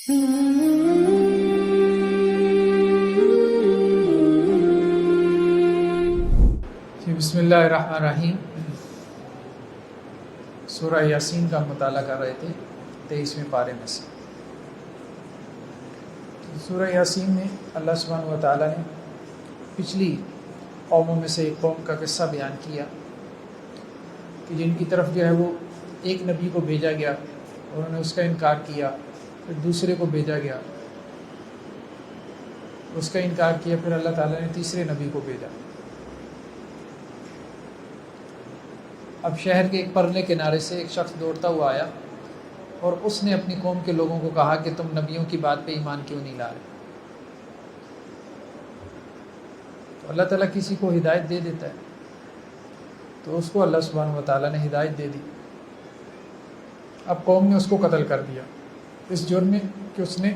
بسم اللہ الرحمن الرحیم۔ سورہ یاسین کا مطالعہ کر رہے تھے 23ویں پارے میں سے۔ سورہ یاسین میں اللہ سبحانہ و تعالیٰ نے پچھلی قوموں میں سے ایک قوم کا قصہ بیان کیا کہ جن کی طرف جو ہے وہ ایک نبی کو بھیجا گیا، انہوں نے اس کا انکار کیا، پھر دوسرے کو بھیجا گیا، اس کا انکار کیا، پھر اللہ تعالیٰ نے تیسرے نبی کو بھیجا۔ اب شہر کے ایک پرلے کنارے سے ایک شخص دوڑتا ہوا آیا اور اس نے اپنی قوم کے لوگوں کو کہا کہ تم نبیوں کی بات پہ ایمان کیوں نہیں لا رہے؟ تو اللہ تعالیٰ کسی کو ہدایت دے دیتا ہے، تو اس کو اللہ سبحانہ و تعالیٰ نے ہدایت دے دی۔ اب قوم نے اس کو قتل کر دیا اس جرم میں کہ اس نے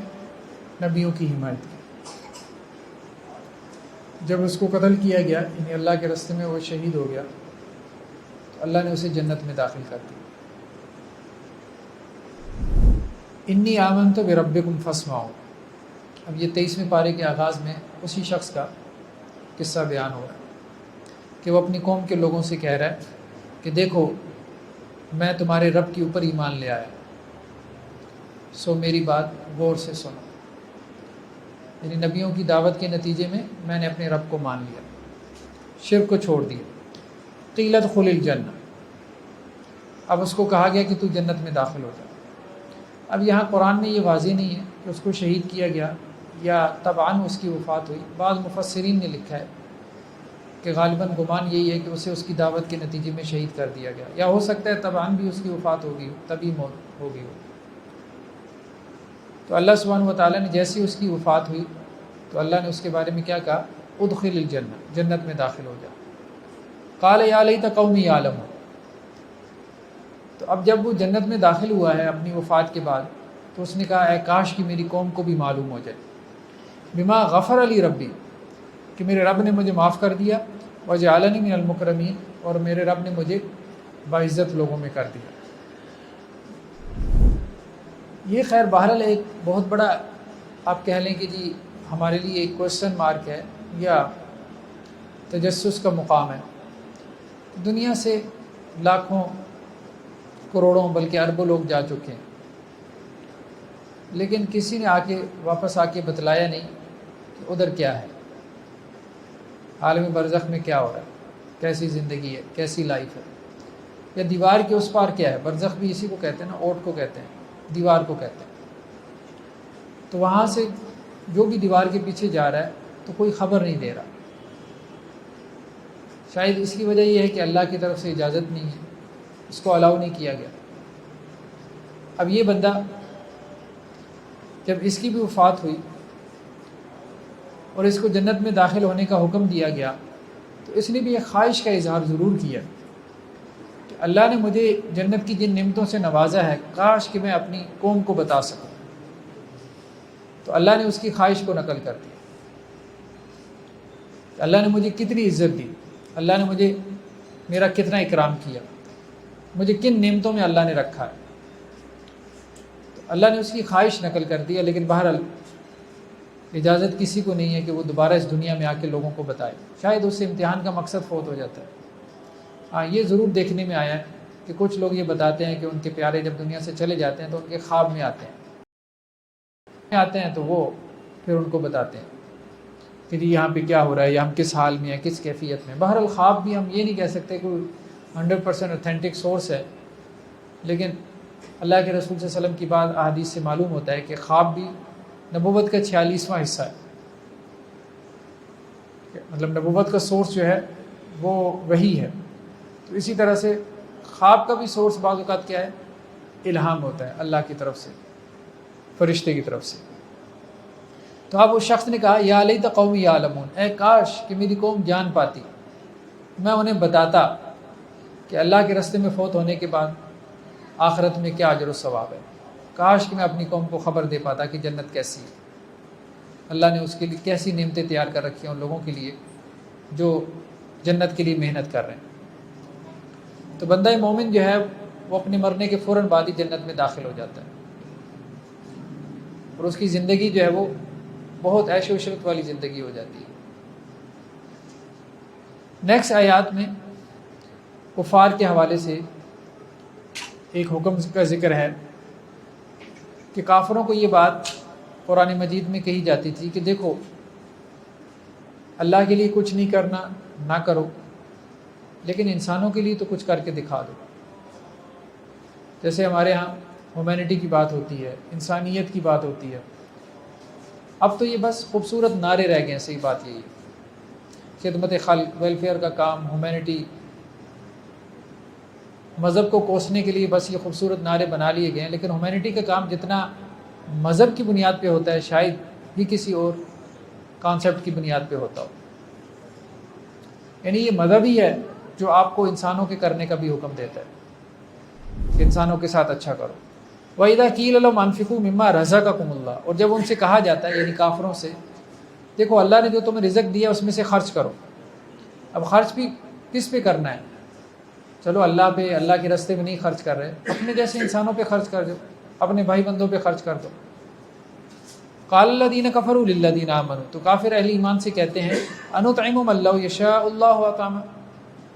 نبیوں کی حمایت کی۔ جب اس کو قتل کیا گیا، یعنی اللہ کے راستے میں وہ شہید ہو گیا، تو اللہ نے اسے جنت میں داخل کر دیا۔ انی آمنت بربکم فاسمعوا۔ اب یہ 23ویں پارے کے آغاز میں اسی شخص کا قصہ بیان ہو رہا ہے کہ وہ اپنی قوم کے لوگوں سے کہہ رہا ہے کہ دیکھو میں تمہارے رب کے اوپر ایمان لے آیا، سو میری بات غور سے سنو۔ یعنی نبیوں کی دعوت کے نتیجے میں نے اپنے رب کو مان لیا، شرک کو چھوڑ دیا۔ قیل ادخل الجنہ، اب اس کو کہا گیا کہ تو جنت میں داخل ہو جا۔ اب یہاں قرآن میں یہ واضح نہیں ہے کہ اس کو شہید کیا گیا یا طبعاً اس کی وفات ہوئی۔ بعض مفسرین نے لکھا ہے کہ غالباً گمان یہی ہے کہ اسے اس کی دعوت کے نتیجے میں شہید کر دیا گیا، یا ہو سکتا ہے طبعاً بھی اس کی وفات ہوگی، تبھی موت ہوگی ہو۔ تو اللہ سبحانہ و تعالیٰ نے جیسی اس کی وفات ہوئی تو اللہ نے اس کے بارے میں کیا کہا؟ ادخل الجنہ، جنت میں داخل ہو جا۔ قال یا لیت قومی یعلمون۔ تو اب جب وہ جنت میں داخل ہوا ہے اپنی وفات کے بعد، تو اس نے کہا اے کاش کہ میری قوم کو بھی معلوم ہو جائے، بما غفر علی ربی، کہ میرے رب نے مجھے معاف کر دیا، وجعلنی من المکرمین، اور میرے رب نے مجھے باعزت لوگوں میں کر دیا۔ یہ خیر بہرحال ایک بہت بڑا آپ کہہ لیں کہ جی ہمارے لیے ایک کوشچن مارک ہے یا تجسس کا مقام ہے۔ دنیا سے لاکھوں کروڑوں بلکہ اربوں لوگ جا چکے ہیں، لیکن کسی نے واپس آ کے بتلایا نہیں کہ ادھر کیا ہے، عالم برزخ میں کیا ہو رہا ہے، کیسی زندگی ہے، کیسی لائف ہے، یا دیوار کے اس پار کیا ہے۔ برزخ بھی اسی کو کہتے ہیں نا، اوٹ کو کہتے ہیں، دیوار کو کہتے ہیں۔ تو وہاں سے جو بھی دیوار کے پیچھے جا رہا ہے تو کوئی خبر نہیں دے رہا۔ شاید اس کی وجہ یہ ہے کہ اللہ کی طرف سے اجازت نہیں ہے، اس کو الاؤ نہیں کیا گیا۔ اب یہ بندہ جب اس کی بھی وفات ہوئی اور اس کو جنت میں داخل ہونے کا حکم دیا گیا، تو اس نے بھی ایک خواہش کا اظہار ضرور کیا کہ اللہ نے مجھے جنت کی جن نعمتوں سے نوازا ہے، کاش کہ میں اپنی قوم کو بتا سکوں۔ تو اللہ نے اس کی خواہش کو نقل کر دیا۔ اللہ نے مجھے کتنی عزت دی، اللہ نے مجھے میرا کتنا اکرام کیا، مجھے کن نعمتوں میں اللہ نے رکھا ہے۔ تو اللہ نے اس کی خواہش نقل کر دیا، لیکن بہرحال اجازت کسی کو نہیں ہے کہ وہ دوبارہ اس دنیا میں آ کے لوگوں کو بتائے۔ شاید اس سے امتحان کا مقصد فوت ہو جاتا ہے۔ ہاں یہ ضرور دیکھنے میں آیا ہے کہ کچھ لوگ یہ بتاتے ہیں کہ ان کے پیارے جب دنیا سے چلے جاتے ہیں تو ان کے خواب میں آتے ہیں تو وہ پھر ان کو بتاتے ہیں کہ جی یہاں پہ کیا ہو رہا ہے، یا ہم کس حال میں ہیں، کس کیفیت میں۔ بہرحال خواب بھی ہم یہ نہیں کہہ سکتے کوئی 100% اوتھینٹک سورس ہے، لیکن اللہ کے رسول صلی اللہ علیہ وسلم کی بات احادیث سے معلوم ہوتا ہے کہ خواب بھی نبوت کا 46واں حصہ ہے۔ مطلب نبوت کا سورس جو ہے وہ وحی ہے، تو اسی طرح سے خواب کا بھی سورس بعض اوقات کیا ہے؟ الہام ہوتا ہے اللہ کی طرف سے، فرشتے کی طرف سے۔ تو اب اس شخص نے کہا یا لیت قومی یعلمون، اے کاش کہ میری قوم جان پاتی، میں انہیں بتاتا کہ اللہ کے راستے میں فوت ہونے کے بعد آخرت میں کیا اجر و ثواب ہے۔ کاش کہ میں اپنی قوم کو خبر دے پاتا کہ جنت کیسی ہے، اللہ نے اس کے لیے کیسی نعمتیں تیار کر رکھی ہیں ان لوگوں کے لیے جو جنت کے لیے محنت کر رہے ہیں۔ تو بندہ مومن جو ہے وہ اپنے مرنے کے فوراً بعد ہی جنت میں داخل ہو جاتا ہے۔ اور اس کی زندگی جو ہے وہ بہت عیش و عشرت والی زندگی ہو جاتی ہے۔ نیکسٹ آیات میں کفار کے حوالے سے ایک حکم کا ذکر ہے کہ کافروں کو یہ بات قرآن مجید میں کہی جاتی تھی کہ دیکھو اللہ کے لیے کچھ نہیں کرنا نہ کرو، لیکن انسانوں کے لیے تو کچھ کر کے دکھا دو۔ جیسے ہمارے ہاں ہیومینٹی کی بات ہوتی ہے، انسانیت کی بات ہوتی ہے، اب تو یہ بس خوبصورت نعرے رہ گئے ہیں۔ صحیح بات یہی ہے، خدمت خلق، ویلفیئر کا کام، ہیومینٹی، مذہب کو کوسنے کے لیے بس یہ خوبصورت نعرے بنا لیے گئے ہیں، لیکن ہیومینٹی کا کام جتنا مذہب کی بنیاد پہ ہوتا ہے شاید ہی کسی اور کانسیپٹ کی بنیاد پہ ہوتا ہو۔ یعنی یہ مذہب ہی ہے جو آپ کو انسانوں کے کرنے کا بھی حکم دیتا ہے کہ انسانوں کے ساتھ اچھا کرو۔ وَإِذَا قِيلَ لَهُمْ أَنفِقُوا مِمَّا رَزَقَكُمُ اللَّهُ، اور جب ان سے کہا جاتا ہے یعنی کافروں سے، دیکھو اللہ نے جو تمہیں رزق دیا اس میں سے خرچ کرو۔ اب خرچ بھی کس پہ کرنا ہے؟ چلو اللہ پہ، اللہ کے راستے میں نہیں خرچ کر رہے، اپنے جیسے انسانوں پہ خرچ کر دو، اپنے بھائی بندوں پہ خرچ کر دو۔ قال الذین کفروا للذین آمنوا، تو کافر اہل ایمان سے کہتے ہیں انطعم من لو یشاء اللہ اطعمہ،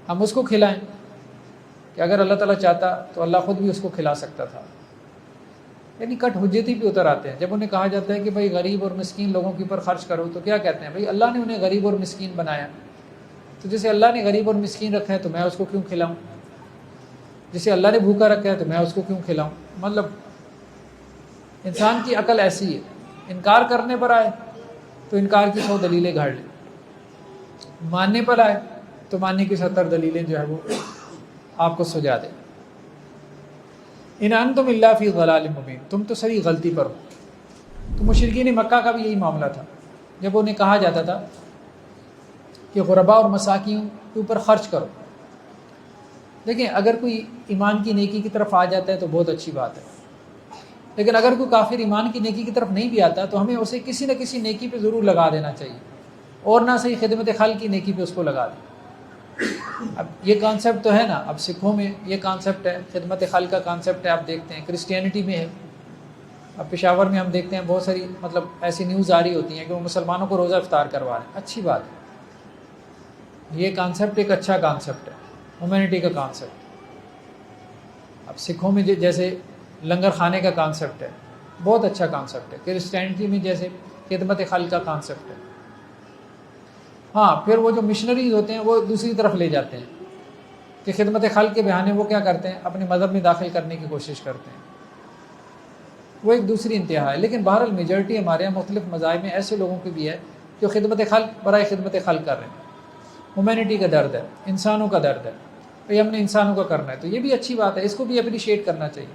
ہم اس کو کھلائیں کہ اگر اللہ تعالیٰ چاہتا تو اللہ خود بھی اس کو کھلا سکتا تھا۔ یعنی کٹ حجتی پہ اتر آتے ہیں۔ جب انہیں کہا جاتا ہے کہ بھائی غریب اور مسکین لوگوں کے اوپر خرچ کرو تو کیا کہتے ہیں؟ بھائی اللہ نے انہیں غریب اور مسکین بنایا، تو جسے اللہ نے غریب اور مسکین رکھا ہے تو میں اس کو کیوں کھلاؤں؟ جسے اللہ نے بھوکا رکھا ہے تو میں اس کو کیوں کھلاؤں؟ مطلب انسان کی عقل ایسی ہے، انکار کرنے پر آئے تو انکار کی 100 دلیلیں گھڑ لیں، ماننے پر آئے تو ماننے کی 70 دلیلیں جو ہے وہ آپ کو سجا دے۔ ان انتم الا فی ضلال مبین، تم تو سری غلطی پر ہو۔ تو مشرکین مکہ کا بھی یہی معاملہ تھا، جب انہیں کہا جاتا تھا کہ غرباء اور مساکین کے اوپر خرچ کرو۔ دیکھیں اگر کوئی ایمان کی نیکی کی طرف آ جاتا ہے تو بہت اچھی بات ہے، لیکن اگر کوئی کافر ایمان کی نیکی کی طرف نہیں بھی آتا تو ہمیں اسے کسی نہ کسی نیکی پہ ضرور لگا دینا چاہیے، اور نہ صحیح خدمت خلق کی نیکی پہ اس کو لگا دیں۔ اب یہ کانسیپٹ تو ہے نا، اب سکھوں میں یہ کانسیپٹ ہے، خدمت خلق کا کانسیپٹ ہے، آپ دیکھتے ہیں کرسچینٹی میں ہے۔ اب پشاور میں ہم دیکھتے ہیں بہت ساری مطلب ایسی نیوز آ رہی ہوتی ہیں کہ وہ مسلمانوں کو روزہ افطار کروا رہے ہیں، اچھی بات ہے، یہ کانسیپٹ ایک اچھا کانسیپٹ ہے، ہیومینٹی کا کانسیپٹ۔ اب سکھوں میں جیسے لنگر خانے کا کانسیپٹ ہے، بہت اچھا کانسیپٹ ہے۔ کرسچینٹی میں جیسے خدمت خلق کا کانسیپٹ ہے۔ ہاں پھر وہ جو مشنریز ہوتے ہیں وہ دوسری طرف لے جاتے ہیں کہ خدمت خلق کے بہانے وہ کیا کرتے ہیں، اپنے مذہب میں داخل کرنے کی کوشش کرتے ہیں، وہ ایک دوسری انتہا ہے۔ لیکن بہرحال میجورٹی ہمارے یہاں مختلف مذاہب میں ایسے لوگوں کی بھی ہے جو خدمت خلق برائے خدمت خلق کر رہے ہیں، ہیومینٹی کا درد ہے، انسانوں کا درد ہے، بھئی ہم نے انسانوں کا کرنا ہے، تو یہ بھی اچھی بات ہے، اس کو بھی اپریشیٹ کرنا چاہیے۔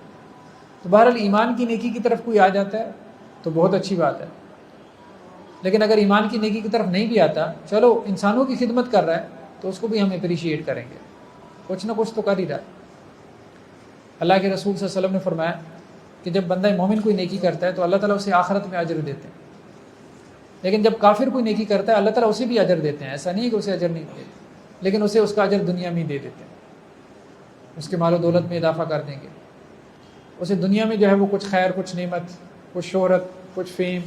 تو بہرحال ایمان کی نیکی کی طرف کوئی آ جاتا ہے تو بہت اچھی بات ہے، لیکن اگر ایمان کی نیکی کی طرف نہیں بھی آتا، چلو انسانوں کی خدمت کر رہا ہے تو اس کو بھی ہم اپریشیٹ کریں گے، کچھ نہ کچھ تو کر ہی رہا ہے۔ اللہ کے رسول صلی اللہ علیہ وسلم نے فرمایا کہ جب بندہ مومن کوئی نیکی کرتا ہے تو اللہ تعالیٰ اسے آخرت میں اجر دیتے ہیں، لیکن جب کافر کوئی نیکی کرتا ہے اللہ تعالیٰ اسے بھی اجر دیتے ہیں، ایسا نہیں ہے کہ اسے اجر نہیں دیتے، لیکن اسے اس کا اجر دنیا میں ہی دے دیتے ہیں، اس کے مال و دولت میں اضافہ کر دیں گے، اسے دنیا میں جو ہے وہ کچھ خیر، کچھ نعمت، کچھ شہرت، کچھ فیم،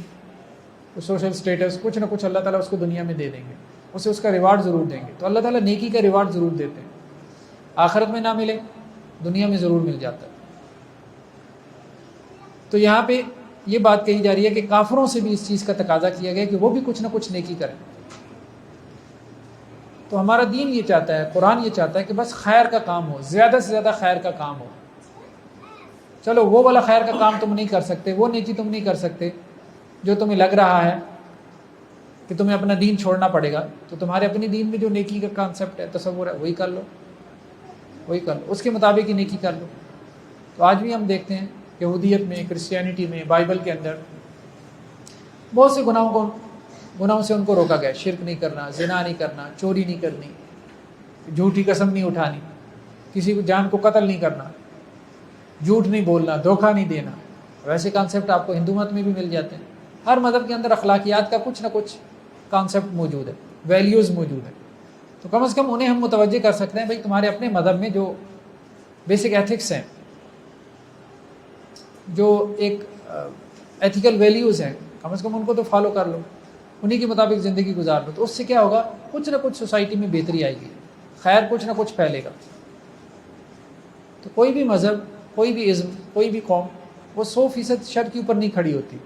کچھ سوشل سٹیٹس، کچھ نہ کچھ اللہ تعالیٰ اس کو دنیا میں دے دیں گے، اسے اس کا ریوارڈ ضرور دیں گے۔ تو اللہ تعالیٰ نیکی کا ریوارڈ ضرور دیتے ہیں، آخرت میں نہ ملے دنیا میں ضرور مل جاتا ہے۔ تو یہاں پہ یہ بات کہی جا رہی ہے کہ کافروں سے بھی اس چیز کا تقاضا کیا گیا کہ وہ بھی کچھ نہ کچھ نیکی کریں۔ تو ہمارا دین یہ چاہتا ہے، قرآن یہ چاہتا ہے کہ بس خیر کا کام ہو، زیادہ سے زیادہ خیر کا کام ہو۔ چلو وہ والا خیر کا کام تم نہیں کر سکتے، وہ نیکی تم نہیں کر سکتے جو تمہیں لگ رہا ہے کہ تمہیں اپنا دین چھوڑنا پڑے گا، تو تمہارے اپنی دین میں جو نیکی کا کانسیپٹ ہے، تصور ہے، وہی کر لو، وہی کر لو، اس کے مطابق ہی نیکی کر لو۔ تو آج بھی ہم دیکھتے ہیں یہودیت میں، کرسچینٹی میں، بائبل کے اندر بہت سے گناہوں سے ان کو روکا گیا، شرک نہیں کرنا، زنا نہیں کرنا، چوری نہیں کرنی، جھوٹی قسم نہیں اٹھانی، کسی کو جان کو قتل نہیں کرنا، جھوٹ نہیں بولنا، دھوکہ نہیں دینا۔ ویسے کانسیپٹ آپ کو ہندو مت میں بھی مل جاتے ہیں، ہر مذہب کے اندر اخلاقیات کا کچھ نہ کچھ کانسیپٹ موجود ہے، ویلیوز موجود ہے، تو کم از کم انہیں ہم متوجہ کر سکتے ہیں بھائی تمہارے اپنے مذہب میں جو بیسک ایتھکس ہیں، جو ایک ایتھیکل ویلیوز ہیں، کم از کم ان کو تو فالو کر لو، انہی کے مطابق زندگی گزار لو، تو اس سے کیا ہوگا، کچھ نہ کچھ سوسائٹی میں بہتری آئے گی، خیر کچھ نہ کچھ پھیلے گا۔ تو کوئی بھی مذہب، کوئی بھی ازم، کوئی بھی قوم وہ 100% شر کے اوپر نہیں کھڑی ہوتی،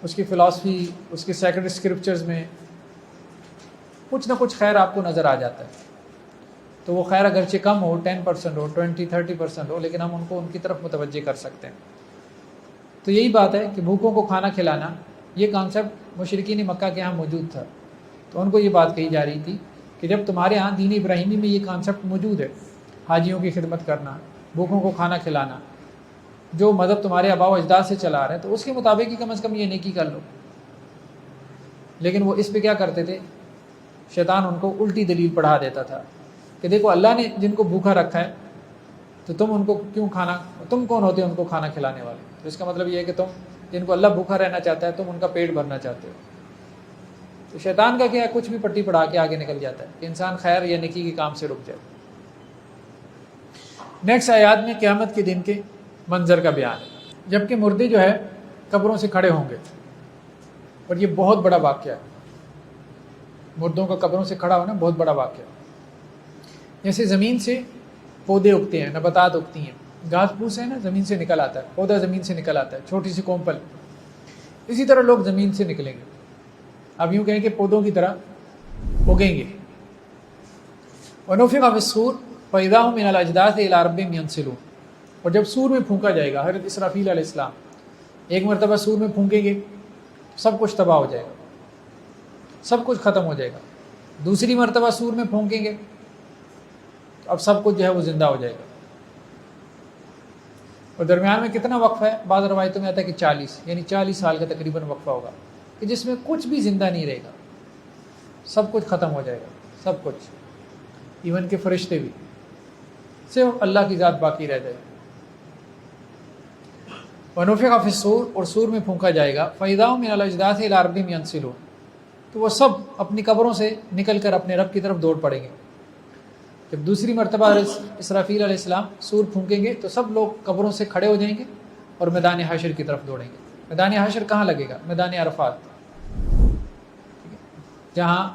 اس کی فلاسفی، اس کے سیکرڈ اسکرپچرز میں کچھ نہ کچھ خیر آپ کو نظر آ جاتا ہے، تو وہ خیر اگرچہ کم ہو، 10% ہو، 20-30% ہو، لیکن ہم ان کو ان کی طرف متوجہ کر سکتے ہیں۔ تو یہی بات ہے کہ بھوکوں کو کھانا کھلانا، یہ کانسیپٹ مشرکین مکہ کے ہاں موجود تھا، تو ان کو یہ بات کہی جا رہی تھی کہ جب تمہارے ہاں دین ابراہیمی میں یہ کانسیپٹ موجود ہے، حاجیوں کی خدمت کرنا، بھوکوں کو کھانا کھلانا، جو مذہب تمہارے آباء و اجداد سے چلا رہا ہے، تو اس کے مطابق ہی کم از کم یہ نیکی کر لو۔ لیکن وہ اس پہ کیا کرتے تھے، شیطان ان کو الٹی دلیل پڑھا دیتا تھا کہ دیکھو اللہ نے جن کو بھوکا رکھا ہے، تو تم ان کو کیوں کھانا، تم کون ہوتے ان کو کھانا کھلانے والے؟ تو اس کا مطلب یہ ہے کہ تم جن کو اللہ بھوکا رہنا چاہتا ہے، تم ان کا پیٹ بھرنا چاہتے ہو۔ تو شیطان کا کیا ہے، کچھ بھی پٹی پڑھا کے آگے نکل جاتا ہے کہ انسان خیر یا نیکی کے کام سے رک جائے۔ نیکسٹ آیات میں قیامت کے دن کے منظر کا بیان ہے، جبکہ مردے جو ہے قبروں سے کھڑے ہوں گے، اور یہ بہت بڑا واقعہ ہے، مردوں کا قبروں سے کھڑا ہونا بہت بڑا واقعہ ہے۔ جیسے زمین سے پودے اگتے ہیں، نباتات اگتی ہیں، گھاس پھوس ہے نا زمین سے نکل آتا ہے، پودا زمین سے نکل آتا ہے، چھوٹی سی کومپل، اسی طرح لوگ زمین سے نکلیں گے، اب یوں کہیں کہ پودوں کی طرح اگیں گے۔ وَنُفِخَ فِي الصُّورِ فَإِذَا هُم مِّنَ الْأَجْدَاثِ إِلَىٰ رَبِّهِمْ يَنْسِلُونَ، اور جب سور میں پھونکا جائے گا، حضرت اسرافیل علیہ السلام ایک مرتبہ سور میں پھونکیں گے، سب کچھ تباہ ہو جائے گا، سب کچھ ختم ہو جائے گا۔ دوسری مرتبہ سور میں پھونکیں گے تو اب سب کچھ جو ہے وہ زندہ ہو جائے گا، اور درمیان میں کتنا وقفہ ہے، بعض روایتوں میں آتا ہے کہ 40، یعنی 40 سال کا تقریباً وقفہ ہوگا کہ جس میں کچھ بھی زندہ نہیں رہے گا، سب کچھ ختم ہو جائے گا، سب کچھ، ایون کہ فرشتے بھی، صرف اللہ کی ذات باقی رہ جائے گی۔ وَنُفِخَ فِي الصُّورِ، اور سور میں پھونکا جائے گا، فَإِذَا هُم مِّنَ الْأَجْدَاثِ إِلَىٰ رَبِّهِمْ يَنْسِلُونَ، تو وہ سب اپنی قبروں سے نکل کر اپنے رب کی طرف دوڑ پڑیں گے۔ جب دوسری مرتبہ اسرافیل علیہ السلام سور پھونکیں گے تو سب لوگ قبروں سے کھڑے ہو جائیں گے اور میدان حشر کی طرف دوڑیں گے۔ میدان حشر کہاں لگے گا؟ میدان عرفات، جہاں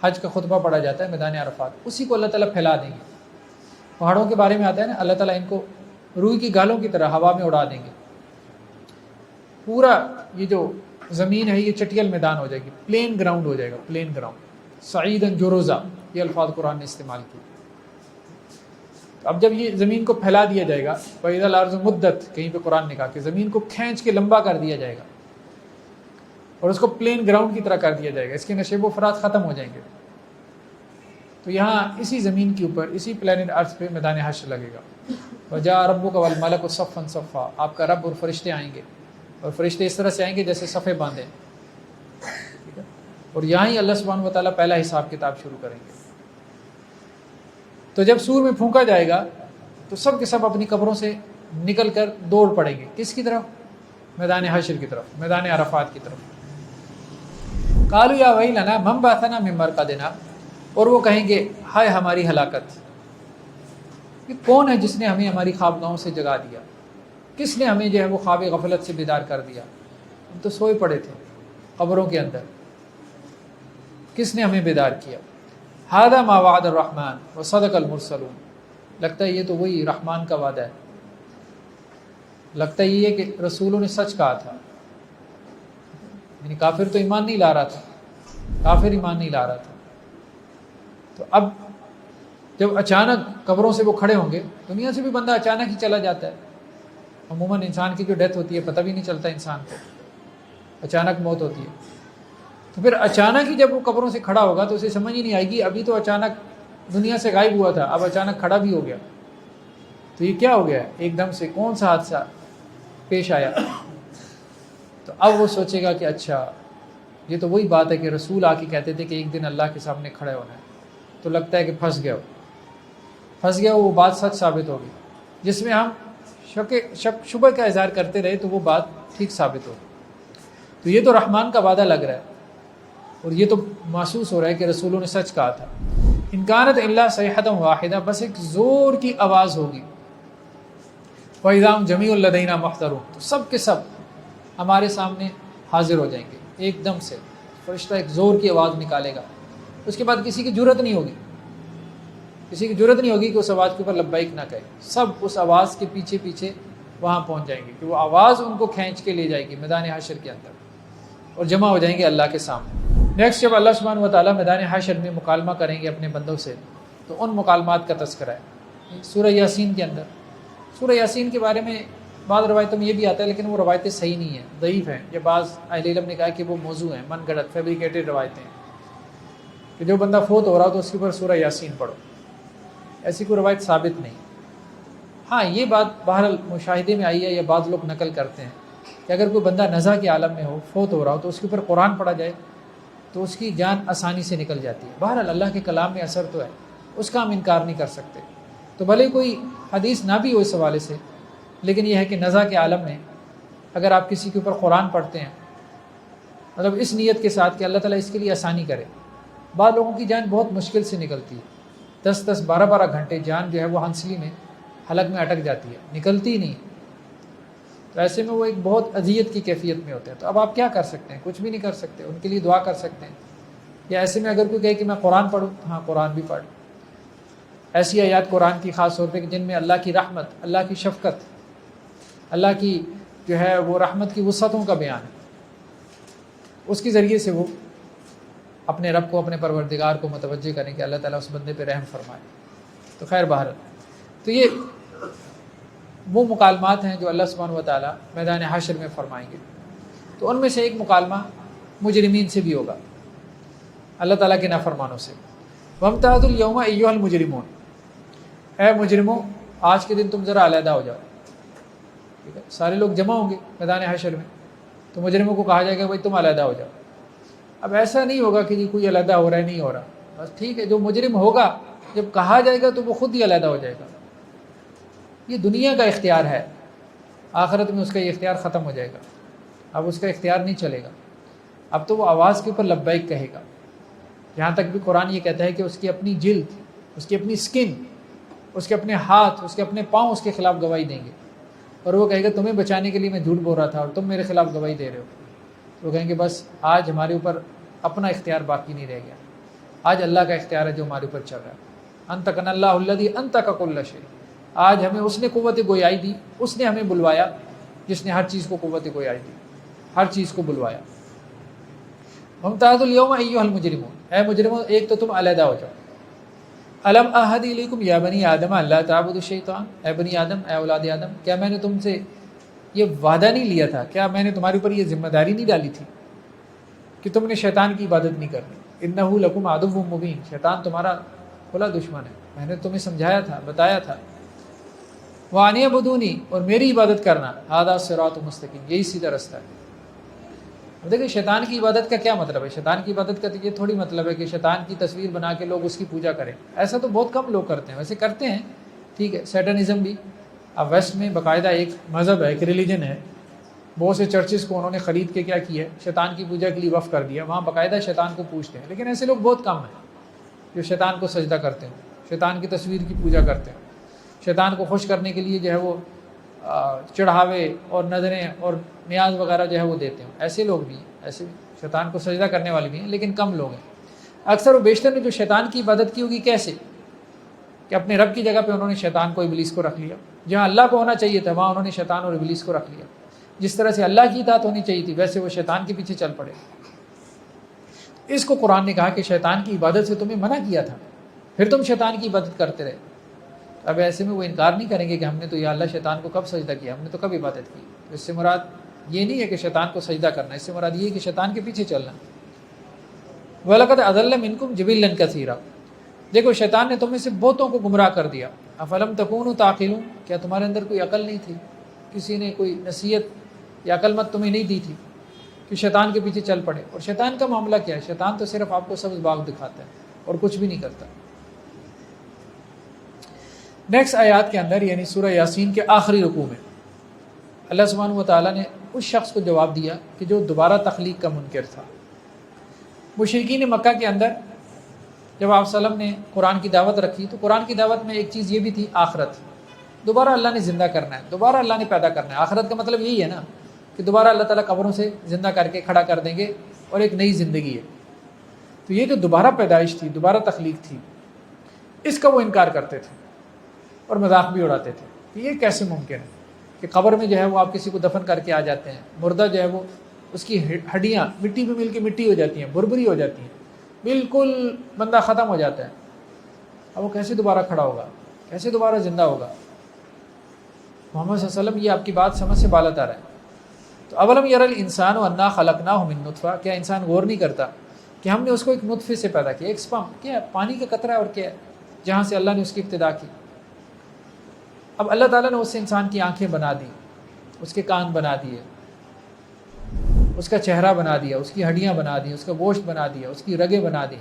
حج کا خطبہ پڑھا جاتا ہے، میدان عرفات، اسی کو اللہ تعالیٰ پھیلا دیں گے۔ پہاڑوں کے بارے میں آتا ہے نا، اللہ تعالیٰ ان کو روئی کی گالوں کی طرح ہوا میں اڑا دیں گے، پورا یہ جو زمین ہے یہ چٹیل میدان ہو جائے گی، پلین گراؤنڈ ہو جائے گا، پلین گراؤنڈ، سعیدن جروزا، یہ الفاظ قرآن نے استعمال کیے۔ اب جب یہ زمین کو پھیلا دیا جائے گا، وَإِذَا الْأَرْضُ مُدَّتْ، کہیں پہ قرآن نے کہا کہ زمین کو کھینچ کے لمبا کر دیا جائے گا اور اس کو پلین گراؤنڈ کی طرح کر دیا جائے گا، اس کے نشیب و فراز ختم ہو جائیں گے، تو یہاں اسی زمین کے اوپر، اسی پلانٹ ارتھ پہ میدان حشر لگے گا۔ وَجَاءَ رَبُّكَ وَالْمَلَكُ صَفًّا صَفًّا، آپ کا رب اور فرشتے آئیں گے، اور فرشتے اس طرح سے آئیں گے جیسے صفے باندھے، اور یہاں ہی اللہ سبحانہ وتعالیٰ پہلا حساب کتاب شروع کریں گے۔ تو جب سور میں پھونکا جائے گا تو سب کے سب اپنی قبروں سے نکل کر دوڑ پڑیں گے، کس کی طرف؟ میدان حشر کی طرف، میدان عرفات کی طرف۔ قالوا یا ویلنا من بعثنا من مرقدنا، اور وہ کہیں گے ہائے ہماری ہلاکت، کہ کون ہے جس نے ہمیں ہماری خوابگاہوں سے جگا دیا، کس نے ہمیں جو ہے وہ خواب غفلت سے بیدار کر دیا، ہم تو سوئے پڑے تھے قبروں کے اندر، کس نے ہمیں بیدار کیا؟ ھذا ما وعد الرحمن وصدق المرسلون، لگتا ہے یہ تو وہی رحمان کا وعدہ ہے، لگتا ہے یہ کہ رسولوں نے سچ کہا تھا، یعنی کافر تو ایمان نہیں لا رہا تھا، کافر ایمان نہیں لا رہا تھا۔ تو اب جب اچانک قبروں سے وہ کھڑے ہوں گے، دنیا سے بھی بندہ اچانک ہی چلا جاتا ہے، عموماً انسان کی جو ڈیتھ ہوتی ہے پتہ بھی نہیں چلتا انسان کو، اچانک موت ہوتی ہے، تو پھر اچانک ہی جب وہ قبروں سے کھڑا ہوگا تو اسے سمجھ ہی نہیں آئے گی، ابھی تو اچانک دنیا سے غائب ہوا تھا، اب اچانک کھڑا بھی ہو گیا، تو یہ کیا ہو گیا؟ ایک دم سے کون سا حادثہ پیش آیا؟ تو اب وہ سوچے گا کہ اچھا یہ تو وہی بات ہے کہ رسول آ کے کہتے تھے کہ ایک دن اللہ کے سامنے کھڑے ہونا ہے، تو لگتا ہے کہ پھنس گیا وہ بات سچ ثابت ہوگی، جس میں ہم شک شبہ کا اظہار کرتے رہے تو وہ بات ٹھیک ثابت ہوگی۔ تو یہ تو رحمان کا وعدہ لگ رہا ہے، اور یہ تو محسوس ہو رہا ہے کہ رسولوں نے سچ کہا تھا۔ ان کانت الا صیحۃ واحدہ، بس ایک زور کی آواز ہوگی، فاذا ہم جمیع لدینا محضرون، تو سب کے سب ہمارے سامنے حاضر ہو جائیں گے ایک دم سے. فرشتہ ایک زور کی آواز نکالے گا, اس کے بعد کسی کی جرت نہیں ہوگی, کسی کی جرت نہیں ہوگی کہ اس آواز کے اوپر لبیک نہ کہے. سب اس آواز کے پیچھے پیچھے وہاں پہنچ جائیں گے کہ وہ آواز ان کو کھینچ کے لے جائے گی میدان حشر کے اندر, اور جمع ہو جائیں گے اللہ کے سامنے. نیکسٹ جب اللہ سبحانہ و تعالیٰ میدان حشر میں مکالمہ کریں گے اپنے بندوں سے, تو ان مکالمات کا تذکرہ ہے سورہ یاسین کے اندر. سورہ یاسین کے بارے میں بعض روایتوں میں یہ بھی آتا ہے, لیکن وہ روایتیں صحیح نہیں ہیں, ضعیف ہیں. یہ بعض اہل علم نے کہا کہ وہ موضوع ہیں, من گھڑت فیبریکیٹڈ روایتیں ہیں کہ جو بندہ فوت ہو رہا ہو تو اس کے اوپر سورہ یاسین پڑھو. ایسی کوئی روایت ثابت نہیں. ہاں یہ بات بہرحال مشاہدے میں آئی ہے, یا بعض لوگ نقل کرتے ہیں کہ اگر کوئی بندہ نزع کے عالم میں ہو, فوت ہو رہا ہو, تو اس کے اوپر قرآن پڑھا جائے تو اس کی جان آسانی سے نکل جاتی ہے. بہرحال اللہ کے کلام میں اثر تو ہے, اس کا ہم انکار نہیں کر سکتے. تو بھلے کوئی حدیث نہ بھی ہو اس حوالے سے, لیکن یہ ہے کہ نزع کے عالم میں اگر آپ کسی کے اوپر قرآن پڑھتے ہیں, مطلب اس نیت کے ساتھ کہ اللہ تعالیٰ اس کے لیے آسانی کرے. بعض لوگوں کی جان بہت مشکل سے نکلتی ہے, 10-10 12-12 گھنٹے جان جو ہے وہ ہنسلی میں حلق میں اٹک جاتی ہے, نکلتی ہی نہیں. تو ایسے میں وہ ایک بہت اذیت کی کیفیت میں ہوتے ہیں. تو اب آپ کیا کر سکتے ہیں؟ کچھ بھی نہیں کر سکتے. ان کے لیے دعا کر سکتے ہیں, یا ایسے میں اگر کوئی کہے کہ میں قرآن پڑھوں, ہاں قرآن بھی پڑھ. ایسی آیات قرآن کی خاص طور پہ کہ جن میں اللہ کی رحمت, اللہ کی شفقت, اللہ کی جو ہے وہ رحمت کی وسعتوں کا بیان ہے, اس کے ذریعے سے وہ اپنے رب کو, اپنے پروردگار کو متوجہ کریں کہ اللہ تعالیٰ اس بندے پہ رحم فرمائے. تو خیر بہرحال تو یہ وہ مکالمات ہیں جو اللہ سبحانہ و تعالیٰ میدان حشر میں فرمائیں گے. تو ان میں سے ایک مکالمہ مجرمین سے بھی ہوگا, اللہ تعالیٰ کے نافرمانوں سے. وَامْتَازُوا الْيَوْمَ أَيُّهَا الْمُجْرِمُونَ, اے مجرموں آج کے دن تم ذرا علیحدہ ہو جاؤ. ٹھیک ہے, سارے لوگ جمع ہوں گے میدان حشر میں, تو مجرموں کو کہا جائے گا بھائی تم علیحدہ ہو جاؤ. اب ایسا نہیں ہوگا کہ جی کوئی علیحدہ ہو رہا ہے, نہیں ہو رہا, بس ٹھیک ہے, جو مجرم ہوگا جب کہا جائے گا تو وہ خود ہی علیحدہ ہو جائے گا. یہ دنیا کا اختیار ہے, آخرت میں اس کا یہ اختیار ختم ہو جائے گا. اب اس کا اختیار نہیں چلے گا. اب تو وہ آواز کے اوپر لبیک کہے گا. یہاں تک بھی قرآن یہ کہتا ہے کہ اس کی اپنی جلد, اس کی اپنی سکن, اس کے اپنے ہاتھ, اس کے اپنے پاؤں اس کے خلاف گواہی دیں گے. اور وہ کہے گا تمہیں بچانے کے لیے میں جھوٹ بول رہا تھا اور تم میرے خلاف گواہی دے رہے ہو. وہ کہیں گے بس آج ہمارے اوپر اپنا اختیار باقی نہیں رہ گیا, آج اللہ کا اختیار ہے جو ہمارے اوپر چل رہا ہے. انطقنا اللہ الذی انطق کل شیء, آج ہمیں اس نے قوت گویائی دی, اس نے ہمیں بلوایا جس نے ہر چیز کو قوت گویائی دی, ہر چیز کو بلوایا. وامتازوا اليوم ایھا المجرمون, اے مجرموں ایک تو تم علیحدہ ہو جاؤ. الم اعہد الیکم یا بنی آدم الا تعبدوا الشیطان, اے بنی آدم, اے اولاد آدم, کیا میں نے تم سے یہ وعدہ نہیں لیا تھا, کیا میں نے تمہارے اوپر یہ ذمہ داری نہیں ڈالی تھی کہ تم نے شیطان کی عبادت نہیں کرنی. انہ لکم عدو مبین, شیطان تمہارا کھلا دشمن ہے, میں نے تمہیں سمجھایا تھا, بتایا تھا. وان اعبدونی, اور میری عبادت کرنا, ھذا صراط مستقیم, یہی سیدھا رستہ ہے. دیکھیں شیطان کی عبادت کا کیا مطلب ہے؟ شیطان کی عبادت کا تو یہ تھوڑی مطلب ہے کہ شیطان کی تصویر بنا کے لوگ اس کی پوجا کریں. ایسا تو بہت کم لوگ کرتے ہیں, ویسے کرتے ہیں, ٹھیک ہے, سیٹنزم بھی. اب ویسٹ میں باقاعدہ ایک مذہب ہے, ایک ریلیجن ہے, بہت سے چرچز کو انہوں نے خرید کے کیا کیا ہے, شیطان کی پوجا کے لیے وقف کر دیا, وہاں باقاعدہ شیطان کو پوجتے ہیں. لیکن ایسے لوگ بہت کم ہیں جو شیطان کو سجدہ کرتے ہیں, شیطان کی تصویر کی پوجا کرتے ہیں, شیطان کو خوش کرنے کے لیے جو ہے وہ چڑھاوے اور نظریں اور نیاز وغیرہ جو ہے وہ دیتے ہیں. ایسے لوگ بھی ہیں, ایسے شیطان کو سجدہ کرنے والے بھی ہیں, لیکن کم لوگ ہیں. اکثر و بیشتر نے جو شیطان کی عبادت کی ہوگی کیسے, کہ اپنے رب کی جگہ پہ انہوں نے شیطان کو, ابلیس کو رکھ لیا. جہاں اللہ کو ہونا چاہیے تھا وہاں انہوں نے شیطان اور ابلیس کو رکھ لیا. جس طرح سے اللہ کی اطاعت ہونی چاہیے تھی ویسے وہ شیطان کے پیچھے چل پڑے. اس کو قرآن نے کہا کہ شیطان کی عبادت سے تمہیں منع کیا تھا, پھر تم شیطان کی عبادت کرتے رہے. اب ایسے میں وہ انکار نہیں کریں گے کہ ہم نے تو یا اللہ شیطان کو کب سجدہ کیا, ہم نے تو کب عبادت کی. اس سے مراد یہ نہیں ہے کہ شیطان کو سجدہ کرنا, اس سے مراد یہ ہے کہ شیطان کے پیچھے چلنا. وَلَقَدْ أَضَلَّ مِنْكُمْ جِبِلًّا كَثِيرًا, دیکھو شیطان نے تم میں سے بہتوں کو گمراہ کر دیا. أَفَلَمْ تَكُونُوا تَعْقِلُونَ, کیا تمہارے اندر کوئی عقل نہیں تھی, کسی نے کوئی نصیحت یا عقل مت تمہیں نہیں دی تھی کہ شیطان کے پیچھے چل پڑے. اور شیطان کا معاملہ کیا ہے؟ شیطان تو صرف آپ کو سبز باغ دکھاتا ہے اور کچھ بھی نہیں کرتا. نیکسٹ آیات کے اندر یعنی سورہ یاسین کے آخری رکوع میں اللہ سبحانہ و تعالیٰ نے اس شخص کو جواب دیا کہ جو دوبارہ تخلیق کا منکر تھا. مشرکین مکہ کے اندر جب آپ وسلم نے قرآن کی دعوت رکھی تو قرآن کی دعوت میں ایک چیز یہ بھی تھی, آخرت, دوبارہ اللہ نے زندہ کرنا ہے, دوبارہ اللہ نے پیدا کرنا ہے. آخرت کا مطلب یہی ہے نا کہ دوبارہ اللہ تعالیٰ قبروں سے زندہ کر کے کھڑا کر دیں گے اور ایک نئی زندگی ہے. تو یہ جو دوبارہ پیدائش تھی، دوبارہ تخلیق تھی، اس کا وہ انکار کرتے تھے اور مذاق بھی اڑاتے تھے کہ یہ کیسے ممکن ہے کہ قبر میں جو ہے وہ آپ کسی کو دفن کر کے آ جاتے ہیں، مردہ جو ہے وہ اس کی ہڈیاں مٹی میں مل کے مٹی ہو جاتی ہیں، بھربھری ہو جاتی ہیں، بالکل بندہ ختم ہو جاتا ہے. اب وہ کیسے دوبارہ کھڑا ہوگا، کیسے دوبارہ زندہ ہوگا؟ محمد صلی اللہ علیہ وسلم یہ آپ کی بات سمجھ سے بالات آ رہا ہے. تو اولم یر الانسان انا خلقناہ من نطفہ، کیا انسان غور نہیں کرتا کہ ہم نے اس کو ایک نطفے سے پیدا کیا، ایک سپرم، کیا ہے؟ پانی کا قطرہ ہے اور کیا ہے، جہاں سے اللہ نے اس کی ابتدا کی. اب اللہ تعالیٰ نے اس سے انسان کی آنکھیں بنا دی، اس کے کان بنا دیے، اس کا چہرہ بنا دیا، اس کی ہڈیاں بنا دی، اس کا گوشت بنا دیا، اس کی رگیں بنا دی،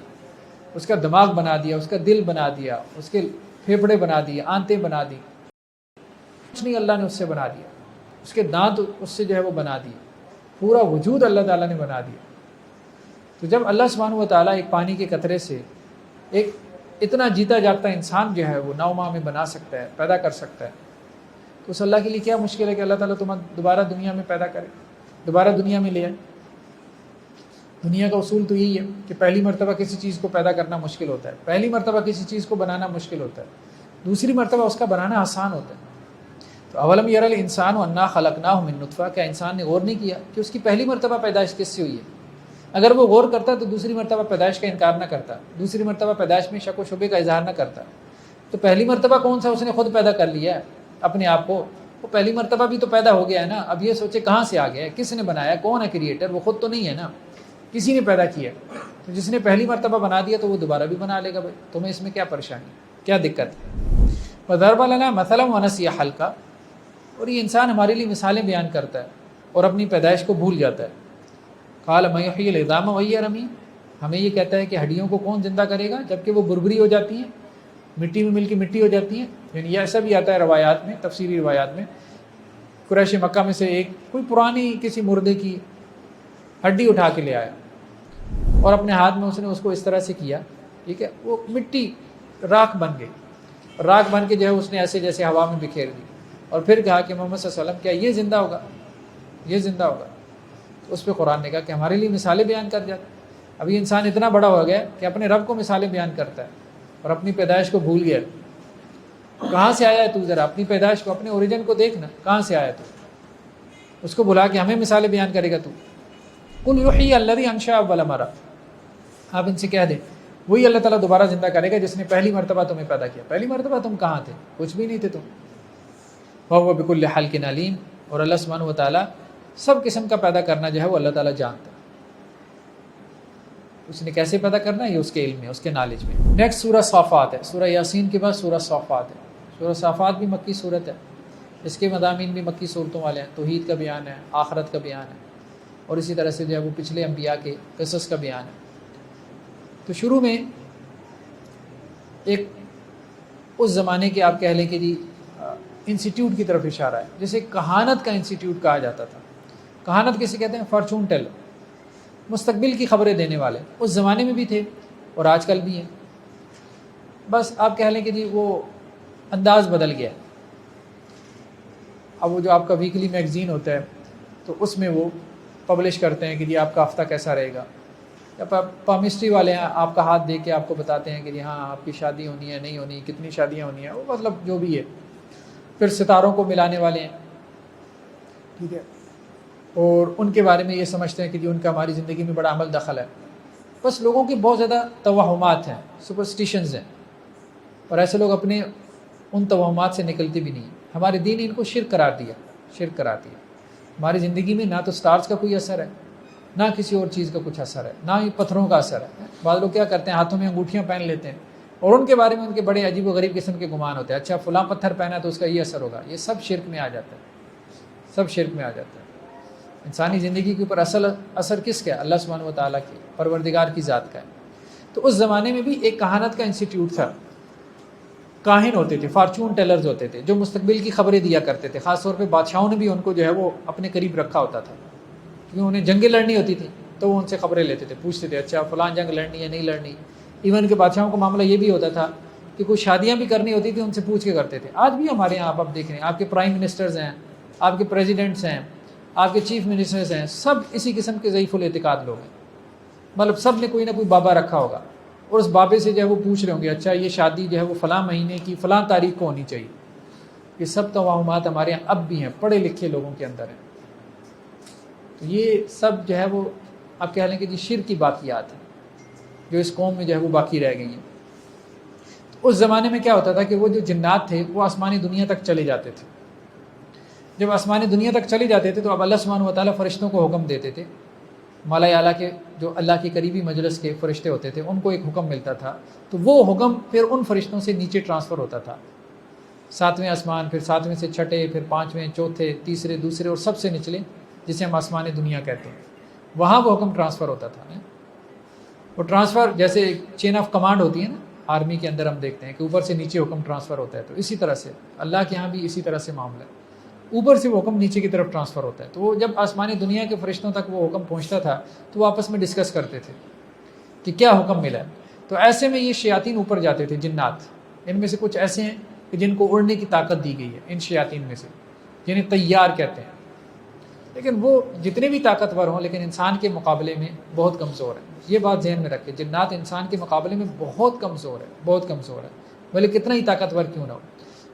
اس کا دماغ بنا دیا، اس کا دل بنا دیا، اس کے پھیپھڑے بنا دیے، آنتیں بنا دی. کچھ نہیں اللہ نے اس سے بنا دیا. اس کے دانت اس سے جو ہے وہ بنا دیے. پورا وجود اللہ تعالیٰ نے بنا دیا. تو جب اللہ سبحانہ و تعالیٰ ایک پانی کے قطرے سے ایک اتنا جیتا جاگتا انسان جو ہے وہ 9 ماہ میں بنا سکتا ہے، پیدا کر سکتا ہے، تو اس اللہ کے لیے کیا مشکل ہے کہ اللہ تعالیٰ تمہیں دوبارہ دنیا میں پیدا کرے، دوبارہ دنیا میں لے آئے. دنیا کا اصول تو یہی ہے کہ پہلی مرتبہ کسی چیز کو پیدا کرنا مشکل ہوتا ہے، پہلی مرتبہ کسی چیز کو بنانا مشکل ہوتا ہے، دوسری مرتبہ اس کا بنانا آسان ہوتا ہے. تو اولم یر الانسان انا خلقناہ من نطفہ، کیا انسان نے غور نہیں کیا کہ اس کی پہلی مرتبہ پیدائش کس سے ہوئی ہے؟ اگر وہ غور کرتا تو دوسری مرتبہ پیدائش کا انکار نہ کرتا، دوسری مرتبہ پیدائش میں شک و شبے کا اظہار نہ کرتا. تو پہلی مرتبہ کون سا اس نے خود پیدا کر لیا ہے اپنے آپ کو؟ وہ پہلی مرتبہ بھی تو پیدا ہو گیا ہے نا. اب یہ سوچے کہاں سے آ گیا ہے، کس نے بنایا، کون ہے کریٹر؟ وہ خود تو نہیں ہے نا، کسی نے پیدا کیا. تو جس نے پہلی مرتبہ بنا دیا تو وہ دوبارہ بھی بنا لے گا. بھائی تمہیں اس میں کیا پریشانی، کیا دقت ہے؟ وَضَرَبَ لَنَا مَثَلًا وَنَسِيَ خَلْقَهُ، اور یہ انسان ہمارے لیے مثالیں بیان کرتا ہے اور اپنی پیدائش کو بھول جاتا ہے. قَالَ مَن يُحْيِي الْعِظَامَ وَهِيَ رَمِيمٌ، ہمیں یہ کہتا ہے کہ ہڈیوں کو کون زندہ کرے گا جبکہ وہ بربری ہو جاتی ہیں، مٹی میں مل کے مٹی ہو جاتی ہیں. یعنی یہ ایسا بھی آتا ہے روایات میں، تفسیری روایات میں، قریش مکہ میں سے ایک کوئی پرانی کسی مردے کی ہڈی اٹھا کے لے آیا اور اپنے ہاتھ میں اس نے اس کو اس طرح سے کیا، ٹھیک ہے، وہ مٹی راکھ بن گئی، راکھ بن کے جو ہے اس نے ایسے جیسے ہوا میں بکھیر دی، اور پھر کہا کہ محمد صلی اللہ علیہ وسلم کیا یہ زندہ ہوگا، یہ زندہ ہوگا. تو اس پہ قرآن نے کہا کہ ہمارے لیے مثالیں بیان کر جاتا. اب یہ انسان اتنا بڑا ہو گیا کہ اپنے رب کو مثالیں بیان کرتا ہے اور اپنی پیدائش کو بھول گیا. کہاں سے آیا ہے تو؟ ذرا اپنی پیدائش کو، اپنے اوریجن کو دیکھنا، کہاں سے آیا تو؟ اس کو بلا کے ہمیں مثالیں بیان کرے گا تو؟ قُلْ يُحْيِي الَّذِي أَنشَأَ أَوَّلَ مَرَّةٍ، آپ ان سے کہہ دیں وہی اللہ تعالیٰ دوبارہ زندہ کرے گا جس نے پہلی مرتبہ تمہیں پیدا کیا. پہلی مرتبہ تم کہاں تھے؟ کچھ بھی نہیں تھے تم. وَهُوَ بِكُلِّ خَلْقٍ عَلِيمٌ، اور اللہ سبحانہ و تعالیٰ سب قسم کا پیدا کرنا جو ہے وہ اللہ تعالیٰ جانتا ہے. اس نے کیسے پیدا کرنا ہے یہ اس کے علم میں، اس کے نالج میں. نیکسٹ سورہ صافات ہے. سورہ یاسین کے بعد سورہ صافات ہے. سورہ صافات بھی مکی صورت ہے، اس کے مضامین بھی مکی صورتوں والے ہیں. توحید کا بیان ہے، آخرت کا بیان ہے، اور اسی طرح سے جو ہے وہ پچھلے انبیاء کے قصص کا بیان ہے. تو شروع میں ایک اس زمانے کے آپ کہہ لیں کہ جی انسٹیٹیوٹ کی طرف اشارہ ہے، جیسے کہانت کا انسٹیٹیوٹ کہا جاتا تھا. کہانت کسے کہتے ہیں؟ فارچون ٹیلر، مستقبل کی خبریں دینے والے. اس زمانے میں بھی تھے اور آج کل بھی ہیں. بس آپ کہہ لیں کہ جی وہ انداز بدل گیا. اب وہ جو آپ کا ویکلی میگزین ہوتا ہے تو اس میں وہ پبلش کرتے ہیں کہ جی آپ کا ہفتہ کیسا رہے گا، یا پامسٹری والے ہیں آپ کا ہاتھ دیکھ کے آپ کو بتاتے ہیں کہ جی ہاں آپ کی شادی ہونی ہے نہیں ہونی، کتنی شادیاں ہونی ہیں، وہ مطلب جو بھی ہے. پھر ستاروں کو ملانے والے ہیں، ٹھیک ہے، اور ان کے بارے میں یہ سمجھتے ہیں کہ جی ان کا ہماری زندگی میں بڑا عمل دخل ہے. بس لوگوں کی بہت زیادہ توہمات ہیں، سپرسٹیشنز ہیں، اور ایسے لوگ اپنے ان توہمات سے نکلتے بھی نہیں. ہمارے دین نے ان کو شرک قرار دیا، شرک قرار دیا. ہماری زندگی میں نہ تو سٹارز کا کوئی اثر ہے، نہ کسی اور چیز کا کچھ اثر ہے، نہ ہی پتھروں کا اثر ہے. بعض لوگ کیا کرتے ہیں، ہاتھوں میں انگوٹھیاں پہن لیتے ہیں اور ان کے بارے میں ان کے بڑے عجیب و غریب قسم کے گمان ہوتے ہیں. اچھا فلاں پتھر پہنا تو اس کا یہ اثر ہوگا. یہ سب شرک میں آ جاتا ہے، سب شرک میں آ جاتا ہے. انسانی زندگی کے اوپر اصل اثر کس کا ہے؟ اللہ سبحانہ و تعالیٰ کے، پروردگار کی ذات کا ہے. تو اس زمانے میں بھی ایک کہانت کا انسٹیٹیوٹ تھا. کاہن ہوتے تھے، فارچون ٹیلرز ہوتے تھے، جو مستقبل کی خبریں دیا کرتے تھے. خاص طور پہ بادشاہوں نے بھی ان کو جو ہے وہ اپنے قریب رکھا ہوتا تھا، کیونکہ انہیں جنگیں لڑنی ہوتی تھیں تو وہ ان سے خبریں لیتے تھے، پوچھتے تھے اچھا فلاں جنگ لڑنی ہے نہیں لڑنی. ایون کہ بادشاہوں کا معاملہ یہ بھی ہوتا تھا کہ کوئی شادیاں بھی کرنی ہوتی تھی ان سے پوچھ کے کرتے تھے. آج بھی ہمارے یہاں آپ دیکھ رہے ہیں، آپ کے پرائم منسٹرز ہیں، آپ کے پریزیڈنٹس ہیں، آپ کے چیف منسٹرز ہیں، سب اسی قسم کے ضعیف الاعتقاد لوگ ہیں، مطلب سب نے کوئی نہ کوئی بابا رکھا ہوگا، اور اس بابے سے جو ہے وہ پوچھ رہے ہوں گے اچھا یہ شادی جو ہے وہ فلاں مہینے کی فلاں تاریخ کو ہونی چاہیے۔ یہ سب توہمات ہمارے یہاں اب بھی ہیں، پڑھے لکھے لوگوں کے اندر ہیں۔ تو یہ سب جو ہے وہ آپ کہہ لیں کہ جی شرک کی باقیات ہیں جو اس قوم میں جو ہے وہ باقی رہ گئی ہیں۔ اس زمانے میں کیا ہوتا تھا کہ وہ جو جنات تھے وہ آسمانی دنیا تک چلے جاتے تھے۔ جب آسمانی دنیا تک چلے جاتے تھے تو اب اللہ سبحانہ و تعالیٰ فرشتوں کو حکم دیتے تھے، ملائے اعلیٰ کے جو اللہ کے قریبی مجلس کے فرشتے ہوتے تھے ان کو ایک حکم ملتا تھا، تو وہ حکم پھر ان فرشتوں سے نیچے ٹرانسفر ہوتا تھا، 7ویں آسمان، پھر 7ویں سے 6، پھر 5ویں، چوتھے، تیسرے، دوسرے اور سب سے نچلے جسے ہم آسمان دنیا کہتے ہیں، وہاں وہ حکم ٹرانسفر ہوتا تھا۔ وہ ٹرانسفر جیسے ایک چین آف کمانڈ ہوتی ہے نا آرمی کے اندر، ہم دیکھتے ہیں کہ اوپر سے نیچے حکم ٹرانسفر ہوتا ہے، تو اسی طرح سے اللہ کے ہاں بھی اسی طرح سے معاملہ ہے، اوپر سے وہ حکم نیچے کی طرف ٹرانسفر ہوتا ہے۔ تو وہ جب آسمانی دنیا کے فرشتوں تک وہ حکم پہنچتا تھا تو وہ آپس میں ڈسکس کرتے تھے کہ کیا حکم ملا ہے۔ تو ایسے میں یہ شیاطین اوپر جاتے تھے، جنات، ان میں سے کچھ ایسے ہیں کہ جن کو اڑنے کی طاقت دی گئی ہے، ان شیاطین میں سے جنہیں طیار کہتے ہیں، لیکن وہ جتنے بھی طاقتور ہوں لیکن انسان کے مقابلے میں بہت کمزور ہیں۔ یہ بات ذہن میں رکھیں، جنات انسان کے مقابلے میں بہت کمزور ہے، بہت کمزور ہے، بھلے کتنا ہی طاقتور کیوں نہ ہو۔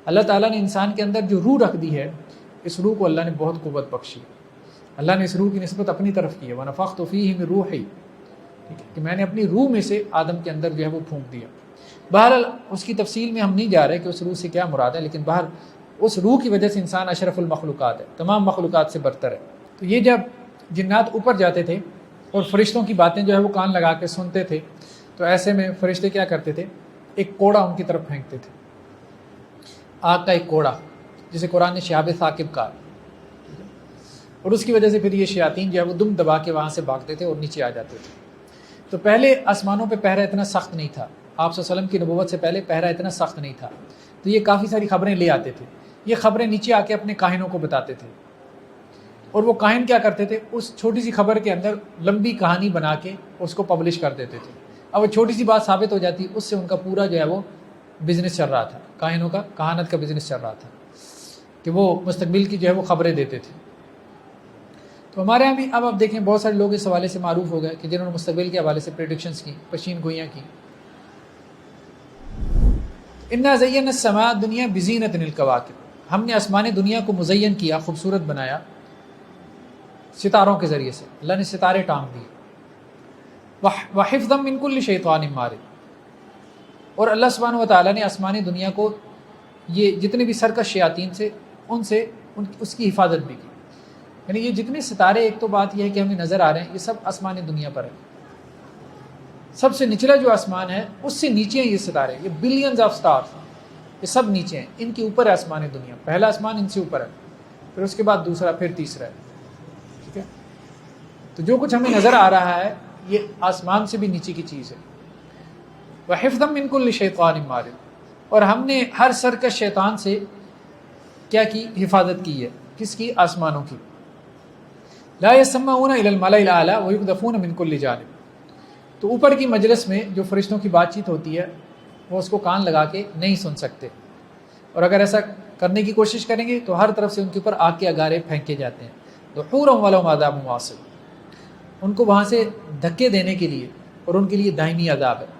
اللہ تعالیٰ نے انسان کے اندر جو روح رکھ دی ہے، اس روح کو اللہ نے بہت قوت بخشی، اللہ نے اس روح کی نسبت اپنی طرف کی ہے، وَنَفَخْتُ فِيهِ مِن رُوحِي، کہ میں نے اپنی روح میں سے آدم کے اندر جو ہے وہ پھونک دیا۔ بہرحال اس کی تفصیل میں ہم نہیں جا رہے کہ اس روح سے کیا مراد ہے، لیکن بہر اس روح کی وجہ سے انسان اشرف المخلوقات ہے، تمام مخلوقات سے برتر ہے۔ تو یہ جب جنات اوپر جاتے تھے اور فرشتوں کی باتیں جو ہے وہ کان لگا کے سنتے تھے، تو ایسے میں فرشتے کیا کرتے تھے، ایک کوڑا ان کی طرف پھینکتے تھے، آگ کا ایک کوڑا، جسے قرآن نے شہاب ثاقب کہا، اور اس کی وجہ سے پھر یہ شیاطین جو ہے وہ دم دبا کے وہاں سے بھاگتے تھے اور نیچے آ جاتے تھے۔ تو پہلے آسمانوں پہ پہرا اتنا سخت نہیں تھا، آپ صلی اللہ علیہ وسلم کی نبوت سے پہلے پہرا اتنا سخت نہیں تھا، تو یہ کافی ساری خبریں لے آتے تھے، یہ خبریں نیچے آ کے اپنے کاہنوں کو بتاتے تھے، اور وہ کاہن کیا کرتے تھے، اس چھوٹی سی خبر کے اندر لمبی کہانی بنا کے اس کو پبلش کر دیتے تھے۔ اب وہ چھوٹی سی بات ثابت ہو جاتی، اس سے ان کا پورا جو ہے وہ بزنس چل رہا تھا، کاہنوں کا کہانت کا بزنس چل رہا تھا کہ وہ مستقبل کی جو ہے وہ خبریں دیتے تھے۔ تو ہمارے یہاں بھی اب آپ دیکھیں بہت سارے لوگ اس حوالے سے معروف ہو گئے کہ جنہوں نے مستقبل کے حوالے سے پریڈکشنز کی، پشین گوئیاں کی۔ انا زینا السماء دنیا بزینت الکواکب، ہم نے آسمان دنیا کو مزین کیا، خوبصورت بنایا ستاروں کے ذریعے سے، اللہ نے ستارے ٹانگ دیے، وحفظا من کل شیطان مارد، اور اللہ سبحانہ و تعالیٰ نے آسمانی دنیا کو یہ جتنے بھی سرکش شیاطین سے اس کی حفاظت بھی کی۔ یعنی یہ جتنے ستارے، ایک تو بات یہ ہے کہ ہمیں نظر آ رہے ہیں، یہ سب آسمانی دنیا پر ہے، سب سے نچلا جو آسمان ہے اس سے نیچے ہیں یہ ستارے، یہ بلینز آف سٹارز، یہ سب نیچے ہیں، ان کے اوپر ہے آسمانی دنیا، پہلا آسمان ان سے اوپر ہے، پھر اس کے بعد دوسرا، پھر تیسرا ہے، ٹھیک ہے۔ تو جو کچھ ہمیں نظر آ رہا ہے یہ آسمان سے بھی نیچے کی چیز ہے۔ وَحِفْظًا مِنْ كُلِّ شَيْطَانٍ مَارِدٍ، اور ہم نے ہر سرکش شیطان سے کیا کی، حفاظت کی ہے، کس کی؟ آسمانوں کی۔ لا يسمعون الى الملأ الاعلى ويقذفون من كل جانب، تو اوپر کی مجلس میں جو فرشتوں کی بات چیت ہوتی ہے وہ اس کو کان لگا کے نہیں سن سکتے، اور اگر ایسا کرنے کی کوشش کریں گے تو ہر طرف سے ان کے اوپر آگ کے اگارے پھینکے جاتے ہیں، دحورا ولہم عذاب واصب، ان کو وہاں سے دھکے دینے کے لیے اور ان کے لیے دائمی عذاب ہے۔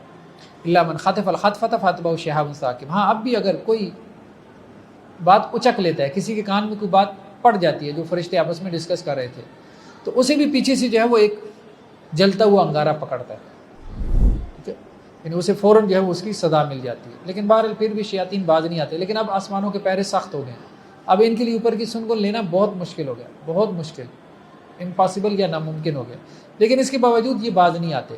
الا من خطف الخطفة فاتبعه شهاب ثاقب، ہاں اب بھی اگر کوئی بات اچک لیتا ہے، کسی کے کان میں کوئی بات پڑ جاتی ہے جو فرشتے آپس میں ڈسکس کر رہے تھے، تو اسے بھی پیچھے سے جو ہے وہ ایک جلتا ہوا انگارہ پکڑتا ہے، ٹھیک ہے، یعنی اسے فوراً جو ہے وہ اس کی صدا مل جاتی ہے۔ لیکن بہرحال پھر بھی شیاطین باز نہیں آتے، لیکن اب آسمانوں کے پہرے سخت ہو گئے ہیں، اب ان کے لیے اوپر کی سن کو لینا بہت مشکل ہو گیا، بہت مشکل، امپاسبل یا ناممکن ہو گیا، لیکن اس کے باوجود یہ باز نہیں آتے۔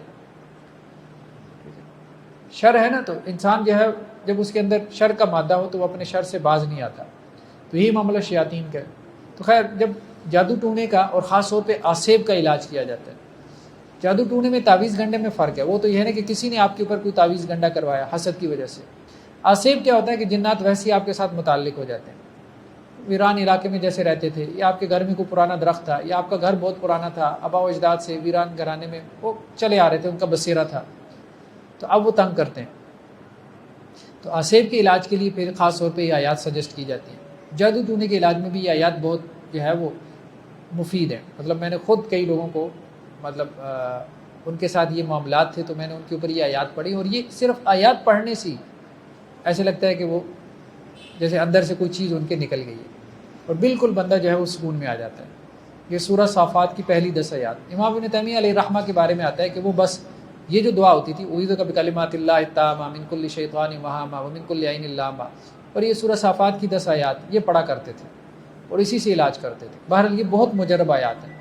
شر ہے نا، تو انسان جو ہے جب اس کے اندر شر کا مادہ ہو تو وہ اپنے شر سے باز نہیں آتا، تو یہی معاملہ شیاطین کا ہے۔ تو خیر، جب جادو ٹونے کا اور خاص طور پہ آسیب کا علاج کیا جاتا ہے، جادو ٹونے میں تعویذ گنڈے میں فرق ہے، وہ تو یہ ہے نا کہ کسی نے آپ کے اوپر کوئی تعویذ گنڈا کروایا حسد کی وجہ سے۔ آسیب کیا ہوتا ہے کہ جنات ویسے ہی آپ کے ساتھ متعلق ہو جاتے ہیں، ویران علاقے میں جیسے رہتے تھے، یا آپ کے گھر میں کوئی پرانا درخت تھا، یا آپ کا گھر بہت پرانا تھا، آباء و اجداد سے ویران گھرانے میں وہ چلے آ رہے تھے، ان کا بسیرا تھا، تو اب وہ تنگ کرتے ہیں۔ تو آسیب کے علاج کے لیے پھر خاص طور پہ یہ آیات سجیسٹ کی جاتی ہیں۔ جادو ٹونے کے علاج میں بھی یہ آیات بہت جو ہے وہ مفید ہیں. مطلب میں نے خود کئی لوگوں کو مطلب ان کے ساتھ یہ معاملات تھے تو میں نے ان کے اوپر یہ آیات پڑھی, اور یہ صرف آیات پڑھنے سے ایسے لگتا ہے کہ وہ جیسے اندر سے کوئی چیز ان کے نکل گئی ہے, اور بالکل بندہ جو ہے وہ سکون میں آ جاتا ہے. یہ سورہ صافات کی پہلی 10 آیات. امام ابن تیمیہ علیہ الرحمہ کے بارے میں آتا ہے کہ وہ بس یہ جو دعا ہوتی تھی اعوذ بکلمات اللہ التامہ من کل شیطان وہامہ ومن کل عین لامہ, اور یہ سورہ صافات کی 10 آیات یہ پڑھا کرتے تھے اور اسی سے علاج کرتے تھے. بہرحال یہ بہت مجرب آیات ہیں,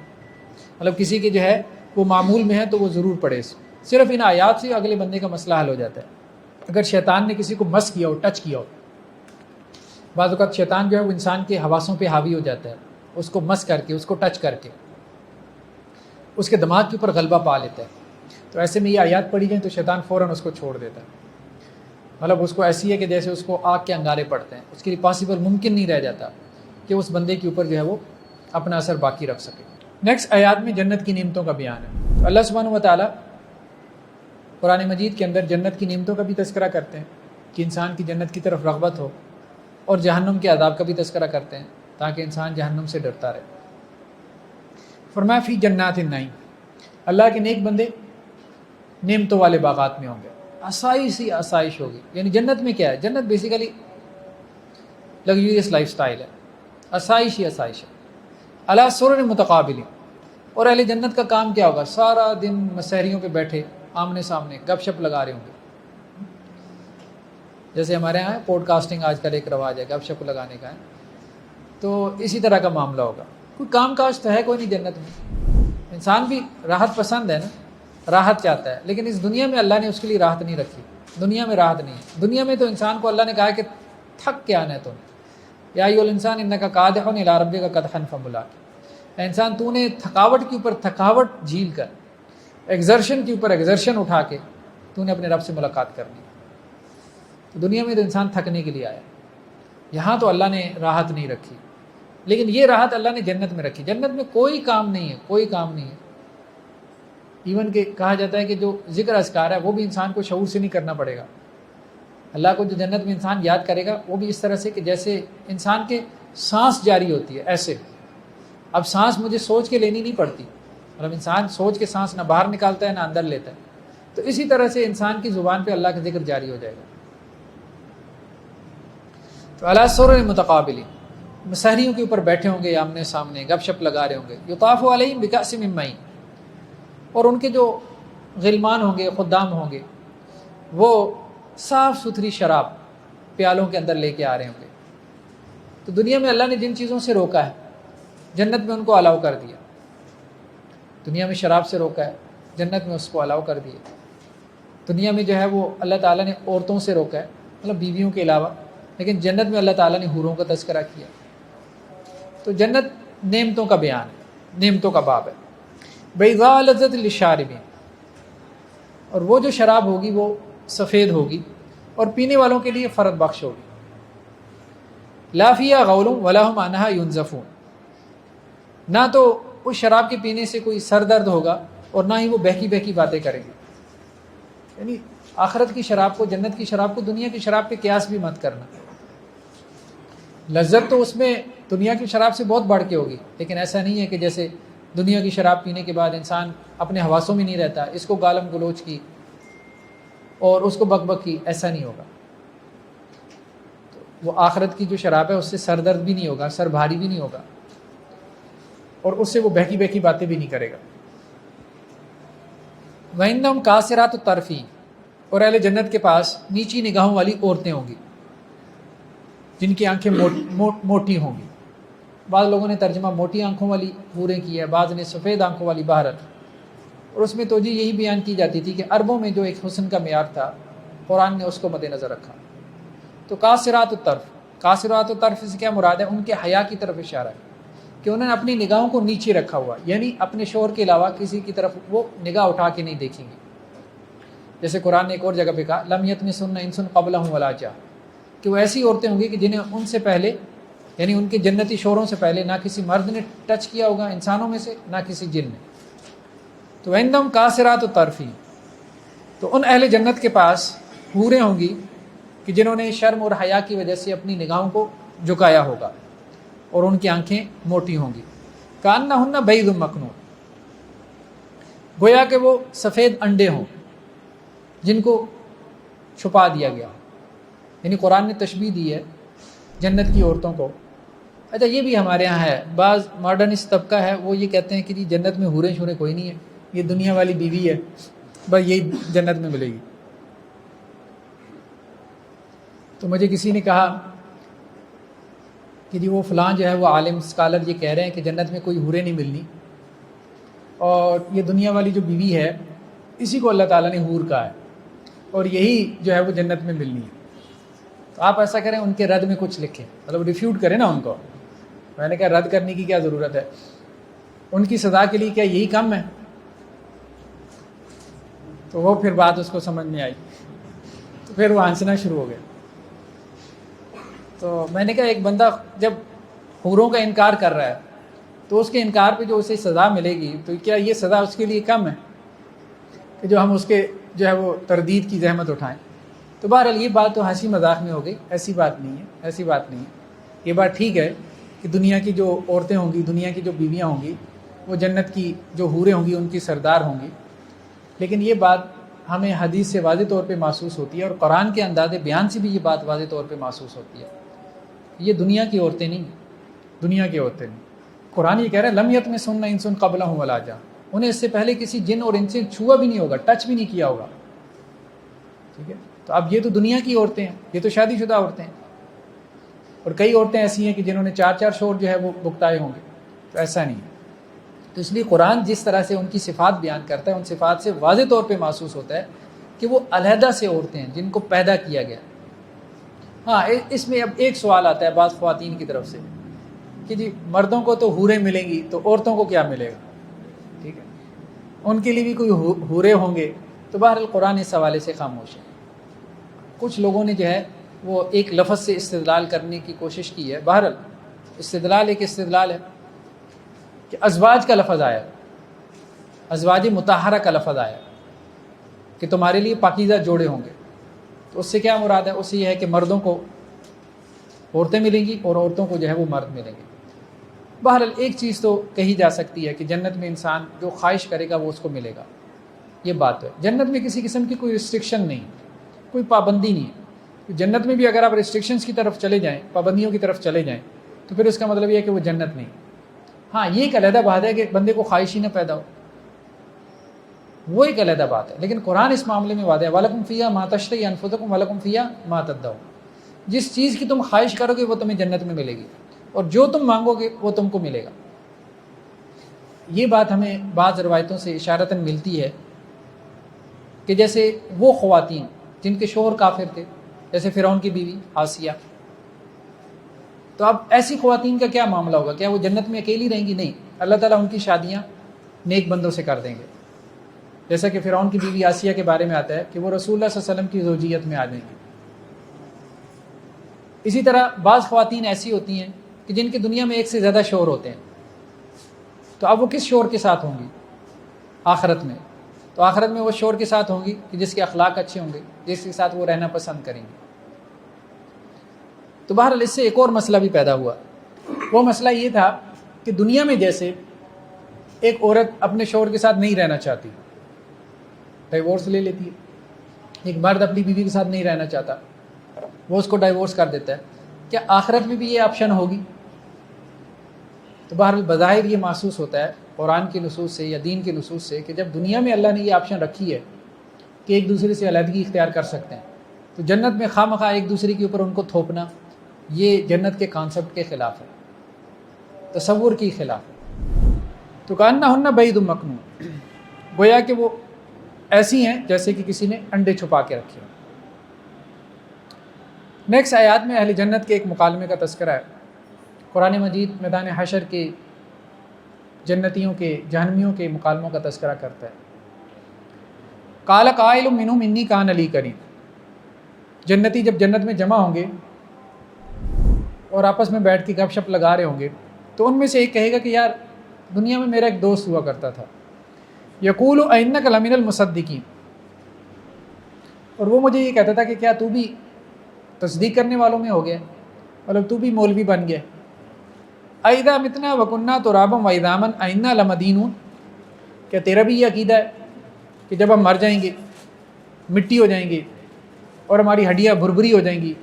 مطلب کسی کے جو ہے وہ معمول میں ہے تو وہ ضرور پڑھے. صرف ان آیات سے اگلے بندے کا مسئلہ حل ہو جاتا ہے. اگر شیطان نے کسی کو مس کیا ہو, ٹچ کیا ہو, بعض اوقات شیطان جو ہے وہ انسان کے حواسوں پہ حاوی ہو جاتا ہے, اس کو مس کر کے, اس کو ٹچ کر کے اس کے دماغ کے اوپر غلبہ پا لیتا ہے. تو ایسے میں یہ آیات پڑھی جائیں تو شیطان فوراً اس کو چھوڑ دیتا ہے. مطلب اس کو ایسی ہے کہ جیسے اس کو آگ کے انگارے پڑتے ہیں, اس کے لیے پاسبل ممکن نہیں رہ جاتا کہ اس بندے کے اوپر جو ہے وہ اپنا اثر باقی رکھ سکے. نیکسٹ آیات میں جنت کی نعمتوں کا بیان ہے. اللہ سبحانہ و تعالیٰ قرآن مجید کے اندر جنت کی نعمتوں کا بھی تذکرہ کرتے ہیں کہ انسان کی جنت کی طرف رغبت ہو, اور جہنم کے عذاب کا بھی تذکرہ کرتے ہیں تاکہ انسان جہنم سے ڈرتا رہے. فرمایا فی جنات النعیم, اللہ کے نیک بندے نعمتوں والے باغات میں ہوں گے, آسائش ہی آسائش ہوگی. یعنی جنت میں کیا ہے؟ جنت بیسیکلی لگژریس لائف سٹائل ہے, آسائش ہی آسائش ہے. علی سرر متقابلین, اور اہل جنت کا کام کیا ہوگا؟ سارا دن مسحریوں پہ بیٹھے آمنے سامنے گپ شپ لگا رہے ہوں گے. جیسے ہمارے یہاں پوڈ کاسٹنگ آج کل ایک رواج ہے, گپ شپ لگانے کا ہے, تو اسی طرح کا معاملہ ہوگا. کوئی کام کاج تو ہے کوئی نہیں جنت میں. انسان بھی راحت پسند ہے نا, راحت چاہتا ہے, لیکن اس دنیا میں اللہ نے اس کے لیے راحت نہیں رکھی. دنیا میں راحت نہیں ہے. دنیا میں تو انسان کو اللہ نے کہا کہ تھک کے آنا ہے تم, یا ایھا الانسان انک کادح الی ربک کدحا فملاقہ. انسان تو نے تھکاوٹ کے اوپر تھکاوٹ جھیل کر, ایگزرشن کے اوپر ایگزرشن اٹھا کے تو نے اپنے رب سے ملاقات کرنی. تو دنیا میں تو انسان تھکنے کے لیے آیا, یہاں تو اللہ نے راحت نہیں رکھی, لیکن یہ راحت اللہ نے جنت میں رکھی. جنت میں کوئی کام نہیں ہے, کوئی کام نہیں ہے. ایون کہ کہا جاتا ہے کہ جو ذکر اذکار ہے وہ بھی انسان کو شعور سے نہیں کرنا پڑے گا. اللہ کو جو جنت میں انسان یاد کرے گا وہ بھی اس طرح سے کہ جیسے انسان کے سانس جاری ہوتی ہے ایسے. اب سانس مجھے سوچ کے لینی نہیں پڑتی, مطلب انسان سوچ کے سانس نہ باہر نکالتا ہے نہ اندر لیتا ہے. تو اسی طرح سے انسان کی زبان پہ اللہ کا ذکر جاری ہو جائے گا. تو علی سرر متقابلین, مسحریوں کے اوپر بیٹھے ہوں گے آمنے سامنے, گپ شپ لگا رہے ہوں گے. یطاف علیہم بکأس من معین, اور ان کے جو غلمان ہوں گے, خدام ہوں گے, وہ صاف ستھری شراب پیالوں کے اندر لے کے آ رہے ہوں گے. تو دنیا میں اللہ نے جن چیزوں سے روکا ہے جنت میں ان کو الاؤ کر دیا. دنیا میں شراب سے روکا ہے, جنت میں اس کو الاؤ کر دیا. دنیا میں جو ہے وہ اللہ تعالیٰ نے عورتوں سے روکا ہے, مطلب بیویوں کے علاوہ, لیکن جنت میں اللہ تعالیٰ نے حوروں کا تذکرہ کیا. تو جنت نعمتوں کا بیان ہے, نعمتوں کا باب ہے. بیضاء لذۃ للشاربین, اور وہ جو شراب ہوگی وہ سفید ہوگی اور پینے والوں کے لیے فرد بخش ہوگی. لا فیہا غول ولا ھم عنہا ینزفون, نہ تو اس شراب کے پینے سے کوئی سر درد ہوگا اور نہ ہی وہ بہکی بہکی باتیں کریں گے. یعنی آخرت کی شراب کو, جنت کی شراب کو دنیا کی شراب پہ قیاس بھی مت کرنا. لذت تو اس میں دنیا کی شراب سے بہت بڑھ کے ہوگی, لیکن ایسا نہیں ہے کہ جیسے دنیا کی شراب پینے کے بعد انسان اپنے حواسوں میں نہیں رہتا, اس کو گالم گلوچ کی اور اس کو بک بک کی, ایسا نہیں ہوگا. تو وہ آخرت کی جو شراب ہے اس سے سر درد بھی نہیں ہوگا, سر بھاری بھی نہیں ہوگا, اور اس سے وہ بہکی بہکی باتیں بھی نہیں کرے گا. وَإِنَّهُمْ قَاصِرَاتُ الطَّرْفِ, اور اہل جنت کے پاس نیچی نگاہوں والی عورتیں ہوں گی جن کی آنکھیں موٹی ہوں گی. بعض لوگوں نے ترجمہ موٹی آنکھوں والی حوریں کی ہے, بعض نے سفید آنکھوں والی بہرحال. اور اس میں توجہ یہی بیان کی جاتی تھی کہ عربوں میں جو ایک حسن کا معیار تھا قرآن نے اس کو مد نظر رکھا. تو قاصرات الطرف, قاصرات الطرف سے کیا مراد ہے؟ ان کے حیا کی طرف اشارہ ہے کہ انہوں نے اپنی نگاہوں کو نیچے رکھا ہوا, یعنی اپنے شوہر کے علاوہ کسی کی طرف وہ نگاہ اٹھا کے نہیں دیکھیں گے. جیسے قرآن نے ایک اور جگہ پہ کہا لم یطمثن انس قبلہم ولا جان, کہ وہ ایسی عورتیں ہوں گی کہ جنہیں ان سے پہلے, یعنی ان کے جنتی شوہروں سے پہلے نہ کسی مرد نے ٹچ کیا ہوگا انسانوں میں سے, نہ کسی جن نے. تو عندہم قاصرات الطرف, تو ان اہل جنت کے پاس حوریں ہوں گی کہ جنہوں نے شرم اور حیا کی وجہ سے اپنی نگاہوں کو جھکایا ہوگا اور ان کی آنکھیں موٹی ہوں گی. کأنہن بیض مکنون، گویا کہ وہ سفید انڈے ہوں جن کو چھپا دیا گیا، یعنی قرآن نے تشبیہ دی ہے جنت کی عورتوں کو۔ اچھا یہ بھی ہمارے ہاں ہے، بعض ماڈرنسٹ طبقہ ہے وہ یہ کہتے ہیں کہ جی جنت میں حوریں شوریں کوئی نہیں ہے، یہ دنیا والی بیوی ہے، بس یہی جنت میں ملے گی۔ تو مجھے کسی نے کہا کہ جی وہ فلاں جو ہے وہ عالم اسکالر یہ کہہ رہے ہیں کہ جنت میں کوئی حوریں نہیں ملنی، اور یہ دنیا والی جو بیوی ہے اسی کو اللہ تعالیٰ نے حور کہا ہے، اور یہی جو ہے وہ جنت میں ملنی ہے۔ تو آپ ایسا کریں ان کے رد میں کچھ لکھیں، مطلب ریفیوٹ کریں نا ان کو۔ میں نے کہا رد کرنے کی کیا ضرورت ہے، ان کی سزا کے لیے کیا یہی کم ہے؟ تو وہ پھر بات اس کو سمجھ میں آئی، تو پھر وہ ہنسنا شروع ہو گیا۔ تو میں نے کہا ایک بندہ جب حوروں کا انکار کر رہا ہے تو اس کے انکار پہ جو اسے سزا ملے گی تو کیا یہ سزا اس کے لیے کم ہے کہ جو ہم اس کے جو ہے وہ تردید کی زحمت اٹھائیں؟ تو بہرحال یہ بات تو ہنسی مذاق میں ہو گئی، ایسی بات نہیں ہے، ایسی بات نہیں ہے۔ یہ بات ٹھیک ہے کہ دنیا کی جو عورتیں ہوں گی، دنیا کی جو بیویاں ہوں گی، وہ جنت کی جو حوریں ہوں گی ان کی سردار ہوں گی، لیکن یہ بات ہمیں حدیث سے واضح طور پہ محسوس ہوتی ہے، اور قرآن کے انداز بیان سے بھی یہ بات واضح طور پہ محسوس ہوتی ہے۔ یہ دنیا کی عورتیں نہیں، دنیا کی عورتیں نہیں۔ قرآن یہ کہہ رہا ہے لم یطمثہن انس قبلہم ولا جان، انہیں اس سے پہلے کسی جن اور انس سے چھوا بھی نہیں ہوگا، ٹچ بھی نہیں کیا ہوگا، ٹھیک ہے؟ تو اب یہ تو دنیا کی عورتیں ہیں، یہ تو شادی شدہ عورتیں ہیں، اور کئی عورتیں ایسی ہیں کہ جنہوں نے 4 شوہر جو ہے وہ بھگتائے ہوں گے، تو ایسا نہیں ہے۔ تو اس لیے قرآن جس طرح سے ان کی صفات بیان کرتا ہے، ان صفات سے واضح طور پہ محسوس ہوتا ہے کہ وہ علیحدہ سے عورتیں ہیں جن کو پیدا کیا گیا۔ ہاں اس میں اب ایک سوال آتا ہے بعض خواتین کی طرف سے کہ جی مردوں کو تو حوریں ملیں گی تو عورتوں کو کیا ملے گا، ٹھیک ہے، ان کے لیے بھی کوئی حوریں ہوں گے؟ تو بہرحال قرآن اس حوالے سے خاموش ہے۔ کچھ لوگوں نے جو ہے وہ ایک لفظ سے استدلال کرنے کی کوشش کی ہے، بہرحال استدلال ایک استدلال ہے کہ ازواج کا لفظ آیا، ازواج مطہرہ کا لفظ آیا کہ تمہارے لیے پاکیزہ جوڑے ہوں گے، تو اس سے کیا مراد ہے؟ اس سے یہ ہے کہ مردوں کو عورتیں ملیں گی اور عورتوں کو جو ہے وہ مرد ملیں گے۔ بہرحال ایک چیز تو کہی جا سکتی ہے کہ جنت میں انسان جو خواہش کرے گا وہ اس کو ملے گا، یہ بات ہے۔ جنت میں کسی قسم کی کوئی ریسٹرکشن نہیں، کوئی پابندی نہیں ہے۔ جنت میں بھی اگر آپ ریسٹرکشنز کی طرف چلے جائیں، پابندیوں کی طرف چلے جائیں، تو پھر اس کا مطلب یہ ہے کہ وہ جنت نہیں۔ ہاں یہ ایک علیحدہ بات ہے کہ بندے کو خواہش ہی نہ پیدا ہو، وہ ایک علیحدہ بات ہے، لیکن قرآن اس معاملے میں واضح ہے وَلَكُمْ فِيهَا مَا تَشْتَهِي أَنفُسُكُمْ وَلَكُمْ فِيهَا مَا تَدَّعُونَ، جس چیز کی تم خواہش کرو گے وہ تمہیں جنت میں ملے گی، اور جو تم مانگو گے وہ تم کو ملے گا۔ یہ بات ہمیں بعض روایتوں سے اشارتاً ملتی ہے کہ جیسے وہ خواتین جن کے شوہر کافر تھے، جیسے فرعون کی بیوی آسیہ، تو اب ایسی خواتین کا کیا معاملہ ہوگا؟ کیا وہ جنت میں اکیلی رہیں گی؟ نہیں، اللہ تعالیٰ ان کی شادیاں نیک بندوں سے کر دیں گے، جیسا کہ فرعون کی بیوی آسیہ کے بارے میں آتا ہے کہ وہ رسول اللہ صلی اللہ علیہ وسلم کی زوجیت میں آ جائیں گی۔ اسی طرح بعض خواتین ایسی ہوتی ہیں کہ جن کی دنیا میں ایک سے زیادہ شوہر ہوتے ہیں، تو اب وہ کس شوہر کے ساتھ ہوں گی آخرت میں؟ تو آخرت میں وہ شوہر کے ساتھ ہوں گی کہ جس کے اخلاق اچھے ہوں گے، جس کے ساتھ وہ رہنا پسند کریں گے۔ تو بہرحال اس سے ایک اور مسئلہ بھی پیدا ہوا، وہ مسئلہ یہ تھا کہ دنیا میں جیسے ایک عورت اپنے شوہر کے ساتھ نہیں رہنا چاہتی، ڈائیورس لے لیتی ہے، ایک مرد اپنی بیوی کے ساتھ نہیں رہنا چاہتا، وہ اس کو ڈائیورس کر دیتا ہے، کیا آخرت میں بھی یہ آپشن ہوگی؟ تو بہرحال بظاہر یہ محسوس ہوتا ہے قرآن کی نصوص سے یا دین کی نصوص سے کہ جب دنیا میں اللہ نے یہ آپشن رکھی ہے کہ ایک دوسرے سے علیحدگی اختیار کر سکتے ہیں، تو جنت میں خواہ مخواہ ایک دوسرے کے اوپر ان کو تھوپنا یہ جنت کے کانسیپٹ کے خلاف ہے، تصور کی خلاف ہے۔ تو کأنہن بیض مکنون، گویا کہ وہ ایسی ہیں جیسے کہ کسی نے انڈے چھپا کے رکھے ہیں۔ نیکسٹ آیات میں اہل جنت کے ایک مکالمے کا تذکرہ ہے۔ قرآن مجید میدان حشر کے جنتیوں کے جہنمیوں کے مکالموں کا تذکرہ کرتا ہے۔ قال قائل منہم انی کان لی قرین، جنتی جب جنت میں جمع ہوں گے اور آپس میں بیٹھ کے گپ شپ لگا رہے ہوں گے تو ان میں سے ایک کہے گا کہ یار دنیا میں میرا ایک دوست ہوا کرتا تھا، یقول اینک لمن المصدقین، اور وہ مجھے یہ کہتا تھا کہ کیا تو بھی تصدیق کرنے والوں میں ہو گیا، مطلب تو بھی مولوی بن گیا۔ اَإِذَا مِتْنَا وَكُنَّا تُرَابًا وَعِظَامًا أَإِنَّا لَمَدِينُونَ، کیا تیرا بھی یہ عقیدہ ہے کہ جب ہم مر جائیں گے، مٹی ہو جائیں گے اور ہماری ہڈیاں بھربھری ہو جائیں گی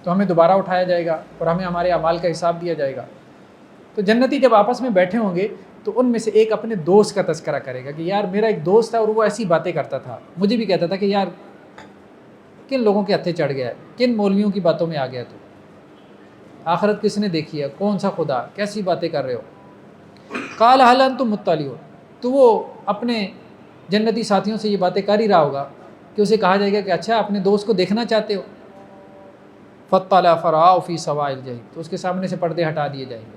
تو ہمیں دوبارہ اٹھایا جائے گا اور ہمیں ہمارے اعمال کا حساب دیا جائے گا؟ تو جنتی جب آپس میں بیٹھے ہوں گے تو ان میں سے ایک اپنے دوست کا تذکرہ کرے گا کہ یار میرا ایک دوست تھا اور وہ ایسی باتیں کرتا تھا، مجھے بھی کہتا تھا کہ یار کن لوگوں کے ہتھے چڑھ گیا ہے، کن مولویوں کی باتوں میں آ گیا تو، آخرت کس نے دیکھی ہے، کون سا خدا، کیسی باتیں کر رہے ہو؟ قال هل انتم مطلعون، تو وہ اپنے جنتی ساتھیوں سے یہ باتیں کر ہی رہا ہوگا کہ اسے کہا جائے گا کہ اچھا اپنے دوست کو دیکھنا چاہتے ہو؟ فاطلع فرآہ فی سواء الجحیم، تو اس کے سامنے سے پردے ہٹا دیے جائیں گے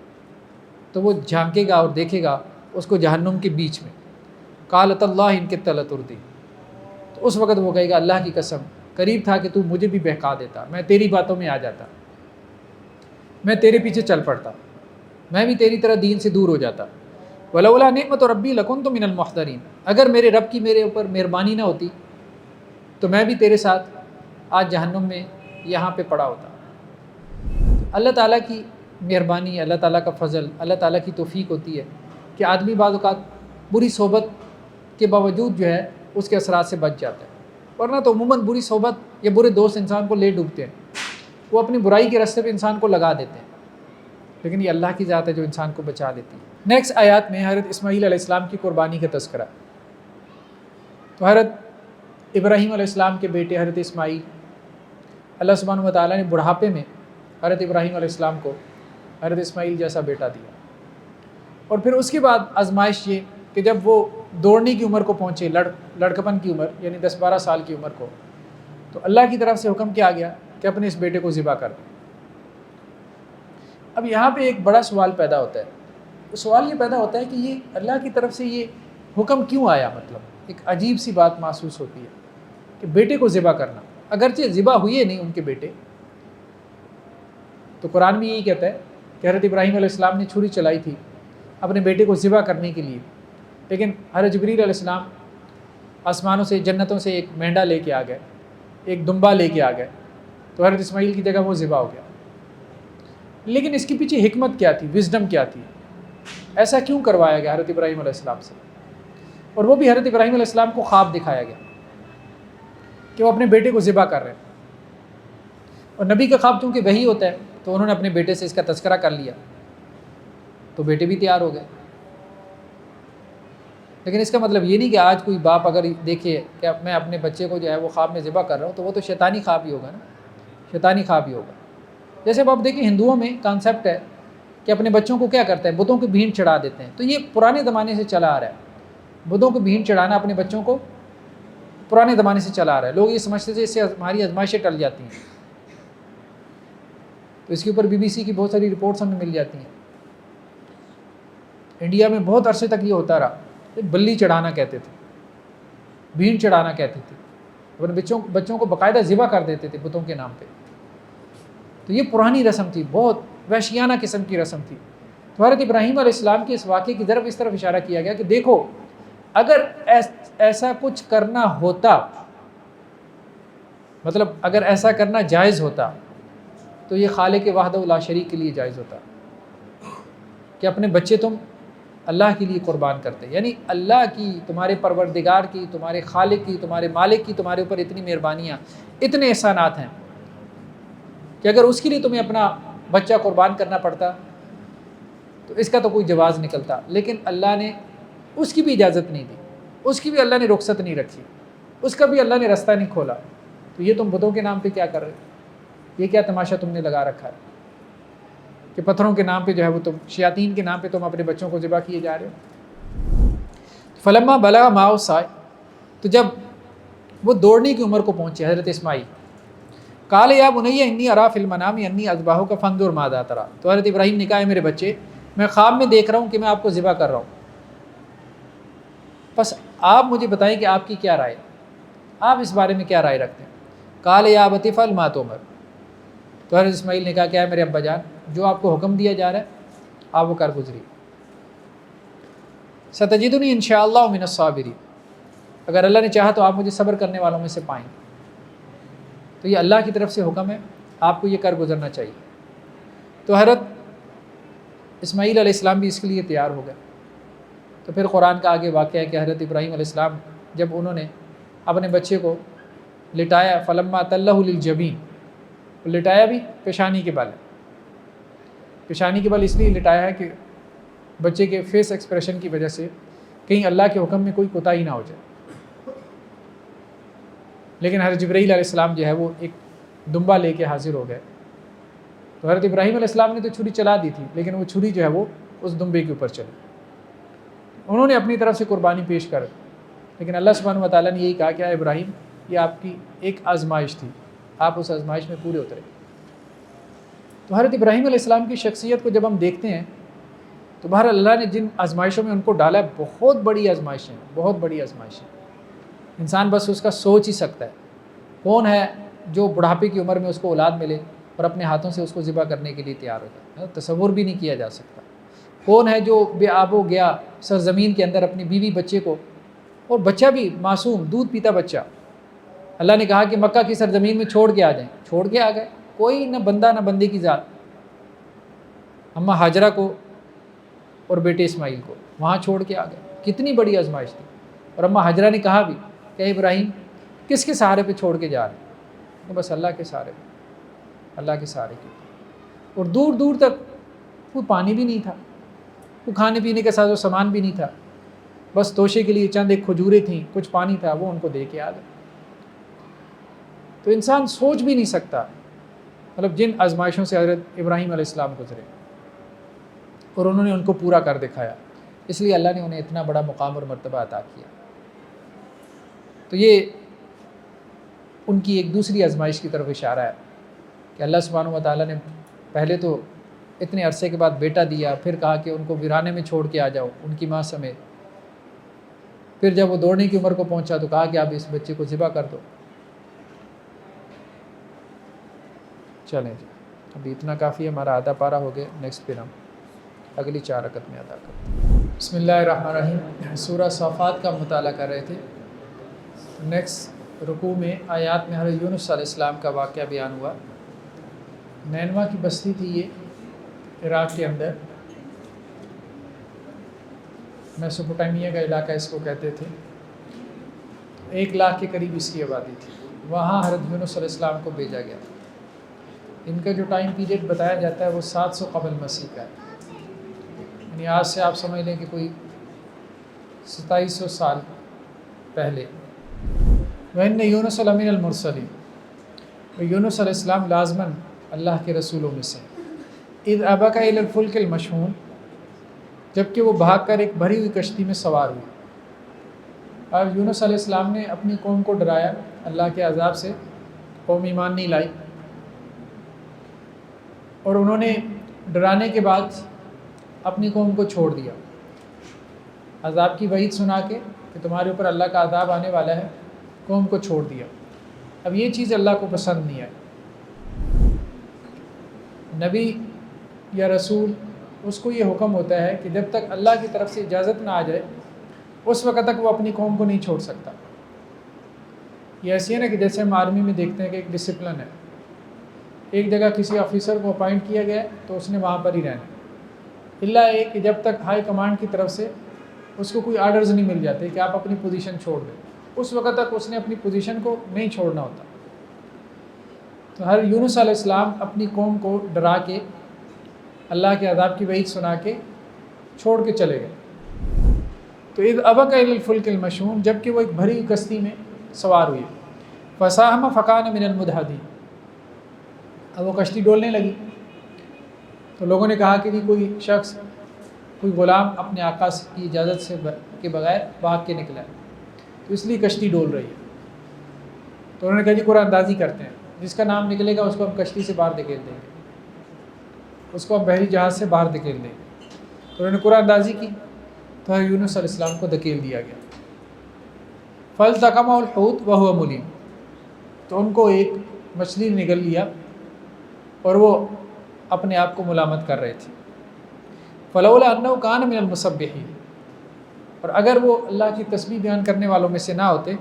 تو وہ جھانکے گا اور دیکھے گا اس کو جہنم کے بیچ میں۔ قال تاللہ ان کدت لتردین، تو اس وقت وہ کہے گا اللہ کی قسم قریب تھا کہ تو مجھے بھی بہکا دیتا، میں تیری باتوں میں آ جاتا، میں تیرے پیچھے چل پڑتا، میں بھی تیری طرح دین سے دور ہو جاتا۔ ولولا نعمت ربی لکنت من المحضرین، اگر میرے رب کی میرے اوپر مہربانی نہ ہوتی تو میں بھی تیرے ساتھ آج جہنم میں یہاں پہ پڑا ہوتا۔ اللہ تعالیٰ کی مہربانی، اللہ تعالیٰ کا فضل، اللہ تعالیٰ کی توفیق ہوتی ہے کہ آدمی بعض اوقات بری صحبت کے باوجود جو ہے اس کے اثرات سے بچ جاتا ہے، ورنہ تو عموماً بری صحبت یا برے دوست انسان کو لے ڈوبتے ہیں، وہ اپنی برائی کے راستے پہ انسان کو لگا دیتے ہیں، لیکن یہ اللہ کی ذات ہے جو انسان کو بچا دیتی ہے۔ نیکسٹ آیات میں حضرت اسماعیل علیہ السلام کی قربانی کا تذکرہ۔ تو حضرت ابراہیم علیہ السلام کے بیٹے حضرت اسماعیل، اللہ سبحانہ و تعالیٰ نے بڑھاپے میں حضرت ابراہیم علیہ السلام کو حضرت اسماعیل جیسا بیٹا دیا، اور پھر اس کے بعد آزمائش یہ کہ جب وہ دوڑنے کی عمر کو پہنچے، لڑکپن کی عمر یعنی 10-12 سال کی عمر کو، تو اللہ کی طرف سے حکم کیا گیا کہ اپنے اس بیٹے کو ذبح کر دیں۔ اب یہاں پہ ایک بڑا سوال پیدا ہوتا ہے، سوال یہ پیدا ہوتا ہے کہ یہ اللہ کی طرف سے یہ حکم کیوں آیا؟ مطلب ایک عجیب سی بات محسوس ہوتی ہے کہ بیٹے کو ذبح کرنا، اگرچہ ذبح ہوئے نہیں ان کے بیٹے، تو قرآن میں یہی کہتا ہے کہ حضرت ابراہیم علیہ السلام نے چھری چلائی تھی اپنے بیٹے کو ذبح کرنے کے لیے، لیکن حضرت جبریل علیہ السلام آسمانوں سے، جنتوں سے ایک مینڈا لے کے آ گئے، ایک دمبا لے کے آ گئے، تو حضرت اسماعیل کی جگہ وہ ذبح ہو گیا۔ لیکن اس کے پیچھے حکمت کیا تھی، وزڈم کیا تھی؟ ایسا کیوں کروایا گیا حضرت ابراہیم علیہ السلام سے؟ اور وہ بھی حضرت ابراہیم علیہ السلام کو خواب دکھایا گیا کہ وہ اپنے بیٹے کو ذبح کر رہے ہیں، اور نبی کا خواب چونکہ وہی ہوتا ہے تو انہوں نے اپنے بیٹے سے اس کا تذکرہ کر لیا، تو بیٹے بھی تیار ہو گئے۔ لیکن اس کا مطلب یہ نہیں کہ آج کوئی باپ اگر دیکھے کہ میں اپنے بچے کو جو ہے وہ خواب میں ذبح کر رہا ہوں تو وہ تو شیطانی خواب ہی ہوگا نا، شیطانی خواب ہی ہوگا۔ جیسے اب آپ دیکھیں ہندوؤں میں کانسیپٹ ہے کہ اپنے بچوں کو کیا کرتے ہیں، بتوں کو بھین چڑھا دیتے ہیں، تو یہ پرانے زمانے سے چلا آ رہا ہے، بتوں کو بھین چڑھانا اپنے بچوں کو پرانے زمانے سے چلا آ رہا ہے۔ لوگ یہ سمجھتے تھے اس سے ہماری آزمائشیں ٹل جاتی ہیں، تو اس کے اوپر BBC کی بہت ساری رپورٹس ہمیں مل جاتی ہیں۔ انڈیا میں بہت عرصے تک یہ ہوتا رہا، بلی چڑھانا کہتے تھے، بھین چڑھانا کہتے تھے، اپنے بچوں کو باقاعدہ ذبح کر دیتے تھے بتوں کے نام پہ۔ تو یہ پرانی رسم تھی، بہت وحشیانہ قسم کی رسم تھی۔ تو حضرت ابراہیم علیہ السلام کے اس واقعے کی طرف اس طرف اشارہ کیا گیا کہ دیکھو اگر ایسا کچھ کرنا ہوتا، مطلب اگر ایسا کرنا جائز ہوتا تو یہ خالق وحدہ لا شریک کے لیے جائز ہوتا کہ اپنے بچے تم اللہ کے لیے قربان کرتے، یعنی اللہ کی، تمہارے پروردگار کی، تمہارے خالق کی، تمہارے مالک کی تمہارے اوپر اتنی مہربانیاں، اتنے احسانات ہیں کہ اگر اس کے لیے تمہیں اپنا بچہ قربان کرنا پڑتا تو اس کا تو کوئی جواز نکلتا، لیکن اللہ نے اس کی بھی اجازت نہیں دی، اس کی بھی اللہ نے رخصت نہیں رکھی، اس کا بھی اللہ نے راستہ نہیں کھولا، تو یہ تم بتوں کے نام پہ کیا کر رہے ہو؟ یہ کیا تماشا تم نے لگا رکھا ہے کہ پتھروں کے نام پہ جو ہے وہ تم، شیاطین کے نام پہ تم اپنے بچوں کو ذبح کیے جا رہے ہو۔ فلما بلغ معه السعی، تو جب وہ دوڑنے کی عمر کو پہنچے حضرت اسماعیل، قال یا بنی انی ارا فی المنام انی اذبحک فانظر ماذا تری، تو حضرت ابراہیم نے کہا ہے میرے بچے میں خواب میں دیکھ رہا ہوں کہ میں آپ کو ذبح کر رہا ہوں، بس آپ مجھے بتائیں کہ آپ کی کیا رائے، آپ اس بارے میں کیا رائے رکھتے ہیں؟ قال یا ابت افعل ما تؤمر، تو حضرت اسماعیل نے کہا کیا ہے میرے ابا جان، جو آپ کو حکم دیا جا رہا ہے آپ وہ کر گزری، ستجدنی انشاءاللہ من الصابرین، اگر اللہ نے چاہا تو آپ مجھے صبر کرنے والوں میں سے پائیں۔ تو یہ اللہ کی طرف سے حکم ہے، آپ کو یہ کر گزرنا چاہیے۔ تو حضرت اسماعیل علیہ السلام بھی اس کے لیے تیار ہو گئے۔ تو پھر قرآن کا آگے واقعہ ہے کہ حضرت ابراہیم علیہ السلام جب انہوں نے اپنے بچے کو لٹایا، فلما تلہ للجبین، لٹایا بھی پیشانی کے بل، پیشانی کے بل اس لیے لٹایا ہے کہ بچے کے فیس ایکسپریشن کی وجہ سے کہیں اللہ کے حکم میں کوئی کوتاہی نہ ہو جائے۔ لیکن حضرت جبرائیل علیہ السلام جو ہے وہ ایک دمبا لے کے حاضر ہو گئے، تو حضرت ابراہیم علیہ السلام نے تو چھری چلا دی تھی، لیکن وہ چھری جو ہے وہ اس دمبے کے اوپر چلی۔ انہوں نے اپنی طرف سے قربانی پیش کر، لیکن اللہ سبحانہ و تعالیٰ نے یہی کہا کہ اے ابراہیم یہ آپ کی ایک آزمائش تھی، آپ اس آزمائش میں پورے اترے۔ تو حضرت ابراہیم علیہ السلام کی شخصیت کو جب ہم دیکھتے ہیں تو بہرحال اللہ نے جن آزمائشوں میں ان کو ڈالا ہے بہت بڑی آزمائشیں، بہت بڑی آزمائشیں، انسان بس اس کا سوچ ہی سکتا ہے۔ کون ہے جو بڑھاپے کی عمر میں اس کو اولاد ملے اور اپنے ہاتھوں سے اس کو ذبح کرنے کے لیے تیار ہو جائے؟ تصور بھی نہیں کیا جا سکتا۔ کون ہے جو بے آب و گیا سرزمین کے اندر اپنی بیوی بچے کو، اور بچہ بھی معصوم دودھ پیتا بچہ، اللہ نے کہا کہ مکہ کی سرزمین میں چھوڑ کے آ جائیں، چھوڑ کے آ گئے، کوئی نہ بندہ نہ بندے کی ذات، اماں ہاجرہ کو اور بیٹے اسماعیل کو وہاں چھوڑ کے آ گئے۔ کتنی بڑی آزمائش تھی۔ اور اماں ہاجرہ نے کہا بھی کہ ابراہیم کس کے سہارے پہ چھوڑ کے جا رہے ہیں؟ تو بس اللہ کے سہارے پہ، اللہ کے سہارے کے۔ اور دور دور تک کوئی پانی بھی نہیں تھا، کوئی کھانے پینے کا ساز و سامان بھی نہیں تھا، بس توشے کے لیے چند ایک کھجوریں تھیں، کچھ پانی تھا، وہ ان کو دے کے آ گئے۔ تو انسان سوچ بھی نہیں سکتا مطلب جن آزمائشوں سے حضرت ابراہیم علیہ السلام گزرے، اور انہوں نے ان کو پورا کر دکھایا، اس لیے اللہ نے انہیں اتنا بڑا مقام اور مرتبہ عطا کیا۔ تو یہ ان کی ایک دوسری آزمائش کی طرف اشارہ ہے کہ اللہ سبحانہ و تعالیٰ نے پہلے تو اتنے عرصے کے بعد بیٹا دیا، پھر کہا کہ ان کو ویرانے میں چھوڑ کے آ جاؤ ان کی ماں سمیت، پھر جب وہ دوڑنے کی عمر کو پہنچا تو کہا کہ آپ اس بچے کو ذبح کر دو۔ چلیں جی، ابھی اتنا کافی ہے، ہمارا آدھا پارہ ہو گیا، نیکسٹ پھر ہم اگلی 4 رکعت میں ادا کرتے ہیں۔ بسم اللہ الرحمن الرحیم، سورہ صافات کا مطالعہ کر رہے تھے۔ نیکسٹ رکوع میں آیات میں حضرت یونس علیہ السلام کا واقعہ بیان ہوا۔ نینوا کی بستی تھی یہ عراق کے اندر، میسوپوٹیمیا کا علاقہ اس کو کہتے تھے۔ 1 لاکھ کے قریب اس کی آبادی تھی۔ وہاں حضرت یونس علیہ السلام کو بھیجا گیا۔ ان کا جو ٹائم پیریڈ بتایا جاتا ہے وہ 700 قبل مسیح کا ہے، یعنی آج سے آپ سمجھ لیں کہ کوئی 2700 سال پہلے۔ وَإِنَّ يُونُسَ لَمِنَ الْمُرْسَلِينَ، یونس علیہ السلام لازماً اللہ کے رسولوں میں سے۔ اِذْ أَبَقَ إِلَى الْفُلْكِ الْمَشْحُونِ، جبکہ وہ بھاگ کر ایک بھری ہوئی کشتی میں سوار ہوئی۔ اور یونس علیہ السلام نے اپنی قوم کو ڈرایا اللہ کے عذاب سے، قوم ایمان نہیں لائی، اور انہوں نے ڈرانے کے بعد اپنی قوم کو چھوڑ دیا، عذاب کی وعید سنا کے کہ تمہارے اوپر اللہ کا عذاب آنے والا ہے، قوم کو چھوڑ دیا۔ اب یہ چیز اللہ کو پسند نہیں آئی۔ نبی یا رسول اس کو یہ حکم ہوتا ہے کہ جب تک اللہ کی طرف سے اجازت نہ آ جائے اس وقت تک وہ اپنی قوم کو نہیں چھوڑ سکتا۔ یہ ایسی ہے نا کہ جیسے ہم آرمی میں دیکھتے ہیں کہ ایک ڈسپلن ہے، ایک جگہ کسی آفیسر کو اپائنٹ کیا گیا ہے تو اس نے وہاں پر ہی رہنا، اللہ یہ کہ جب تک ہائی کمانڈ کی طرف سے اس کو کوئی آرڈرز نہیں مل جاتے کہ آپ اپنی پوزیشن چھوڑ دیں، اس وقت تک اس نے اپنی پوزیشن کو نہیں چھوڑنا ہوتا۔ تو ہر یونس علیہ السلام اپنی قوم کو ڈرا کے اللہ کے عذاب کی وعید سنا کے چھوڑ کے چلے گئے۔ تو اذ ابق الی الفلک المشحون، جب کہ وہ ایک بھری کشتی میں سوار ہوئی، فساہم فکان من المدحضین، اب وہ کشتی ڈولنے لگی تو لوگوں نے کہا کہ کوئی شخص، کوئی غلام اپنے آقا کی اجازت سے کے بغیر بھاگ کے نکلا ہے، تو اس لیے کشتی ڈول رہی ہے۔ تو انہوں نے کہا جی قرآن اندازی کرتے ہیں، جس کا نام نکلے گا اس کو ہم کشتی سے باہر دھکیل دیں گے، اس کو ہم بحری جہاز سے باہر دھکیل دیں گے۔ تو انہوں نے قرآن اندازی کی تو یونس علیہ السلام کو دھکیل دیا گیا۔ فَالْتَقَمَهُ الْحُوتُ وَهُوَ مُلِيمٌ، تو ان کو ایک مچھلی نے نگل لیا اور وہ اپنے آپ کو ملامت کر رہے تھے۔ فَلَوْلَا أَنَّهُ كَانَ مِنَ الْمُسَبِّحِينَ، اور اگر وہ اللہ کی تسبیح بیان کرنے والوں میں سے نہ ہوتے،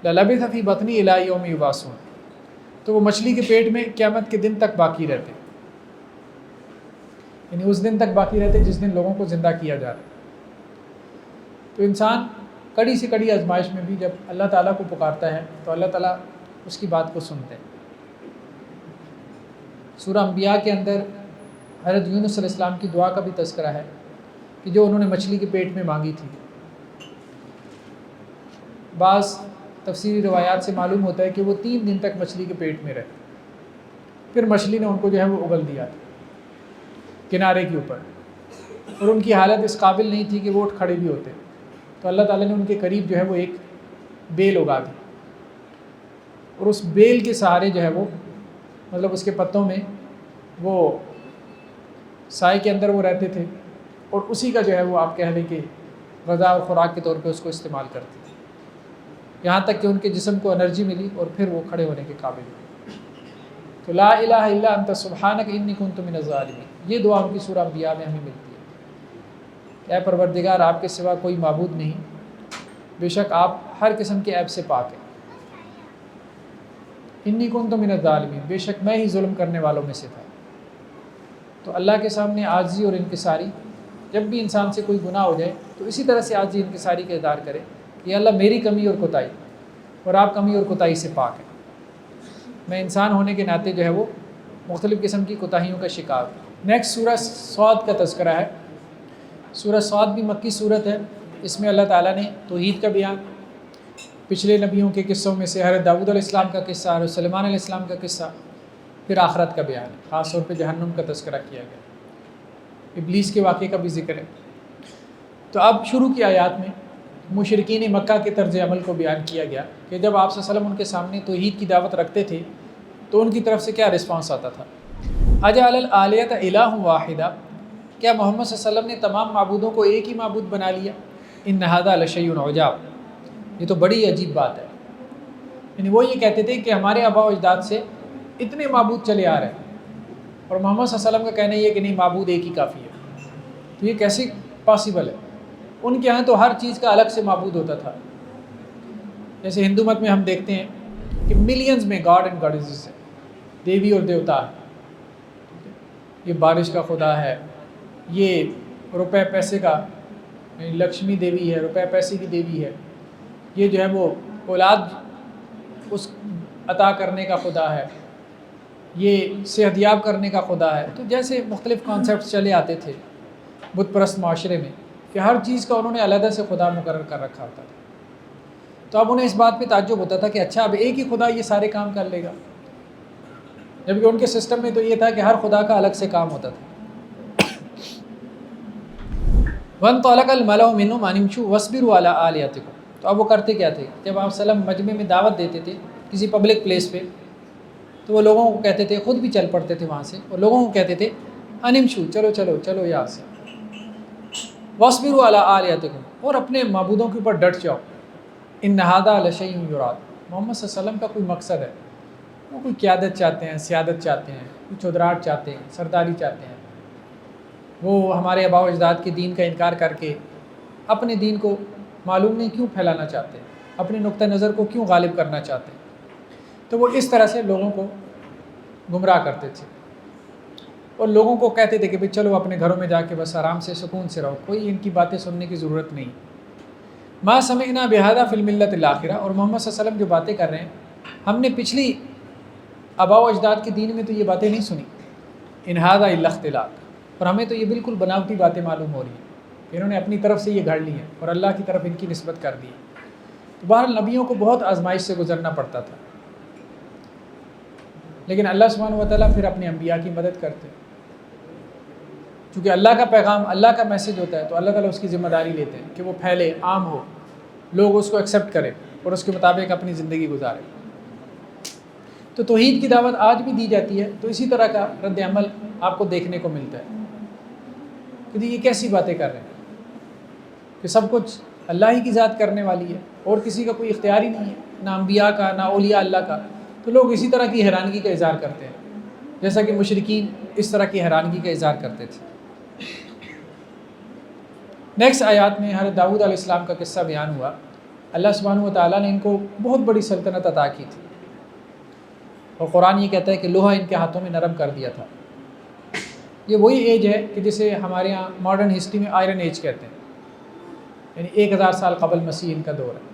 لَلَبِثَ فِي بَطْنِهِ إِلَىٰ يَوْمِ يُبْعَثُونَ، تو وہ مچھلی کے پیٹ میں قیامت کے دن تک باقی رہتے۔ یعنی اس دن تک باقی رہتے جس دن لوگوں کو زندہ کیا جا رہا ہے۔ تو انسان کڑی سے کڑی آزمائش میں بھی جب اللہ تعالیٰ کو پکارتا ہے تو اللہ تعالیٰ اس کی بات کو سنتے ہیں۔ سورہ انبیاء کے اندر حضرت یونس علیہ السلام کی دعا کا بھی تذکرہ ہے کہ جو انہوں نے مچھلی کے پیٹ میں مانگی تھی۔ بعض تفسیری روایات سے معلوم ہوتا ہے کہ وہ 3 دن تک مچھلی کے پیٹ میں رہے، پھر مچھلی نے ان کو جو ہے وہ اگل دیا تھا کنارے کے اوپر، اور ان کی حالت اس قابل نہیں تھی کہ وہ اٹھ کھڑے بھی ہوتے، تو اللہ تعالیٰ نے ان کے قریب جو ہے وہ ایک بیل اگا دی، اور اس بیل کے سہارے جو ہے وہ مطلب اس کے پتوں میں وہ سائے کے اندر وہ رہتے تھے، اور اسی کا جو ہے وہ آپ کہہ لیں کہ غذا اور خوراک کے طور پہ اس کو استعمال کرتے تھے، یہاں تک کہ ان کے جسم کو انرجی ملی اور پھر وہ کھڑے ہونے کے قابل ہوئے۔ تو لا الہ الا انت سبحانک انی کنت من الظالمین، یہ دعا ان کی سورہ انبیاء میں ہمیں ملتی ہے۔ اے پروردگار، آپ کے سوا کوئی معبود نہیں، بے شک آپ ہر قسم کے عیب سے پاک ہیں۔ انی کنت من الظالمین، بے شک میں ہی ظلم کرنے والوں میں سے تھا۔ تو اللہ کے سامنے عاجزی اور انکساری، جب بھی انسان سے کوئی گناہ ہو جائے تو اسی طرح سے عاجزی انکساری کا اظہار کرے کہ اللہ میری کمی اور کوتاہی، اور آپ کمی اور کوتاہی سے پاک ہیں۔ میں انسان ہونے کے ناطے جو ہے وہ مختلف قسم کی کوتاہیوں کا شکار ہوں۔ نیکسٹ سورہ صاد کا تذکرہ ہے۔ سورہ صاد بھی مکی صورت ہے، اس میں اللہ تعالیٰ نے توحید کا بیان، پچھلے نبیوں کے قصوں میں سے حضرت داؤد علیہ السلام کا قصہ، حضرت سلیمان علیہ السلام کا قصہ، پھر آخرت کا بیان، خاص طور پہ جہنم کا تذکرہ کیا گیا، ابلیس کے واقعے کا بھی ذکر ہے۔ تو اب شروع کی آیات میں مشرکین مکہ کے طرز عمل کو بیان کیا گیا کہ جب آپ صلی اللہ علیہ وسلم ان کے سامنے توحید کی دعوت رکھتے تھے تو ان کی طرف سے کیا رسپانس آتا تھا۔ اجعل الآلہۃ الہ واحدہ، کیا محمد صلی اللہ علیہ وسلم نے تمام معبودوں کو ایک ہی معبود بنا لیا؟ ان ھذا لشیء عجاب، یہ تو بڑی عجیب بات ہے۔ یعنی وہ یہ کہتے تھے کہ ہمارے آباء و اجداد سے اتنے معبود چلے آ رہے ہیں، اور محمد صلی اللہ علیہ وسلم کا کہنا یہ ہے کہ نہیں، معبود ایک ہی کافی ہے۔ تو یہ کیسے پاسبل ہے؟ ان کے ہاں تو ہر چیز کا الگ سے معبود ہوتا تھا۔ جیسے ہندو مت میں ہم دیکھتے ہیں کہ ملینز میں گاڈ اینڈ گاڈیزز ہیں، دیوی اور دیوتا ہیں۔ یہ بارش کا خدا ہے، یہ روپے پیسے کا، یعنی لکشمی دیوی ہے، روپے پیسے کی دیوی ہے، یہ جو ہے وہ اولاد اس عطا کرنے کا خدا ہے، یہ صحت یاب کرنے کا خدا ہے۔ تو جیسے مختلف کانسیپٹس چلے آتے تھے بت پرست معاشرے میں کہ ہر چیز کا انہوں نے علیحدہ سے خدا مقرر کر رکھا ہوتا تھا۔ تو اب انہیں اس بات پہ تعجب ہوتا تھا کہ اچھا اب ایک ہی خدا یہ سارے کام کر لے گا، جبکہ ان کے سسٹم میں تو یہ تھا کہ ہر خدا کا الگ سے کام ہوتا تھا۔ وَانطَلَقَ الْمَلَأُ مِنْهُمْ أَنِ امْشُوا وَاصْبِرُوا عَلَىٰ آلِهَتِكُمْ، تو اب وہ کرتے کیا تھے؟ جب آپ صلی اللہ علیہ وسلم مجمع میں دعوت دیتے تھے کسی پبلک پلیس پہ تو وہ لوگوں کو کہتے تھے، خود بھی چل پڑتے تھے وہاں سے، اور لوگوں کو کہتے تھے أَنِ امْشُوا، چلو چلو چلو یہاں سے، وَاصْبِرُوا عَلَىٰ آلِهَتِكُمْ، اور اپنے معبودوں کے اوپر ڈٹ جاؤ۔ إِنَّ هَٰذَا لَشَيْءٌ يُرَادُ، محمد صلی اللہ علیہ وسلم کا کوئی مقصد ہے، وہ کوئی قیادت چاہتے ہیں، سیادت چاہتے ہیں، کوئی چودراہٹ چاہتے ہیں، سرداری چاہتے ہیں، وہ ہمارے آباء و اجداد کے دین کا انکار کر کے اپنے دین کو معلوم نہیں کیوں پھیلانا چاہتے ہیں، اپنے نقطہ نظر کو کیوں غالب کرنا چاہتے ہیں۔ تو وہ اس طرح سے لوگوں کو گمراہ کرتے تھے، اور لوگوں کو کہتے تھے کہ بھئی چلو اپنے گھروں میں جا کے بس آرام سے سکون سے رہو، کوئی ان کی باتیں سننے کی ضرورت نہیں۔ ما سمعنا بہذا فی الملۃ الاخرہ، اور محمد صلی اللہ علیہ وسلم جو باتیں کر رہے ہیں ہم نے پچھلی آباء و اجداد کے دین میں تو یہ باتیں نہیں سنی، ان ھذا الا اختلاق، اور ہمیں تو یہ بالکل بناوٹی باتیں معلوم ہو رہی ہیں کہ انہوں نے اپنی طرف سے یہ گھڑ لی ہیں اور اللہ کی طرف ان کی نسبت کر دی ہے۔ تو بہرحال نبیوں کو بہت آزمائش سے گزرنا پڑتا تھا، لیکن اللہ سبحانہ و تعالیٰ پھر اپنے انبیاء کی مدد کرتے، چونکہ اللہ کا پیغام، اللہ کا میسج ہوتا ہے تو اللہ تعالیٰ اس کی ذمہ داری لیتے ہیں کہ وہ پھیلے، عام ہو، لوگ اس کو ایکسیپٹ کریں اور اس کے مطابق اپنی زندگی گزاریں۔ تو توحید کی دعوت آج بھی دی جاتی ہے، تو اسی طرح کا رد عمل آپ کو دیکھنے کو ملتا ہے کہ یہ کیسی باتیں کر رہے ہیں کہ سب کچھ اللہ ہی کی ذات کرنے والی ہے اور کسی کا کوئی اختیار ہی نہیں ہے، نہ انبیاء کا نہ اولیاء اللہ کا۔ تو لوگ اسی طرح کی حیرانگی کا اظہار کرتے ہیں، جیسا کہ مشرکین اس طرح کی حیرانگی کا اظہار کرتے تھے۔ نیکسٹ آیات میں حضرت داؤد علیہ السلام کا قصہ بیان ہوا۔ اللہ سبحانہ و تعالیٰ نے ان کو بہت بڑی سلطنت عطا کی تھی، اور قرآن یہ کہتا ہے کہ لوہا ان کے ہاتھوں میں نرم کر دیا تھا، یہ وہی ایج ہے کہ جسے ہمارے یہاں ماڈرن ہسٹری میں آئرن ایج کہتے ہیں، یعنی 1000 سال قبل مسیح ان کا دور ہے۔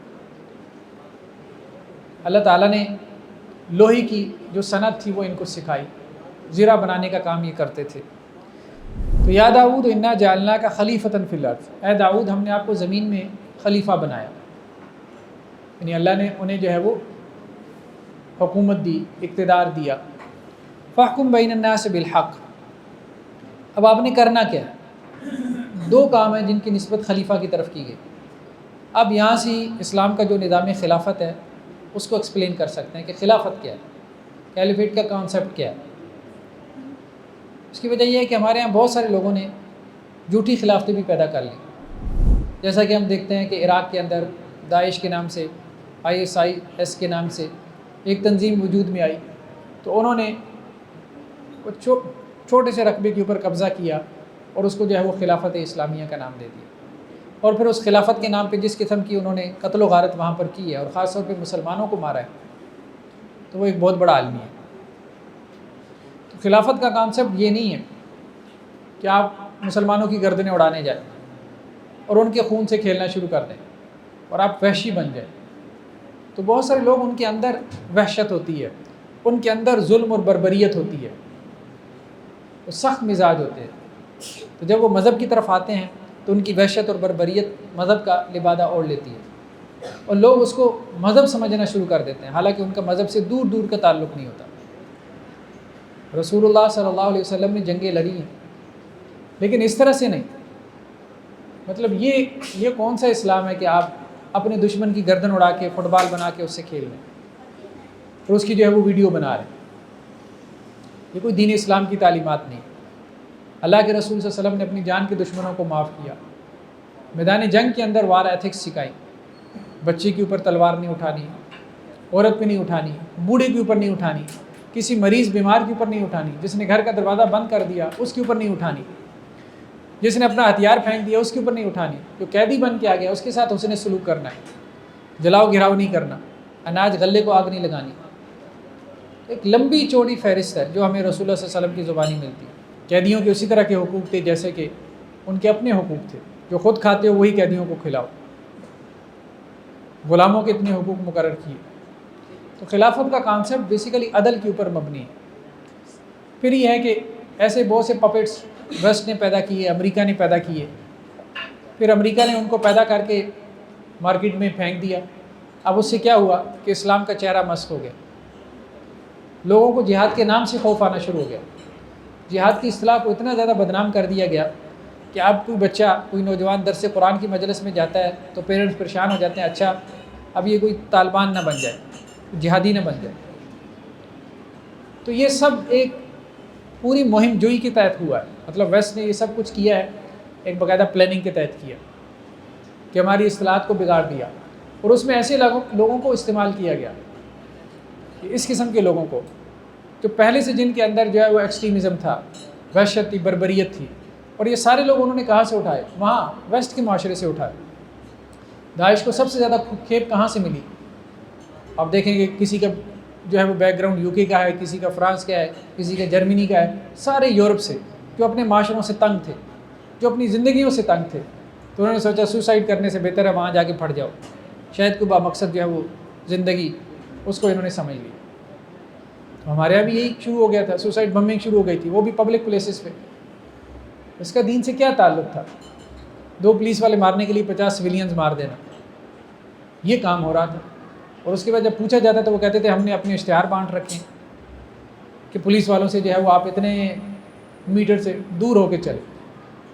اللہ تعالیٰ نے لوہے کی جو صنعت تھی وہ ان کو سکھائی، زرہ بنانے کا کام یہ کرتے تھے۔ تو یا داؤد انا جعلنا کا خلیفتاً فی الارض، اے داؤد ہم نے آپ کو زمین میں خلیفہ بنایا، یعنی اللہ نے انہیں جو ہے وہ حکومت دی، اقتدار دیا۔ فاحکم بین الناس بالحق، اب آپ نے کرنا کیا ہے؟ دو کام ہیں جن کی نسبت خلیفہ کی طرف کی گئی۔ اب یہاں سے اسلام کا جو نظام خلافت ہے اس کو ایکسپلین کر سکتے ہیں کہ خلافت کیا ہے، کیلیفیٹ کا کانسیپٹ کیا ہے۔ اس کی وجہ یہ ہے کہ ہمارے یہاں بہت سارے لوگوں نے جھوٹی خلافتیں بھی پیدا کر لی، جیسا کہ ہم دیکھتے ہیں کہ عراق کے اندر داعش کے نام سے، ISIS کے نام سے ایک تنظیم وجود میں آئی، تو انہوں نے چھوٹے سے رقبے کے اوپر قبضہ کیا اور اس کو جو ہے وہ خلافت اسلامیہ کا نام دے دیا، اور پھر اس خلافت کے نام پہ جس قسم کی انہوں نے قتل و غارت وہاں پر کی ہے اور خاص طور پہ مسلمانوں کو مارا ہے، تو وہ ایک بہت بڑا عالمی ہے۔ تو خلافت کا کانسیپٹ یہ نہیں ہے کہ آپ مسلمانوں کی گردنیں اڑانے جائیں اور ان کے خون سے کھیلنا شروع کر دیں اور آپ وحشی بن جائیں۔ تو بہت سارے لوگ، ان کے اندر وحشت ہوتی ہے، ان کے اندر ظلم اور بربریت ہوتی ہے، وہ سخت مزاج ہوتے ہیں، تو جب وہ مذہب کی طرف آتے ہیں تو ان کی وحشت اور بربریت مذہب کا لبادہ اوڑھ لیتی ہے اور لوگ اس کو مذہب سمجھنا شروع کر دیتے ہیں، حالانکہ ان کا مذہب سے دور دور کا تعلق نہیں ہوتا۔ رسول اللہ صلی اللہ علیہ وسلم نے جنگیں لڑی ہیں، لیکن اس طرح سے نہیں۔ مطلب یہ کون سا اسلام ہے کہ آپ اپنے دشمن کی گردن اڑا کے فٹ بال بنا کے اس سے کھیل لیں اور اس کی جو ہے وہ ویڈیو بنا رہے ہیں؟ یہ کوئی دین اسلام کی تعلیمات نہیں۔ اللہ کے رسول صلی اللہ علیہ وسلم نے اپنی جان کے دشمنوں کو معاف کیا، میدان جنگ کے اندر وار ایتھکس سکھائی، بچے کے اوپر تلوار نہیں اٹھانی، عورت پہ نہیں اٹھانی، بوڑھے کے اوپر نہیں اٹھانی، کسی مریض بیمار کے اوپر نہیں اٹھانی، جس نے گھر کا دروازہ بند کر دیا اس کے اوپر نہیں اٹھانی، جس نے اپنا ہتھیار پھینک دیا اس کے اوپر نہیں اٹھانی، جو قیدی بن کے آ گیا اس کے ساتھ حسن سلوک کرنا ہے، جلاؤ گراؤ نہیں کرنا، اناج غلے کو آگ نہیں لگانی۔ ایک لمبی چوڑی فہرست ہے جو ہمیں رسول اللہ صلی اللہ علیہ وسلم کی زبانی ملتی ہے۔ قیدیوں کے اسی طرح کے حقوق تھے جیسے کہ ان کے اپنے حقوق تھے، جو خود کھاتے ہو وہی قیدیوں کو کھلاؤ۔ غلاموں کے اتنے حقوق مقرر کیے۔ تو خلافت کا کانسیپٹ بیسیکلی عدل کے اوپر مبنی ہے۔ پھر یہ ہے کہ ایسے بہت سے پپیٹس ویسٹ نے پیدا کیے، امریکہ نے پیدا کیے، پھر امریکہ نے ان کو پیدا کر کے مارکیٹ میں پھینک دیا۔ اب اس سے کیا ہوا کہ اسلام کا چہرہ مسخ ہو گیا، لوگوں کو جہاد کے نام سے خوف آنا شروع ہو گیا، جہاد کی اصطلاح کو اتنا زیادہ بدنام کر دیا گیا کہ اب کوئی بچہ، کوئی نوجوان درس قرآن کی مجلس میں جاتا ہے تو پیرنٹس پریشان ہو جاتے ہیں، اچھا اب یہ کوئی طالبان نہ بن جائے، جہادی نہ بن جائے۔ تو یہ سب ایک پوری مہم جوئی کے تحت ہوا ہے، مطلب ویسٹ نے یہ سب کچھ کیا ہے ایک باقاعدہ پلاننگ کے تحت کیا کہ ہماری اصطلاحات کو بگاڑ دیا، اور اس میں ایسے لوگوں کو استعمال کیا گیا کہ اس قسم کے لوگوں کو جو پہلے سے جن کے اندر جو ہے وہ ایکسٹریمزم تھا، وحشت تھی، بربریت تھی، اور یہ سارے لوگ انہوں نے کہاں سے اٹھائے؟ وہاں ویسٹ کے معاشرے سے اٹھائے۔ داعش کو سب سے زیادہ کھیپ کہاں سے ملی؟ آپ دیکھیں گے کسی کا جو ہے وہ بیک گراؤنڈ UK کا ہے، کسی کا فرانس کا ہے، کسی کا جرمنی کا ہے، سارے یورپ سے، جو اپنے معاشروں سے تنگ تھے، جو اپنی زندگیوں سے تنگ تھے، تو انہوں نے سوچا سوسائڈ کرنے سے بہتر ہے وہاں جا کے پھٹ جاؤ، شاید کوئی بامقصد جو ہے وہ زندگی، اس کو انہوں نے سمجھ لی۔ تو ہمارے یہاں بھی یہی شروع ہو گیا تھا، سوسائڈ بمبنگ شروع ہو گئی تھی، وہ بھی پبلک پلیسز پہ۔ اس کا دین سے کیا تعلق تھا؟ 2 پولیس والے مارنے کے لیے 50 سویلینز مار دینا، یہ کام ہو رہا تھا۔ اور اس کے بعد جب پوچھا جاتا تو وہ کہتے تھے ہم نے اپنے اشتہار بانٹ رکھے ہیں کہ پولیس والوں سے جو ہے وہ آپ اتنے میٹر سے دور ہو کے چلے،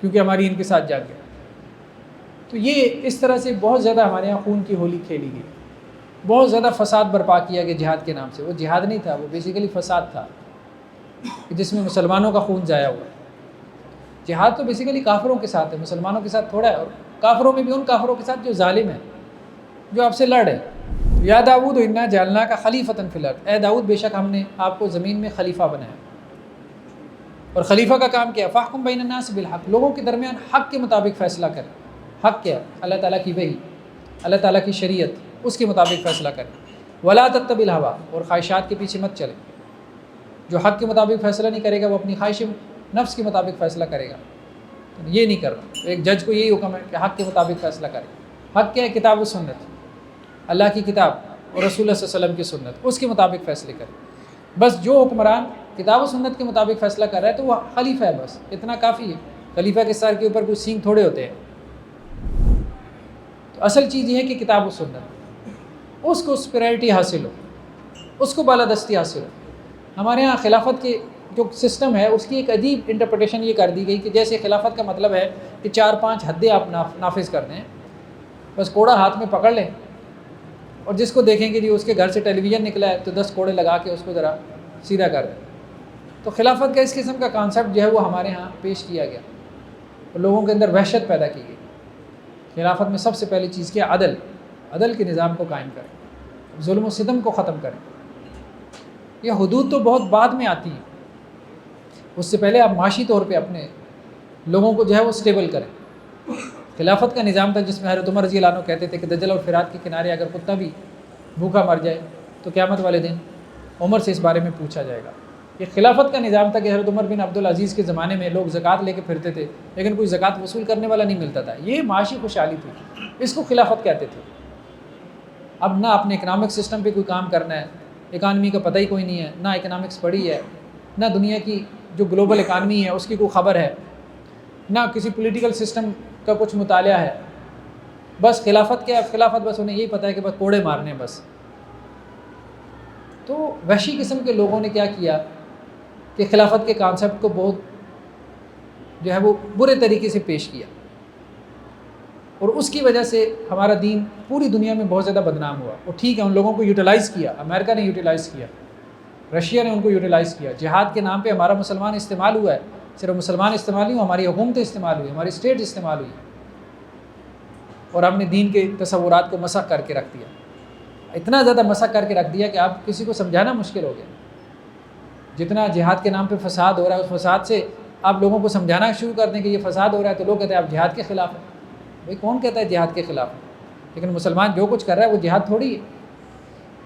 کیونکہ ہماری ان کے ساتھ جا گیا۔ تو یہ اس طرح سے بہت زیادہ ہمارے یہاں خون کی ہولی کھیلی گئی، بہت زیادہ فساد برپا کیا گیا جہاد کے نام سے۔ وہ جہاد نہیں تھا، وہ بیسیکلی فساد تھا جس میں مسلمانوں کا خون ضائع ہوا۔ جہاد تو بیسیکلی کافروں کے ساتھ ہے، مسلمانوں کے ساتھ تھوڑا ہے، اور کافروں میں بھی ان کافروں کے ساتھ جو ظالم ہیں، جو آپ سے لڑ رہے ہیں۔ یا داؤد انا جعلنا کا خلیفتاً فی الارض، اے داؤد بے شک ہم نے آپ کو زمین میں خلیفہ بنایا۔ اور خلیفہ کا کام کیا ہے؟ فاحکم بین الناس بالحق، لوگوں کے درمیان حق کے مطابق فیصلہ کریں۔ حق کیا ہے؟ اللہ تعالیٰ کی وحی، اللہ تعالیٰ کی شریعت، اس کے مطابق فیصلہ کریں۔ ولا تتبع الہویٰ، اور خواہشات کے پیچھے مت چلیں۔ جو حق کے مطابق فیصلہ نہیں کرے گا وہ اپنی خواہشیں نفس کے مطابق فیصلہ کرے گا، تو یہ نہیں کر رہا۔ تو ایک جج کو یہی حکم ہے کہ حق کے مطابق فیصلہ کرے۔ حق کیا ہے؟ کتاب و سنت، اللہ کی کتاب اور رسول اللہ صلی اللہ علیہ وسلم کی سنت، اس کے مطابق فیصلے کرے۔ بس جو حکمران کتاب و سنت کے مطابق فیصلہ کر رہا ہے تو وہ خلیفہ ہے، بس اتنا کافی ہے۔ خلیفہ کے سر کے اوپر کوئی سینگ تھوڑے ہوتے ہیں۔ تو اصل چیز یہ ہے کہ کتاب و سنت، اس کو سپیریٹی حاصل ہو، اس کو بالادستی حاصل ہو۔ ہمارے ہاں خلافت کے جو سسٹم ہے اس کی ایک عجیب انٹرپریٹیشن یہ کر دی گئی کہ جیسے خلافت کا مطلب ہے کہ 4-5 حدیں آپ نافذ کر دیں، بس کوڑا ہاتھ میں پکڑ لیں، اور جس کو دیکھیں کہ جی اس کے گھر سے ٹیلی ویژن نکلا ہے تو 10 کوڑے لگا کے اس کو ذرا سیدھا کر دیں۔ تو خلافت کا اس قسم کا کانسیپٹ جو ہے وہ ہمارے ہاں پیش کیا گیا اور لوگوں کے اندر وحشت پیدا کی گئی۔ خلافت میں سب سے پہلی چیز کیا؟ عدل کے نظام کو قائم کریں، ظلم و ستم کو ختم کریں۔ یہ حدود تو بہت بعد میں آتی ہیں، اس سے پہلے آپ معاشی طور پہ اپنے لوگوں کو جو ہے وہ سٹیبل کریں۔ خلافت کا نظام تھا جس میں حضرت عمر رضی اللہ عنہ کہتے تھے کہ دجل اور فرات کے کنارے اگر کتا بھی بھوکا مر جائے تو قیامت والے دن عمر سے اس بارے میں پوچھا جائے گا۔ یہ خلافت کا نظام تھا کہ حضرت عمر بن عبدالعزیز کے زمانے میں لوگ زکوٰۃ لے کے پھرتے تھے لیکن کوئی زکوٰۃ وصول کرنے والا نہیں ملتا تھا۔ یہ معاشی خوشحالی تھی، اس کو خلافت کہتے تھے۔ اب نہ اپنے اکنامک سسٹم پہ کوئی کام کرنا ہے، اکانومی کا پتہ ہی کوئی نہیں ہے، نہ اکنامکس پڑھی ہے، نہ دنیا کی جو گلوبل اکانومی ہے اس کی کوئی خبر ہے، نہ کسی پولیٹیکل سسٹم کا کچھ مطالعہ ہے۔ بس خلافت کیا ہے؟ خلافت بس انہیں یہی پتہ ہے کہ بس کوڑے مارنے بس۔ تو وحشی قسم کے لوگوں نے کیا کیا کہ خلافت کے کانسیپٹ کو بہت جو ہے وہ برے طریقے سے پیش کیا، اور اس کی وجہ سے ہمارا دین پوری دنیا میں بہت زیادہ بدنام ہوا۔ اور ٹھیک ہے ان لوگوں کو یوٹیلائز کیا، امریکہ نے یوٹیلائز کیا، رشیا نے ان کو یوٹیلائز کیا۔ جہاد کے نام پہ ہمارا مسلمان استعمال ہوا ہے، صرف مسلمان استعمال نہیں ہوا، ہماری حکومتیں استعمال ہوئی، ہماری اسٹیٹ استعمال ہوئی، اور ہم نے دین کے تصورات کو مسخ کر کے رکھ دیا۔ اتنا زیادہ مسخ کر کے رکھ دیا کہ آپ کسی کو سمجھانا مشکل ہو گیا۔ جتنا جہاد کے نام پہ فساد ہو رہا ہے، اس فساد سے آپ لوگوں کو سمجھانا شروع کر دیں کہ یہ فساد ہو رہا ہے تو لوگ کہتے ہیں آپ جہاد کے خلاف ہیں۔ بھائی کون کہتا ہے جہاد کے خلاف ہے؟ لیکن مسلمان جو کچھ کر رہا ہے وہ جہاد تھوڑی ہے۔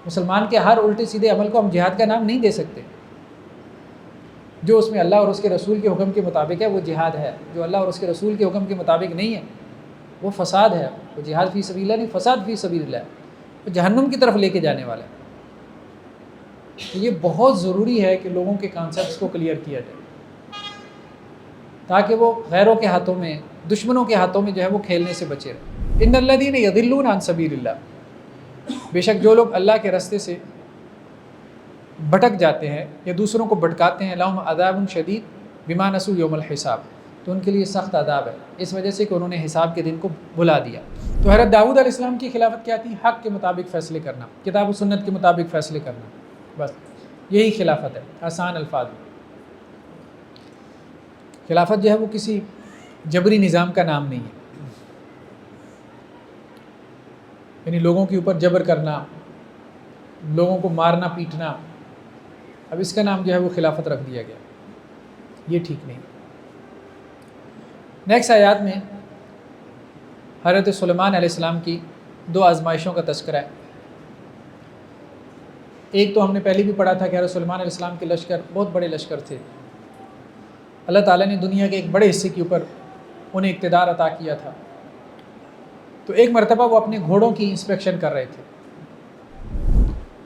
مسلمان کے ہر الٹے سیدھے عمل کو ہم جہاد کا نام نہیں دے سکتے۔ جو اس میں اللہ اور اس کے رسول کے حکم کے مطابق ہے وہ جہاد ہے، جو اللہ اور اس کے رسول کے حکم کے مطابق نہیں ہے وہ فساد ہے۔ وہ جہاد فی سبیل اللہ نہیں، فساد فی سبیل اللہ ہے، وہ جہنم کی طرف لے کے جانے والا ہے۔ تو یہ بہت ضروری ہے کہ لوگوں کے کانسیپٹس کو کلیئر کیا جائے تاکہ وہ غیروں کے ہاتھوں میں، دشمنوں کے ہاتھوں میں جو ہے وہ کھیلنے سے بچے رہے۔ ان الذین یضلون عن سبیل اللہ، بے شک جو لوگ اللہ کے راستے سے بھٹک جاتے ہیں یا دوسروں کو بھٹکاتے ہیں، لہم عذاب شدید بما نسوا یوم الحساب، تو ان کے لیے سخت عذاب ہے اس وجہ سے کہ انہوں نے حساب کے دن کو بھلا دیا۔ تو حضرت داؤد علیہ السلام کی خلافت کیا تھی؟ حق کے مطابق فیصلے کرنا، کتاب و سنت کے مطابق فیصلے کرنا، بس یہی خلافت ہے، آسان الفاظ میں۔ خلافت جو ہے وہ کسی جبری نظام کا نام نہیں ہے، یعنی لوگوں کے اوپر جبر کرنا، لوگوں کو مارنا پیٹنا، اب اس کا نام جو ہے وہ خلافت رکھ دیا گیا، یہ ٹھیک نہیں۔ نیکسٹ آیات میں حضرت سلیمان علیہ السلام کی 2 آزمائشوں کا تذکرہ ہے۔ ایک تو ہم نے پہلے بھی پڑھا تھا کہ حضرت سلیمان علیہ السلام کے لشکر بہت بڑے لشکر تھے، اللہ تعالیٰ نے دنیا کے ایک بڑے حصے کے اوپر انہیں اقتدار عطا کیا تھا۔ تو ایک مرتبہ وہ اپنے گھوڑوں کی انسپیکشن کر رہے تھے،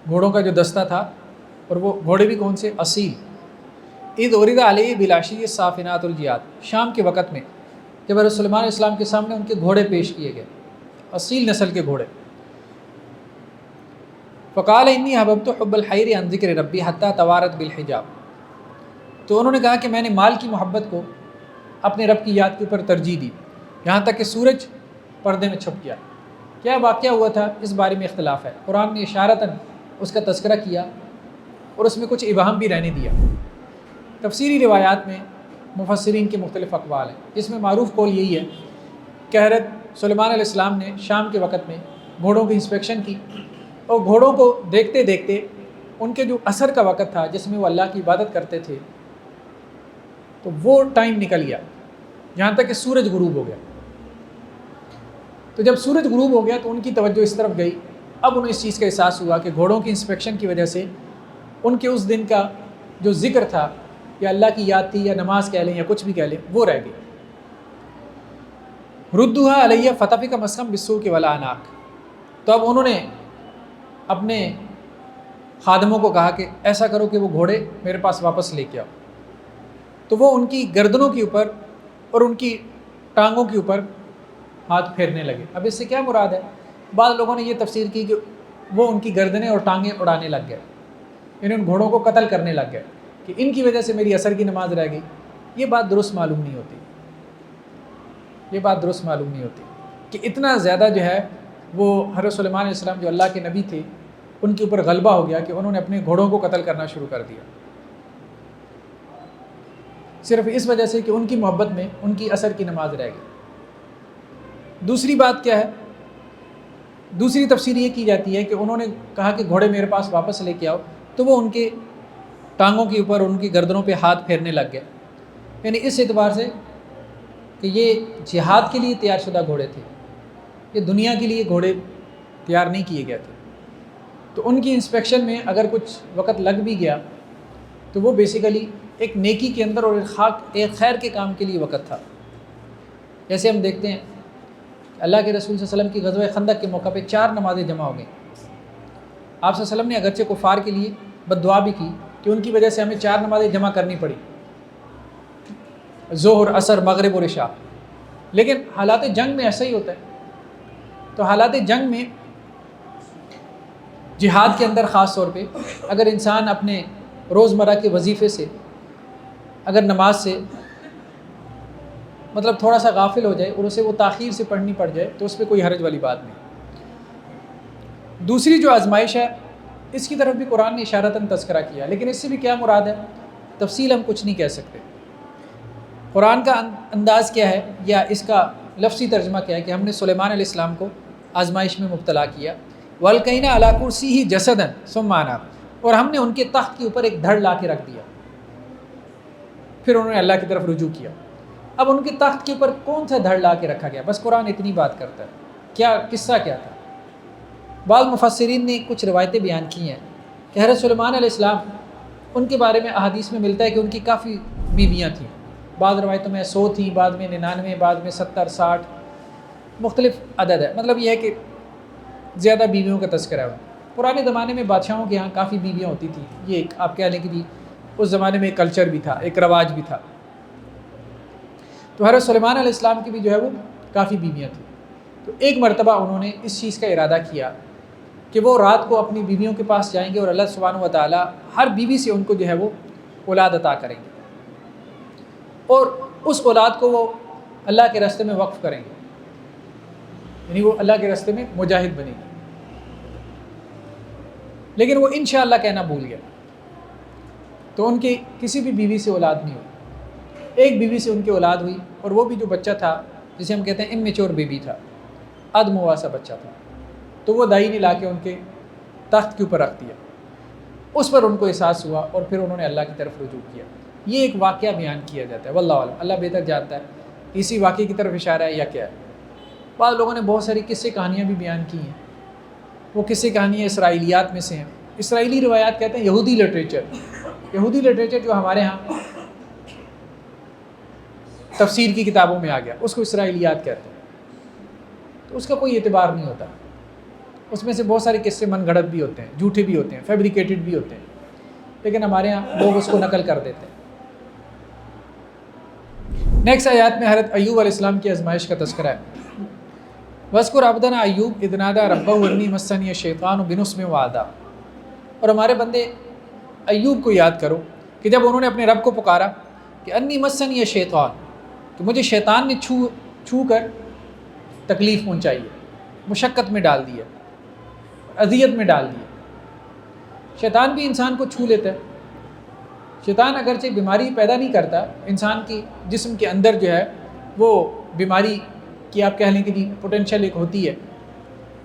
گھوڑوں کا جو دستہ تھا، اور وہ گھوڑے بھی کون سے؟ اصیل۔ اذ عرض علیہ بالعشی الصافنات الجیاد، شام کے وقت میں جب حضرت سلیمان علیہ السلام کے سامنے ان کے گھوڑے پیش کیے گئے، اصیل نسل کے گھوڑے۔ فقال انی حببت حب الحیر عن ذکر ربی حتی توارت بالحجاب، تو انہوں نے کہا کہ میں نے مال کی محبت کو اپنے رب کی یاد کے اوپر ترجیح دی، یہاں تک کہ سورج پردے میں چھپ گیا۔ کیا واقعہ ہوا تھا اس بارے میں اختلاف ہے، قرآن نے اشارتاً اس کا تذکرہ کیا اور اس میں کچھ ابہام بھی رہنے دیا۔ تفسیری روایات میں مفسرین کے مختلف اقوال ہیں، اس میں معروف قول یہی ہے کہ حضرت سلیمان علیہ السلام نے شام کے وقت میں گھوڑوں کی انسپیکشن کی، اور گھوڑوں کو دیکھتے دیکھتے ان کے جو عصر کا وقت تھا جس میں وہ اللہ کی عبادت کرتے تھے، تو وہ ٹائم نکل گیا یہاں تک کہ سورج غروب ہو گیا۔ تو جب سورج غروب ہو گیا تو ان کی توجہ اس طرف گئی، اب انہیں اس چیز کا احساس ہوا کہ گھوڑوں کی انسپیکشن کی وجہ سے ان کے اس دن کا جو ذکر تھا یا اللہ کی یاد تھی یا نماز کہہ لیں یا کچھ بھی کہہ لیں، وہ رہ گئی۔ ردوہا علیہ فتفق مسخم بالسوق والعناق، تو اب انہوں نے اپنے خادموں کو کہا کہ ایسا کرو کہ وہ گھوڑے میرے پاس واپس لے کے آؤ، تو وہ ان کی گردنوں کے اوپر اور ان کی ٹانگوں کے اوپر ہاتھ پھیرنے لگے۔ اب اس سے کیا مراد ہے؟ بعض لوگوں نے یہ تفسیر کی کہ وہ ان کی گردنیں اور ٹانگیں اڑانے لگ گئے، یعنی ان گھوڑوں کو قتل کرنے لگ گئے کہ ان کی وجہ سے میری عصر کی نماز رہ گئی۔ یہ بات درست معلوم نہیں ہوتی، یہ بات درست معلوم نہیں ہوتی کہ اتنا زیادہ جو ہے وہ حضرت سلیمان علیہ السلام جو اللہ کے نبی تھے ان کے اوپر غلبہ ہو گیا کہ انہوں نے اپنے گھوڑوں کو قتل کرنا شروع کر دیا، صرف اس وجہ سے کہ ان کی محبت میں ان کی عصر کی نماز رہ گئی۔ دوسری بات کیا ہے؟ دوسری تفسیر یہ کی جاتی ہے کہ انہوں نے کہا کہ گھوڑے میرے پاس واپس لے کے آؤ، تو وہ ان کے ٹانگوں کے اوپر ان کی گردنوں پہ ہاتھ پھیرنے لگ گئے، یعنی اس اعتبار سے کہ یہ جہاد کے لیے تیار شدہ گھوڑے تھے، یہ دنیا کے لیے گھوڑے تیار نہیں کیے گئے تھے۔ تو ان کی انسپیکشن میں اگر کچھ وقت لگ بھی گیا تو وہ بیسیکلی ایک نیکی کے اندر اور ایک خیر کے کام کے لیے وقت تھا۔ جیسے ہم دیکھتے ہیں اللہ کے رسول صلی اللہ علیہ وسلم کی غزوہ خندق کے موقع پہ 4 نمازیں جمع ہو گئیں۔ آپ صلی اللہ علیہ وسلم نے اگرچہ کفار کے لیے بد دعا بھی کی کہ ان کی وجہ سے ہمیں 4 نمازیں جمع کرنی پڑی، ظہر، عصر، مغرب اور عشاء، لیکن حالات جنگ میں ایسا ہی ہوتا ہے۔ تو حالات جنگ میں جہاد کے اندر خاص طور پہ اگر انسان اپنے روزمرہ کے وظیفے سے اگر نماز سے مطلب تھوڑا سا غافل ہو جائے اور اسے وہ تاخیر سے پڑھنی پڑ جائے تو اس پہ کوئی حرج والی بات نہیں۔ دوسری جو آزمائش ہے اس کی طرف بھی قرآن نے اشارتاً تذکرہ کیا، لیکن اس سے بھی کیا مراد ہے تفصیل ہم کچھ نہیں کہہ سکتے۔ قرآن کا انداز کیا ہے یا اس کا لفظی ترجمہ کیا ہے کہ ہم نے سلیمان علیہ السلام کو آزمائش میں مبتلا کیا، وَالْقَيْنَا عَلَىٰ كُرْسِيهِ جَسَدًا ثُمَّ أَنَابَ، اور ہم نے ان کے تخت کے اوپر ایک دھڑ لا کے رکھ دیا، پھر انہوں نے اللہ کی طرف رجوع کیا۔ اب ان کے تخت کے اوپر کون سا دھڑ لا کے رکھا گیا؟ بس قرآن اتنی بات کرتا ہے، کیا قصہ کیا تھا؟ بعض مفسرین نے کچھ روایتیں بیان کی ہیں کہ حضرت سلیمان علیہ السلام ان کے بارے میں احادیث میں ملتا ہے کہ ان کی کافی بیویاں تھیں، بعض روایتوں میں 100 تھیں، بعض میں 99، بعض میں 70، 60، مختلف عدد ہے۔ مطلب یہ ہے کہ زیادہ بیویوں کا تذکرہ ہے۔ پرانے زمانے میں بادشاہوں کے ہاں کافی بیویاں ہوتی تھیں، یہ ایک آپ کہہ لیں کہ اس زمانے میں ایک کلچر بھی تھا، ایک رواج بھی تھا۔ تو حضرت سلیمان علیہ السلام کی بھی جو ہے وہ کافی بیویاں تھیں۔ تو ایک مرتبہ انہوں نے اس چیز کا ارادہ کیا کہ وہ رات کو اپنی بیویوں کے پاس جائیں گے اور اللہ سبحانہ و تعالیٰ ہر بیوی سے ان کو جو ہے وہ اولاد عطا کریں گے اور اس اولاد کو وہ اللہ کے راستے میں وقف کریں گے، یعنی وہ اللہ کے راستے میں مجاہد بنے گی۔ لیکن وہ انشاءاللہ کہنا بھول گیا، تو ان کی کسی بھی بیوی سے اولاد نہیں ہوئی۔ ایک بیوی سے ان کی اولاد ہوئی اور وہ بھی جو بچہ تھا جسے ہم کہتے ہیں امیچور بیبی تھا، ادمواسا بچہ تھا، تو وہ دائی نے لا کے ان کے تخت کے اوپر رکھ دیا۔ اس پر ان کو احساس ہوا اور پھر انہوں نے اللہ کی طرف رجوع کیا۔ یہ ایک واقعہ بیان کیا جاتا ہے، واللہ عالم، اللہ بہتر جانتا ہے اسی واقعے کی طرف اشارہ ہے یا کیا ہے۔ بعض لوگوں نے بہت ساری قصے کہانیاں بھی بیان کی ہیں، وہ قصے کہانیاں اسرائیلیات میں سے ہیں۔ اسرائیلی روایات کہتے ہیں یہودی لٹریچر، یہودی لٹریچر جو ہمارے ہاں تفسیر کی کتابوں میں آ گیا اس کو اسرائیلیات کہتے ہیں، تو اس کا کوئی اعتبار نہیں ہوتا۔ اس میں سے بہت سارے قصے من گھڑت بھی ہوتے ہیں، جھوٹے بھی ہوتے ہیں، فیبریکیٹڈ بھی ہوتے ہیں، لیکن ہمارے ہاں لوگ اس کو نقل کر دیتے ہیں۔ نیکسٹ آیات میں حضرت ایوب علیہ السلام کی آزمائش کا تذکرہ ہے۔ وَاذْكُرْ عَبْدَنَا ایوب اذ نَادَىٰ رَبَّهُ أَنِّی مَسَّنِیَ الشَّیطَانُ بِنُصْبٍ وَعَذَابٍ، اور ہمارے بندے ایوب کو یاد کرو کہ جب انہوں نے اپنے رب کو پکارا کہ انی مسنی الشیطان، کہ مجھے شیطان نے چھو کر تکلیف پہنچائی ہے، مشقت میں ڈال دی ہے، اذیت میں ڈال دی ہے۔ شیطان بھی انسان کو چھو لیتا ہے۔ شیطان اگرچہ بیماری پیدا نہیں کرتا، انسان کی جسم کے اندر جو ہے وہ بیماری کی آپ کہہ لیں کہ جی پوٹینشیل ایک ہوتی ہے،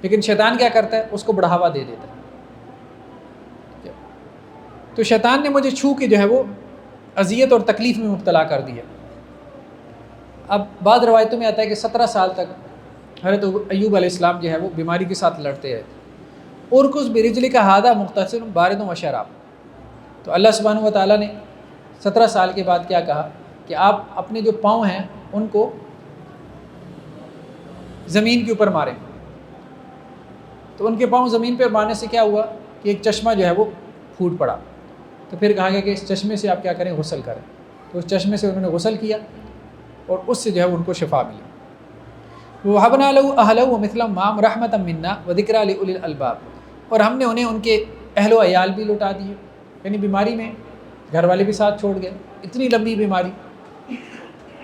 لیکن شیطان کیا کرتا ہے؟ اس کو بڑھاوا دے دیتا ہے۔ تو شیطان نے مجھے چھو کے جو ہے وہ اذیت اور تکلیف میں مبتلا کر دیا۔ اب بعض روایتوں میں آتا ہے کہ 17 سال تک حضرت ایوب علیہ السلام جو ہے وہ بیماری کے ساتھ لڑتے رہے۔ ارکض برجلک ھذا مغتسل بارد و شراب، تو اللہ سبحانہ و تعالیٰ نے 17 سال کے بعد کیا کہا کہ آپ اپنے جو پاؤں ہیں ان کو زمین کے اوپر ماریں. تو ان کے پاؤں زمین پر مارنے سے کیا ہوا کہ ایک چشمہ جو ہے وہ پھوٹ پڑا. تو پھر کہا گیا کہ اس چشمے سے آپ کیا کریں, غسل کریں. تو اس چشمے سے انہوں نے غسل کیا اور اس سے جو ہے ان کو شفا ملی. وَوَهَبْنَا لَهُ أَهْلَهُ وَمِثْلَهُ مَعَهُمْ رَحْمَةً مِنَّا وَذِكْرَىٰ لِأُولِي الْأَلْبَابِ, اور ہم نے انہیں ان کے اہل و عیال بھی لوٹا دیے. یعنی بیماری میں گھر والے بھی ساتھ چھوڑ گئے. اتنی لمبی بیماری,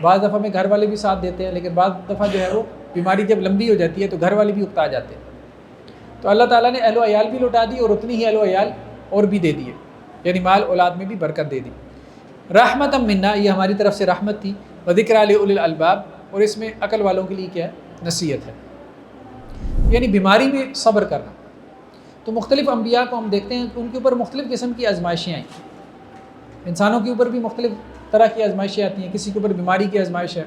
بعض دفعہ میں گھر والے بھی ساتھ دیتے ہیں, لیکن بعض دفعہ جو ہے وہ بیماری جب لمبی ہو جاتی ہے تو گھر والے بھی اکتا جاتے ہیں. تو اللہ تعالیٰ نے اہل و عیال بھی لوٹا دی اور اتنی ہی اہل و عیال اور بھی دے دیے, یعنی مال اولاد میں بھی برکت دے دی. رحمتً منا, یہ ہماری طرف سے رحمت تھی. وذکریٰ لأولی الالباب, اور اس میں عقل والوں کے لیے کیا ہے, نصیحت ہے. یعنی بیماری میں صبر کرنا. تو مختلف انبیاء کو ہم دیکھتے ہیں کہ ان کے اوپر مختلف قسم کی آزمائشیں آئیں. انسانوں کے اوپر بھی مختلف طرح کی آزمائشیں آتی ہیں. کسی کے اوپر بیماری کی آزمائش ہے,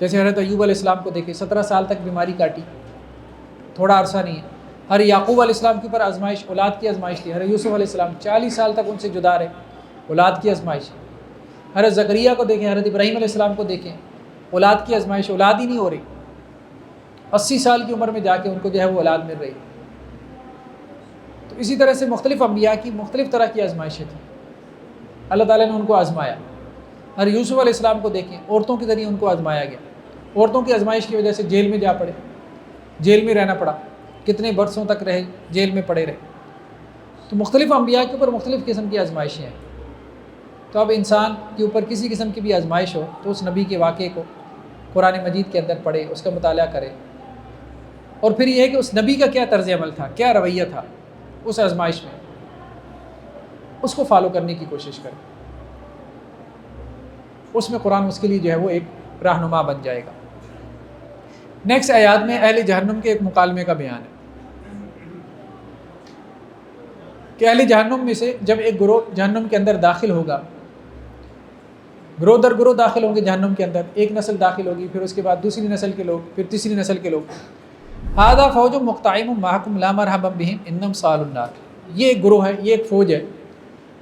جیسے حضرت ایوب علیہ السلام کو دیکھیں, 17 سال تک بیماری کاٹی, تھوڑا عرصہ نہیں ہے. حضرت یعقوب علیہ السلام کے اوپر آزمائش, اولاد کی آزمائش تھی. حضرت یوسف علیہ السلام 40 سال تک ان سے جدا رہے, اولاد کی آزمائش. حضرت زکریا کو دیکھیں, حضرت ابراہیم علیہ السلام کو دیکھیں, اولاد کی آزمائش, اولاد ہی نہیں ہو رہی. 80 سال کی عمر میں جا کے ان کو جو ہے وہ اولاد مل رہی. تو اسی طرح سے مختلف انبیاء کی مختلف طرح کی آزمائشیں تھیں. اللہ تعالیٰ نے ان کو آزمایا. حضرت یوسف علیہ السلام کو دیکھیں, عورتوں کے ذریعے ان کو آزمایا گیا. عورتوں کی آزمائش کی وجہ سے جیل میں جا پڑے, جیل میں رہنا پڑا, کتنے برسوں تک رہے, جیل میں پڑے رہے. تو مختلف انبیاء کے اوپر مختلف قسم کی آزمائشیں ہیں. تو اب انسان کے اوپر کسی قسم کی بھی آزمائش ہو تو اس نبی کے واقعے کو قرآن مجید کے اندر پڑھے, اس کا مطالعہ کرے, اور پھر یہ ہے کہ اس نبی کا کیا طرز عمل تھا, کیا رویہ تھا اس آزمائش میں, اس کو فالو کرنے کی کوشش کرے. اس میں قرآن اس کے لیے جو ہے وہ ایک رہنما بن جائے گا. نیکسٹ آیات میں اہل جہنم کے ایک مکالمے کا بیان ہے کہ اہل جہنم میں سے جب ایک گروہ جہنم کے اندر داخل ہوگا, گروہ در گروہ داخل ہوں گے جہنم کے اندر, ایک نسل داخل ہوگی, پھر اس کے بعد دوسری نسل کے لوگ, پھر تیسری نسل کے لوگ. ھذا فوج مقتحم معکم لا مرحبا بہم انہم صالوا النار, یہ ایک گروہ ہے, یہ ایک فوج ہے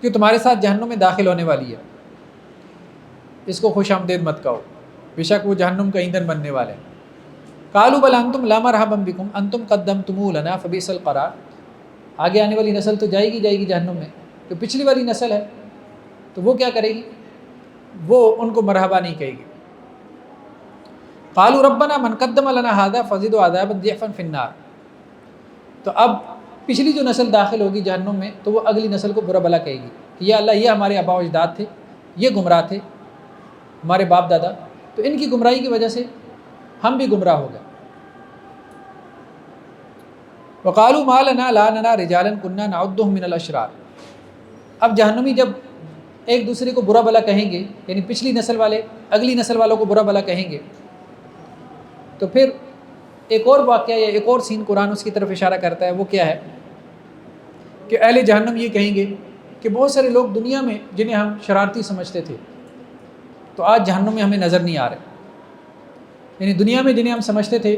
جو تمہارے ساتھ جہنم میں داخل ہونے والی ہے, اس کو خوش آمدید مت کہو, بے شک وہ جہنم کا ایندھن بننے والے ہیں. قالوا بل انتم لا مرحبا بکم انتم قدمتموہ لنا فبئس القرار, آگے آنے والی نسل تو جائے گی جہنم میں, تو پچھلی والی نسل ہے تو وہ کیا کرے گی, وہ ان کو مرحبا نہیں کہے گی. قالوا ربنا من قدم لنا هذا فزد عذابا ضعفا في النار, تو اب پچھلی جو نسل داخل ہوگی جہنم میں تو وہ اگلی نسل کو برا بلا کہے گی کہ یا اللہ یہ ہمارے آباء و اجداد تھے, یہ گمراہ تھے, ہمارے باپ دادا, تو ان کی گمراہی کی وجہ سے ہم بھی گمراہ ہو گئے. وقالوا ما لنا لا نرى رجالا كنا نعدهم من الاشرار, اب جہنمی جب ایک دوسرے کو برا بلا کہیں گے, یعنی پچھلی نسل والے اگلی نسل والوں کو برا بلا کہیں گے, تو پھر ایک اور واقعہ یا ایک اور سین قرآن اس کی طرف اشارہ کرتا ہے. وہ کیا ہے کہ اہل جہنم یہ کہیں گے کہ بہت سارے لوگ دنیا میں جنہیں ہم شرارتی سمجھتے تھے تو آج جہنم میں ہمیں نظر نہیں آ رہے, یعنی دنیا میں جنہیں ہم سمجھتے تھے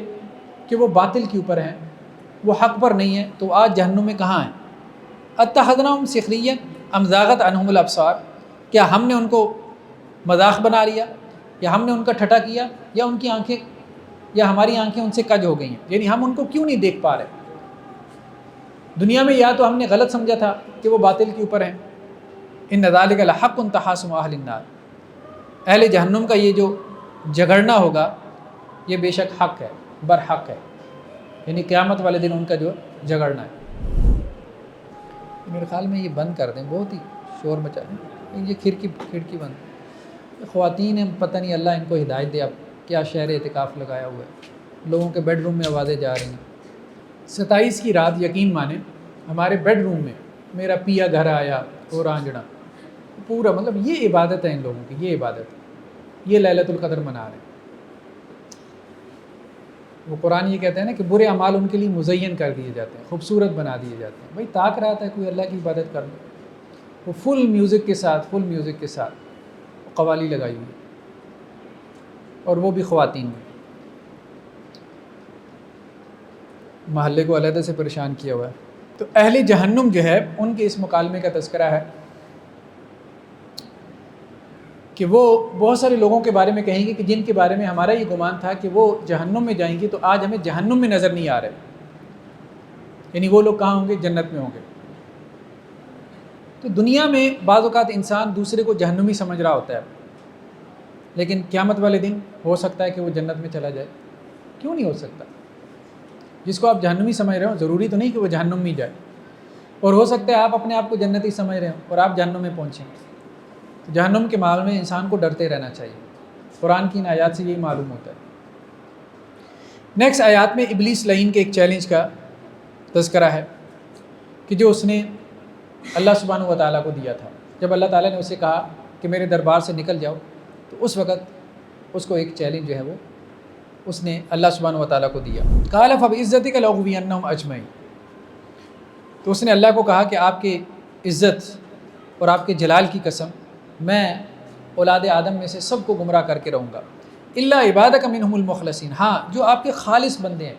کہ وہ باطل کے اوپر ہیں, وہ حق پر نہیں ہیں, تو آج جہنم میں کہاں ہیں. اتخذناہم سخریا ام زاغت عنہم الابصار, کیا ہم نے ان کو مذاق بنا لیا, یا ہم نے ان کا ٹھٹا کیا, یا ان کی آنکھیں یا ہماری آنکھیں ان سے کج ہو گئی ہیں, یعنی ہم ان کو کیوں نہیں دیکھ پا رہے. دنیا میں یا تو ہم نے غلط سمجھا تھا کہ وہ باطل کے اوپر ہیں. ان ذالک لحق تخاصم اہل النار, اہل جہنم کا یہ جو جھگڑنا ہوگا یہ بے شک حق ہے, برحق ہے, یعنی قیامت والے دن ان کا جو جھگڑنا ہے. میرے خیال میں یہ بند کر دیں, بہت ہی شور مچا دیں. یہ کھڑکی بند. خواتین ہیں, پتہ نہیں اللہ ان کو ہدایت دے, اب کیا شہر اعتکاف لگایا ہوا ہے, لوگوں کے بیڈ روم میں آوازیں جا رہی ہیں. 27 کی رات یقین مانیں ہمارے بیڈ روم میں میرا پیا گھر آیا اور آنجڑا پورا, مطلب یہ عبادت ہے ان لوگوں کی, یہ عبادت ہے, یہ لیلۃ القدر منا رہے ہیں. وہ قرآن یہ کہتے ہیں نا کہ برے اعمال ان کے لیے مزین کر دیے جاتے ہیں, خوبصورت بنا دیے جاتے ہیں. بھائی طاق رہا تھا کوئی اللہ کی عبادت کر لو, وہ فل میوزک کے ساتھ قوالی لگائی ہوئی, اور وہ بھی خواتین میں, محلے کو علیحدہ سے پریشان کیا ہوا ہے. تو اہل جہنم جو ہے ان کے اس مکالمے کا تذکرہ ہے کہ وہ بہت سارے لوگوں کے بارے میں کہیں گے کہ جن کے بارے میں ہمارا یہ گمان تھا کہ وہ جہنم میں جائیں گے، تو آج ہمیں جہنم میں نظر نہیں آ رہے، یعنی وہ لوگ کہاں ہوں گے؟ جنت میں ہوں گے۔ تو دنیا میں بعض اوقات انسان دوسرے کو جہنمی سمجھ رہا ہوتا ہے، لیکن قیامت والے دن ہو سکتا ہے کہ وہ جنت میں چلا جائے۔ کیوں نہیں ہو سکتا؟ جس کو آپ جہنمی سمجھ رہے ہو ضروری تو نہیں کہ وہ جہنم میں جائے، اور ہو سکتا ہے آپ اپنے آپ کو جنتی سمجھ رہے ہو اور آپ جہنم میں پہنچیں۔ تو جہنم کے معاملے میں انسان کو ڈرتے رہنا چاہیے، قرآن کی ان آیات سے یہی معلوم ہوتا ہے۔ نیکسٹ آیات میں ابلیس لعین کے ایک چیلنج کا تذکرہ ہے کہ جو اس نے اللہ سبحانہ و تعالیٰ کو دیا تھا۔ جب اللہ تعالیٰ نے اسے کہا کہ میرے دربار سے نکل جاؤ، تو اس وقت اس کو ایک چیلنج جو ہے وہ اس نے اللہ سبحانہ و تعالیٰ کو دیا۔ قال فبعزتک لاغوینہم اجمعین، تو اس نے اللہ کو کہا کہ آپ کے عزت اور آپ کے جلال کی قسم، میں اولاد آدم میں سے سب کو گمراہ کر کے رہوں گا، الا عبادک منہم المخلصین، ہاں جو آپ کے خالص بندے ہیں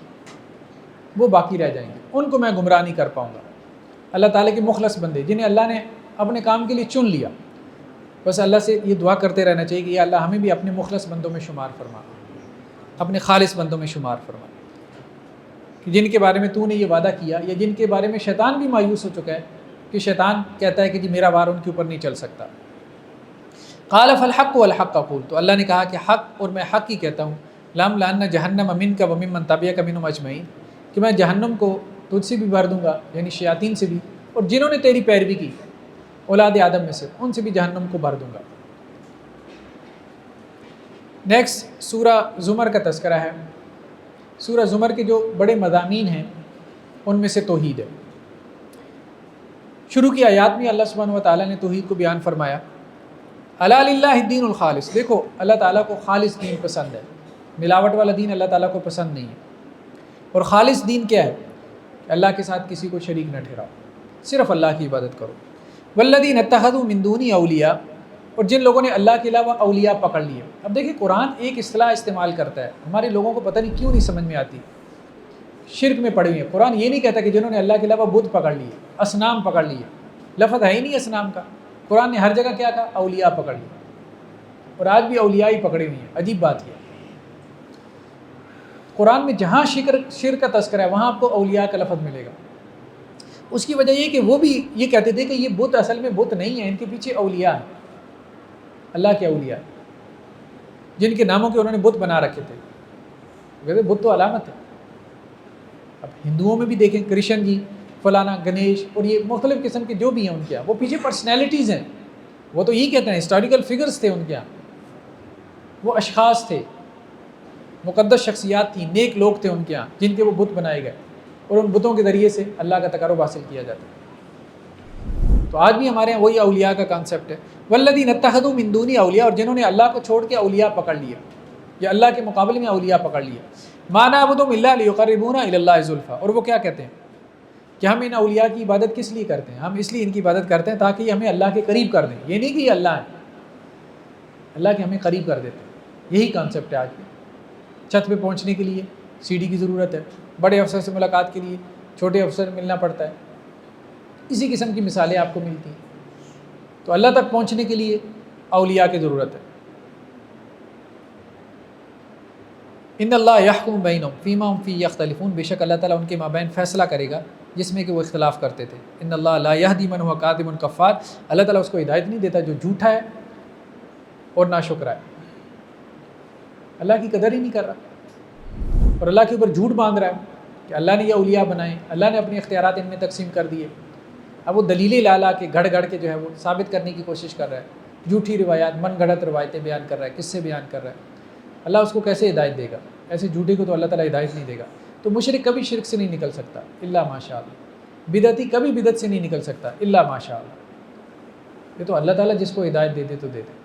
وہ باقی رہ جائیں گے، ان کو میں گمراہ نہیں کر پاؤں گا۔ اللہ تعالیٰ کے مخلص بندے جنہیں اللہ نے اپنے کام کے لیے چن لیا، بس اللہ سے یہ دعا کرتے رہنا چاہیے کہ یا اللہ ہمیں بھی اپنے مخلص بندوں میں شمار فرما، اپنے خالص بندوں میں شمار فرما، کہ جن کے بارے میں تو نے یہ وعدہ کیا، یا جن کے بارے میں شیطان بھی مایوس ہو چکا ہے کہ شیطان کہتا ہے کہ جی میرا وار ان کے اوپر نہیں چل سکتا۔ قال فالحق والحق اقول، تو اللہ نے کہا کہ حق اور میں حق ہی کہتا ہوں، لأملأن جہنم منک وممن تبعک منہم اجمعین، کہ میں جہنم کو تجھ سے بھی بھر دوں گا، یعنی شیاطین سے بھی، اور جنہوں نے تیری پیروی کی اولاد آدم میں سے ان سے بھی جہنم کو بھر دوں گا۔ نیکسٹ سورہ زمر کا تذکرہ ہے۔ سورہ زمر کے جو بڑے مضامین ہیں ان میں سے توحید ہے۔ شروع کی آیات میں اللہ سبحانہ و تعالیٰ نے توحید کو بیان فرمایا۔ الا للہ الدین الخالص، دیکھو اللہ تعالیٰ کو خالص دین پسند ہے، ملاوٹ والا دین اللہ تعالیٰ کو پسند نہیں ہے۔ اور خالص دین کیا ہے؟ کہ اللہ کے ساتھ کسی کو شریک نہ ٹھہراؤ، صرف اللہ کی عبادت کرو۔ والذین اتخذوا من دونی اولیاء، اور جن لوگوں نے اللہ کے علاوہ اولیاء پکڑ لیے۔ اب دیکھیں قرآن ایک اصطلاح استعمال کرتا ہے، ہمارے لوگوں کو پتہ نہیں کیوں نہیں سمجھ میں آتی، شرک میں پڑے ہوئے ہیں۔ قرآن یہ نہیں کہتا کہ جنہوں نے اللہ کے علاوہ بت پکڑ لیے، اصنام پکڑ لیے، لفظ ہے ہی نہیں اصنام کا۔ قرآن نے ہر جگہ کیا کہا؟ اولیاء پکڑ لیے، اور آج بھی اولیاء ہی پکڑے ہوئے ہیں۔ عجیب بات یہ، قرآن میں جہاں شرک کا تذکرہ ہے وہاں آپ کو اولیاء کا لفظ ملے گا۔ اس کی وجہ یہ کہ وہ بھی یہ کہتے تھے کہ یہ بت اصل میں بت نہیں ہے، ان کے پیچھے اولیاء ہیں، اللہ کے اولیاء جن کے ناموں کے انہوں نے بت بنا رکھے تھے۔ کہتے بت تو علامت ہے۔ اب ہندوؤں میں بھی دیکھیں، کرشن جی، فلانا، گنیش، اور یہ مختلف قسم کے جو بھی ہیں ان کے یہاں، وہ پیچھے پرسنالٹیز ہیں، وہ تو یہی کہتے ہیں ہسٹوریکل فگرز تھے ان کے یہاں، وہ اشخاص تھے، مقدس شخصیات تھیں، نیک لوگ تھے ان کے یہاں جن کے وہ بت بنائے گئے، اور ان بتوں کے ذریعے سے اللہ کا تقرب حاصل کیا جاتا ہے۔ تو آج بھی ہمارے یہاں وہی اولیاء کا کانسیپٹ ہے۔ والذین اتخذوا من دونی اولیاء، اور جنہوں نے اللہ کو چھوڑ کے اولیاء پکڑ لیا، یا اللہ کے مقابلے میں اولیاء پکڑ لیا۔ ما نعبدہم الا لیقربونا الی اللہ زلفی، اور وہ کیا کہتے ہیں کہ ہم ان اولیاء کی عبادت کس لیے کرتے ہیں؟ ہم اس لیے ان کی عبادت کرتے ہیں تاکہ یہ ہمیں اللہ کے قریب کر دیں، یہ نہیں کہ یہ اللہ ہے، اللہ کے ہمیں قریب کر دیتے ہیں۔ یہی کانسیپٹ ہے آج بھی۔ چھت پہ پہنچنے کے لیے سیڑھی کی ضرورت ہے، بڑے افسر سے ملاقات کے لیے چھوٹے افسر سے ملنا پڑتا ہے، اسی قسم کی مثالیں آپ کو ملتی ہیں۔ تو اللہ تک پہنچنے کے لیے اولیاء کی ضرورت ہے۔ ان اللہ یحکم بینہم فیما ہم فیہ یختلفون، بے شک اللہ تعالیٰ ان کے مابین فیصلہ کرے گا جس میں کہ وہ اختلاف کرتے تھے۔ ان اللہ لا یہدی من هو کاذب کفار، اللہ تعالیٰ اس کو ہدایت نہیں دیتا جو جھوٹا ہے اور ناشکرا ہے، اللہ کی قدر ہی نہیں کر رہا، اور اللہ کے اوپر جھوٹ باندھ رہا ہے کہ اللہ نے یہ اولیاء بنائے، اللہ نے اپنے اختیارات ان میں تقسیم کر دیے۔ اب وہ دلیلیں لا لا کے گھڑ گھڑ کے جو ہے وہ ثابت کرنے کی کوشش کر رہا ہے، جھوٹی روایات، من گھڑت روایتیں بیان کر رہا ہے، قصے بیان کر رہا ہے۔ اللہ اس کو کیسے ہدایت دے گا؟ ایسے جھوٹے کو تو اللہ تعالیٰ ہدایت نہیں دے گا۔ تو مشرک کبھی شرک سے نہیں نکل سکتا الا ماشاء اللہ، بدعتی کبھی بدعت سے نہیں نکل سکتا الا ماشاء اللہ۔ یہ تو اللہ تعالیٰ جس کو ہدایت دے دے تو دے دے۔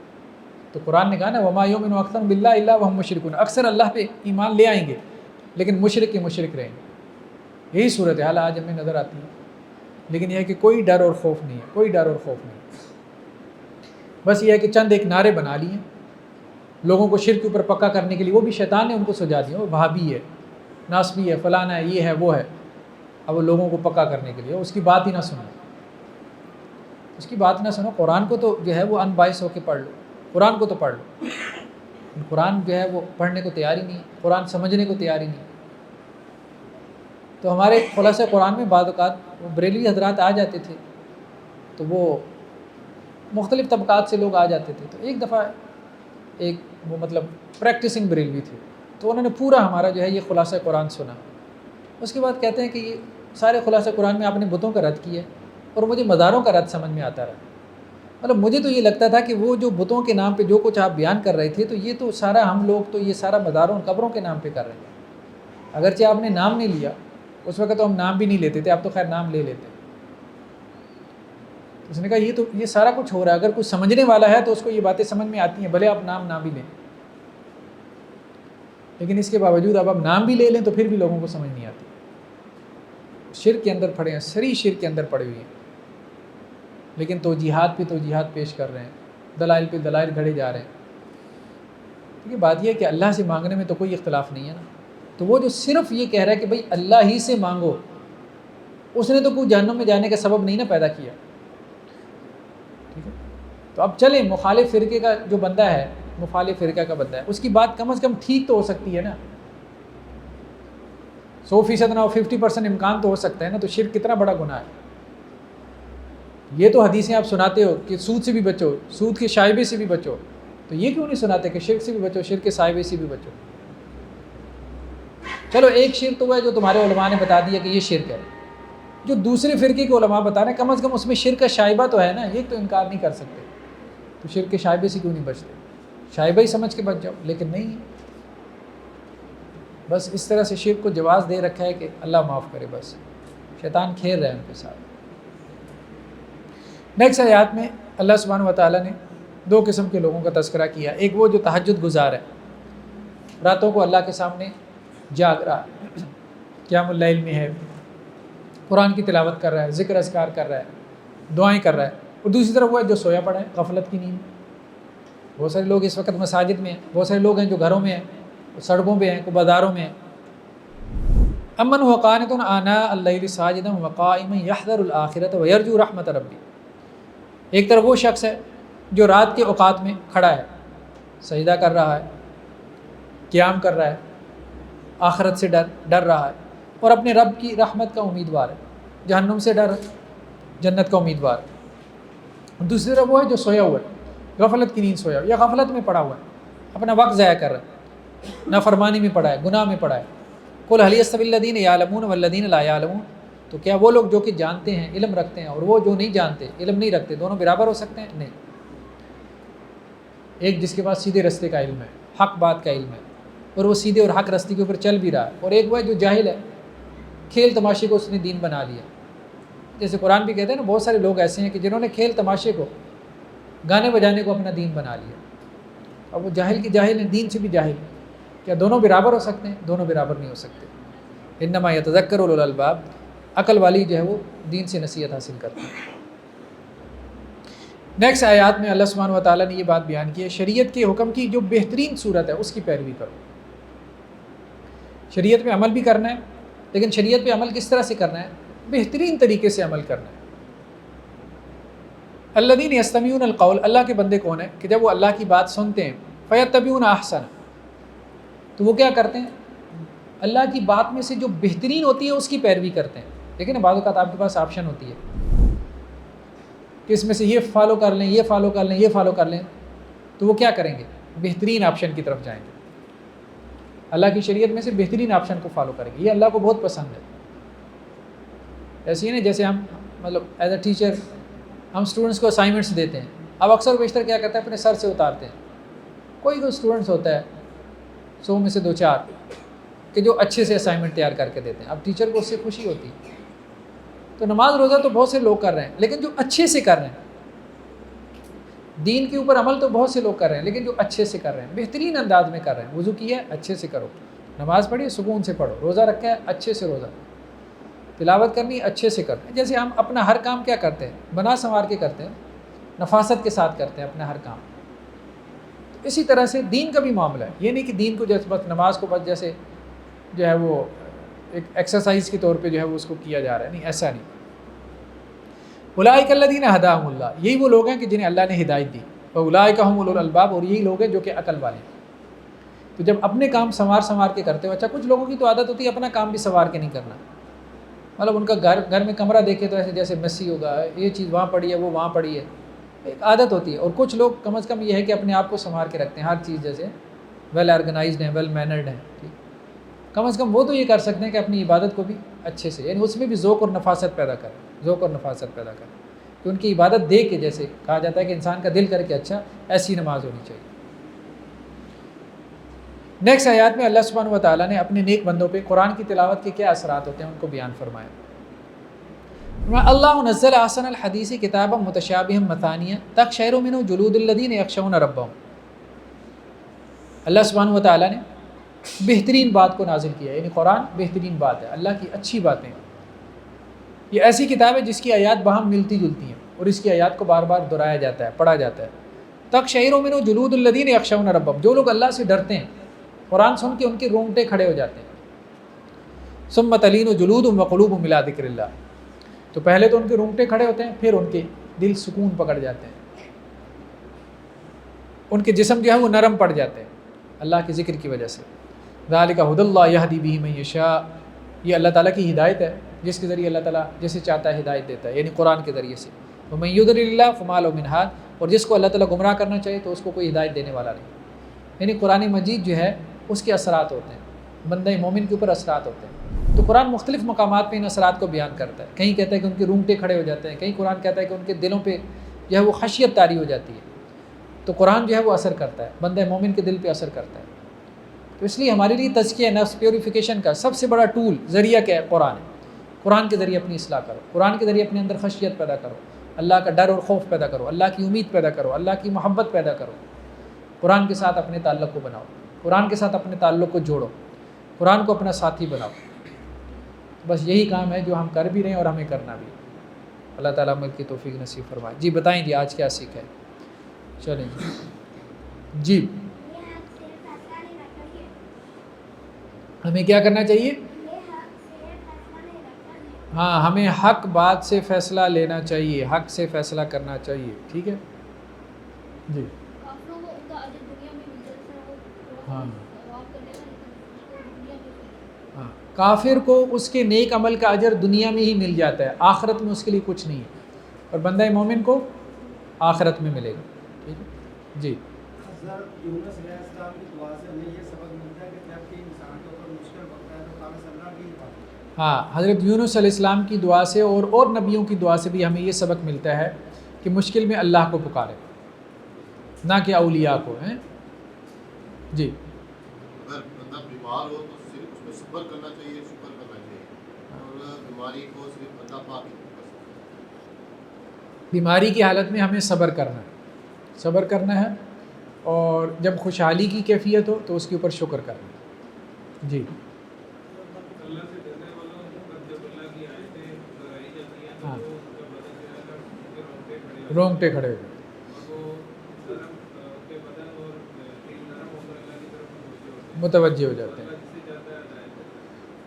تو قرآن نے کہا نا وما یؤمن اکثرهم باللہ الا وهم مشرکون، اکثر اللہ پہ ایمان لے آئیں گے لیکن مشرک کے مشرک رہیں گے۔ یہی صورتحال آج ہمیں نظر آتی ہے، لیکن یہ ہے کہ کوئی ڈر اور خوف نہیں ہے، کوئی ڈر اور خوف نہیں، بس یہ ہے کہ چند ایک نعرے بنا لیے لوگوں کو شرک کے اوپر پکا کرنے کے لیے، وہ بھی شیطان نے ان کو سجا دیا، وہ وہابی ہے، ناسبی ہے، فلانا ہے، یہ ہے وہ ہے۔ اب وہ لوگوں کو پکا کرنے کے لیے اس کی بات ہی نہ سنو، اس کی بات نہ سنو، قرآن کو تو جو ہے وہ ان باعث ہو کے پڑھ لو، قرآن کو تو پڑھ لو. قرآن جو ہے وہ پڑھنے کو تیار ہی نہیں ہے، قرآن سمجھنے کو تیار ہی نہیں. تو ہمارے خلاصہ قرآن میں بعض اوقات وہ بریلوی حضرات آ جاتے تھے، تو وہ مختلف طبقات سے لوگ آ جاتے تھے. تو ایک دفعہ ایک وہ مطلب پریکٹسنگ بریلوی تھے، تو انہوں نے پورا ہمارا جو ہے یہ خلاصہ قرآن سنا. اس کے بعد کہتے ہیں کہ یہ سارے خلاصہ قرآن میں آپ نے بتوں کا رد کیا ہے اور مجھے مزاروں کا رد سمجھ میں آتا رہا. مطلب مجھے تو یہ لگتا تھا کہ وہ جو بتوں کے نام پہ جو کچھ آپ بیان کر رہے تھے، تو یہ تو سارا ہم لوگ تو یہ سارا مزاروں قبروں کے نام پہ کر رہے ہیں. اگرچہ آپ نے نام نہیں لیا، اس وقت تو ہم نام بھی نہیں لیتے تھے، اب تو خیر نام لے لیتے. اس نے کہا یہ سارا کچھ ہو رہا ہے، اگر کچھ سمجھنے والا ہے تو اس کو یہ باتیں سمجھ میں آتی ہیں، بھلے آپ نام نہ بھی لیں. لیکن اس کے باوجود اب نام بھی لے لیں تو پھر بھی لوگوں کو سمجھ نہیں آتی. شرک کے اندر پڑے ہیں، سری شرک کے اندر پڑے ہوئے ہیں، لیکن توجیحات پہ توجیحات پیش کر رہے ہیں، دلائل پہ دلائل گھڑے جا رہے ہیں. کیونکہ بات یہ ہے کہ اللہ سے مانگنے میں تو کوئی اختلاف نہیں ہے نا. تو وہ جو صرف یہ کہہ رہا ہے کہ بھئی اللہ ہی سے مانگو، اس نے تو کوئی جہنم میں جانے کا سبب نہیں نا پیدا کیا. ٹھیک ہے، تو اب چلیں مخالف فرقے کا جو بندہ ہے، مخالف فرقہ کا بندہ ہے، اس کی بات کم از کم ٹھیک تو ہو سکتی ہے نا. 100% نہ ہو، 50% امکان تو ہو سکتا ہے نا. تو شرک کتنا بڑا گناہ ہے. یہ تو حدیثیں آپ سناتے ہو کہ سود سے بھی بچو، سود کے شائبے سے بھی بچو، تو یہ کیوں نہیں سناتے کہ شرک سے بھی بچو، شرک کے شائبے سے بھی بچو. چلو ایک شرک تو ہے جو تمہارے علماء نے بتا دیا کہ یہ شرک ہے، جو دوسرے فرقے کے علماء بتا رہے ہیں کم از کم اس میں شرک کا شائبہ تو ہے نا. یہ تو انکار نہیں کر سکتے. تو شرک کے شائبے سے کیوں نہیں بچتے؟ شائبہ ہی سمجھ کے بچ جاؤ. لیکن نہیں، بس اس طرح سے شرک کو جواز دے رکھا ہے کہ اللہ معاف کرے، بس شیطان کھیل رہے ہیں ان کے ساتھ. نیکسٹ آیات میں اللہ سبحانہ و تعالیٰ نے دو قسم کے لوگوں کا تذکرہ کیا. ایک وہ جو تہجد گزار ہے، راتوں کو اللہ کے سامنے جاگ رہا ہے، قیام اللیل میں ہے، قرآن کی تلاوت کر رہا ہے، ذکر اذکار کر رہا ہے، دعائیں کر رہا ہے. اور دوسری طرف وہ ہے جو سویا پڑا ہے غفلت کی نیند. بہت سارے لوگ اس وقت مساجد میں ہیں، بہت سارے لوگ ہیں جو گھروں میں ہیں، سڑکوں پہ ہیں، کو بازاروں میں ہیں. امن هو قانت آناء اللیل ساجدا وقائما یحذر الآخرۃ ویرجو رحمت ربی. ایک طرف وہ شخص ہے جو رات کے اوقات میں کھڑا ہے، سجدہ کر رہا ہے، قیام کر رہا ہے، آخرت سے ڈر رہا ہے اور اپنے رب کی رحمت کا امیدوار ہے، جہنم سے ڈر، جنت کا امیدوار. دوسری طرف وہ ہے جو سویا ہوا ہے، غفلت کی نیند سویا ہوا، یا غفلت میں پڑا ہوا ہے، اپنا وقت ضائع کر رہا ہے، نافرمانی میں پڑا ہے، گناہ میں پڑا ہے. قل هل يستوي الذين يعلمون والذين لا يعلمون. تو کیا وہ لوگ جو کہ جانتے ہیں، علم رکھتے ہیں، اور وہ جو نہیں جانتے، علم نہیں رکھتے، دونوں برابر ہو سکتے ہیں؟ نہیں. ایک جس کے پاس سیدھے رستے کا علم ہے، حق بات کا علم ہے، اور وہ سیدھے اور حق رستے کے اوپر چل بھی رہا ہے، اور ایک وہ ہے جو جاہل ہے، کھیل تماشے کو اس نے دین بنا لیا. جیسے قرآن بھی کہتے ہیں نا، بہت سارے لوگ ایسے ہیں کہ جنہوں نے کھیل تماشے کو، گانے بجانے کو اپنا دین بنا لیا. اب وہ جاہل کی جاہل ہیں، دین سے بھی جاہل. کیا دونوں برابر ہو سکتے ہیں؟ دونوں برابر نہیں ہو سکتے. انما یتذکر اولو الالباب، عقل والی جو ہے وہ دین سے نصیحت حاصل کرتے ہیں. نیکسٹ آیات میں اللہ سبحانہ و تعالیٰ نے یہ بات بیان کی ہے، شریعت کے حکم کی جو بہترین صورت ہے اس کی پیروی کرو. شریعت پہ عمل بھی کرنا ہے، لیکن شریعت پہ عمل کس طرح سے کرنا ہے؟ بہترین طریقے سے عمل کرنا ہے. الذین یستمعون القول، اللہ کے بندے کون ہیں کہ جب وہ اللہ کی بات سنتے ہیں، فیتبعون احسن، تو وہ کیا کرتے ہیں؟ اللہ کی بات میں سے جو بہترین ہوتی ہے اس کی پیروی کرتے ہیں. لیکن بعض اوقات آپ کے پاس آپشن ہوتی ہے کہ اس میں سے یہ فالو کر لیں، یہ فالو کر لیں، یہ فالو کر لیں. تو وہ کیا کریں گے؟ بہترین آپشن کی طرف جائیں گے، اللہ کی شریعت میں سے بہترین آپشن کو فالو کریں گے. یہ اللہ کو بہت پسند ہے. ایسے ہی نہیں جیسے ہم مطلب ایز اے ٹیچر ہم اسٹوڈنٹس کو اسائنمنٹس دیتے ہیں. اب اکثر و بیشتر کیا کرتے ہیں؟ اپنے سر سے اتارتے ہیں. کوئی اسٹوڈنٹس ہوتا ہے 100 میں سے 2-4 کہ جو اچھے سے اسائنمنٹ تیار کر کے دیتے ہیں. اب ٹیچر کو اس سے خوشی ہوتی ہے. تو نماز روزہ تو بہت سے لوگ کر رہے ہیں، لیکن جو اچھے سے کر رہے ہیں، دین کے اوپر عمل تو بہت سے لوگ کر رہے ہیں، لیکن جو اچھے سے کر رہے ہیں، بہترین انداز میں کر رہے ہیں. وضو کیا ہے اچھے سے کرو، نماز پڑھی سکون سے پڑھو، روزہ رکھا ہے اچھے سے روزہ، تلاوت کرنی اچھے سے کرتے ہیں. جیسے ہم اپنا ہر کام کیا کرتے ہیں؟ بنا سنوار کے کرتے ہیں، نفاست کے ساتھ کرتے ہیں اپنا ہر کام. اسی طرح سے دین کا بھی معاملہ ہے. یہ نہیں کہ دین کو جیسے بس نماز کو بس جیسے جو ہے وہ ایک ایکسرسائز کے طور پہ جو ہے وہ اس کو کیا جا رہا ہے، نہیں، ایسا نہیں. اولئک الذین ھداھم اللہ، یہی وہ لوگ ہیں کہ جنہیں اللہ نے ہدایت دی. فاولئک هم اولو الالباب، اور یہی لوگ ہیں جو کہ عقل والے ہیں۔ تو جب اپنے کام سنوار کے کرتے ہو، اچھا کچھ لوگوں کی تو عادت ہوتی ہے اپنا کام بھی سنوار کے نہیں کرنا، مطلب ان کا گھر میں کمرہ دیکھے تو ایسے جیسے میسی ہوگا، یہ چیز وہاں پڑی ہے وہ وہاں پڑی ہے، ایک عادت ہوتی ہے۔ اور کچھ لوگ کم از کم یہ ہے کہ اپنے آپ کو سنوار کے رکھتے ہیں، ہر چیز جیسے ویل آرگنائزڈ ہیں، ویل مینرڈ ہیں، ٹھیک، کم از کم وہ تو یہ کر سکتے ہیں کہ اپنی عبادت کو بھی اچھے سے، یعنی اس میں بھی ذوق اور نفاست پیدا کریں، ذوق اور نفاست پیدا کریں، کہ ان کی عبادت دیکھ کے، جیسے کہا جاتا ہے کہ انسان کا دل کر کے اچھا، ایسی نماز ہونی چاہیے۔ نیکسٹ آیات میں اللہ سبحانہ و تعالیٰ نے اپنے نیک بندوں پہ قرآن کی تلاوت کے کیا اثرات ہوتے ہیں ان کو بیان فرمایا۔ اللہ نزل احسن الحدیث کتابا متشابہا مثانیہ تقشعر منہ جلود الذین یخشون ربہم، اللہ سبحانہ و تعالیٰ نے بہترین بات کو نازل کیا، یعنی قرآن بہترین بات ہے، اللہ کی اچھی باتیں، یہ ایسی کتاب ہے جس کی آیات باہم ملتی جلتی ہیں اور اس کی آیات کو بار بار دہرایا جاتا ہے، پڑھا جاتا ہے۔ تقشعر منہ جلود الذین یخشون ربہم، جو لوگ اللہ سے ڈرتے ہیں قرآن سن کے ان کے رونگٹے کھڑے ہو جاتے ہیں۔ ثم تلین جلودہم وقلوبہم الی ذکر اللہ، تو پہلے تو ان کے رونگٹے کھڑے ہوتے ہیں، پھر ان کے دل سکون پکڑ جاتے ہیں، ان کے جسم جو ہے وہ نرم پڑ جاتے ہیں اللہ کے ذکر کی وجہ سے۔ ذالک ھدی اللہ یہدی بہ من یشاء، یہ اللہ تعالیٰ کی ہدایت ہے جس کے ذریعے اللہ تعالیٰ جسے چاہتا ہے ہدایت دیتا ہے، یعنی قرآن کے ذریعے سے۔ ومن یضلل اللہ فما لہ من ہاد، اور جس کو اللہ تعالیٰ گمراہ کرنا چاہے تو اس کو کوئی ہدایت دینے والا نہیں، یعنی قرآن مجید جو ہے اس کے اثرات ہوتے ہیں، بندہ مومن کے اوپر اثرات ہوتے ہیں۔ تو قرآن مختلف مقامات پہ ان اثرات کو بیان کرتا ہے، کہیں کہتا ہے کہ ان کے رونگٹے کھڑے ہو جاتے ہیں، کہیں قرآن کہتا ہے کہ ان کے دلوں پہ جو ہے وہ خشیت طاری ہو جاتی ہے۔ تو قرآن جو ہے وہ اثر کرتا ہے، بندہ مومن کے دل پہ اثر کرتا ہے۔ تو اس لیے ہمارے لیے تزکیہ نفس، پیوریفیکیشن کا سب سے بڑا ٹول، ذریعہ کیا ہے؟ قرآن ہے۔ قرآن کے ذریعے اپنی اصلاح کرو، قرآن کے ذریعے اپنے اندر خشیت پیدا کرو، اللہ کا ڈر اور خوف پیدا کرو، اللہ کی امید پیدا کرو، اللہ کی محبت پیدا کرو، قرآن کے ساتھ اپنے تعلق کو بناؤ، قرآن کے ساتھ اپنے تعلق کو جوڑو، قرآن کو اپنا ساتھی بناؤ۔ بس یہی کام ہے جو ہم کر بھی رہے ہیں اور ہمیں کرنا بھی ہے۔ اللہ تعالیٰ عمل کی توفیق نصیب فرمائے۔ جی بتائیں جی آج کیا سیکھا ہے؟ چلیں جی ہمیں کیا کرنا چاہیے؟ ہاں، ہمیں حق بات سے فیصلہ لینا چاہیے، حق سے فیصلہ کرنا چاہیے، ٹھیک ہے جی۔ ہاں ہاں، کافر کو اس کے نیک عمل کا اجر دنیا میں ہی مل جاتا ہے، آخرت میں اس کے لیے کچھ نہیں ہے، اور بندہ مومن کو آخرت میں ملے گا، ٹھیک ہے جی۔ حضرت یونس علیہ السلام کی دعا سے ہمیں یہ سبق ملتا ہے کہ جب کہ انسان کے اوپر مشکل وقت ہے تو کام سمجھنا بھی ہے۔ ہاں، حضرت یونس علیہ السلام کی دعا سے اور نبیوں کی دعا سے بھی ہمیں یہ سبق ملتا ہے کہ مشکل میں اللہ کو پکارے، نہ کہ اولیاء کو، ہیں جی۔ اگر بندہ بیمار ہو تو صرف اس میں صبر کرنا چاہیے، شکر کرنا چاہیے، اور بیماری کو صرف اللہ پاک ہی کر سکتا ہے۔ بیماری کی حالت میں ہمیں صبر کرنا ہے، صبر کرنا ہے، اور جب خوشحالی کی کیفیت ہو تو اس کے اوپر شکر کرنا ہے جی۔ ہاں، رونگٹے کھڑے ہوئے، متوجہ ہو جاتے ہیں۔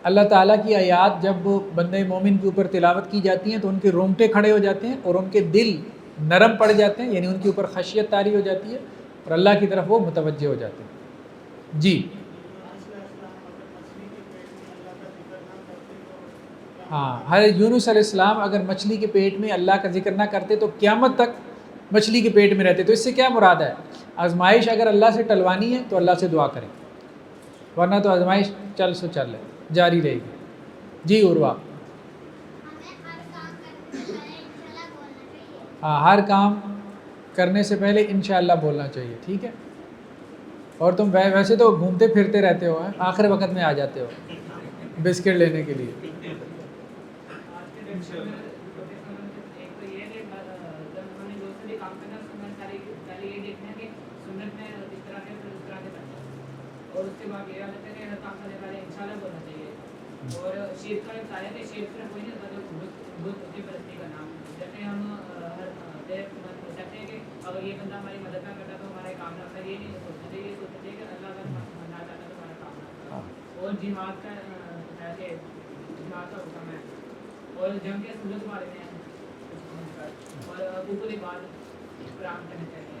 اللہ تعالیٰ کی آیات جب بندے مومن کے اوپر تلاوت کی جاتی ہیں تو ان کے رونگٹے کھڑے ہو جاتے ہیں اور ان کے دل نرم پڑ جاتے ہیں، یعنی ان کے اوپر خشیت طاری ہو جاتی ہے اور اللہ کی طرف وہ متوجہ ہو جاتے ہیں جی۔ ہاں، حضرت یونس علیہ السلام اگر مچھلی کے پیٹ میں اللہ کا ذکر نہ کرتے تو قیامت تک مچھلی کے پیٹ میں رہتے۔ تو اس سے کیا مراد ہے؟ آزمائش اگر اللہ سے ٹلوانی ہے تو اللہ سے دعا کریں، ورنہ تو آزمائش چل ہے، جاری رہے گی جی۔ عروہ، ہاں، ہر کام کرنے سے پہلے انشاءاللہ بولنا چاہیے، ٹھیک ہے۔ اور تم ویسے تو گھومتے پھرتے رہتے ہو، آخر وقت میں آ جاتے ہو بسکٹ لینے کے لیے۔ اور اس کے بعد یہ حالت ہے کہ ہر کام کرنے والے انشاءاللہ بولنا چاہیے، اور شرک کا ایک آیت ہے، شرک کا کوئی نہیں مطلب بت کی پرستی کا نام، جیسے ہم ہر سوچتے ہیں کہ اگر یہ بندہ ہماری مدد نہ کرتا تو ہمارا کام نہ ہوتا، یہ نہیں سوچنا چاہیے، یہ سوچنا چاہیے کہ اللہ اگر نہ چاہتا تو ہمارا کام نہ ہوتا۔ اور جماعت کا ایسے جماعت کا حکم ہے، اور جنگ کے سورت بارے میں اور حقوق العباد احترام کرنے چاہیے،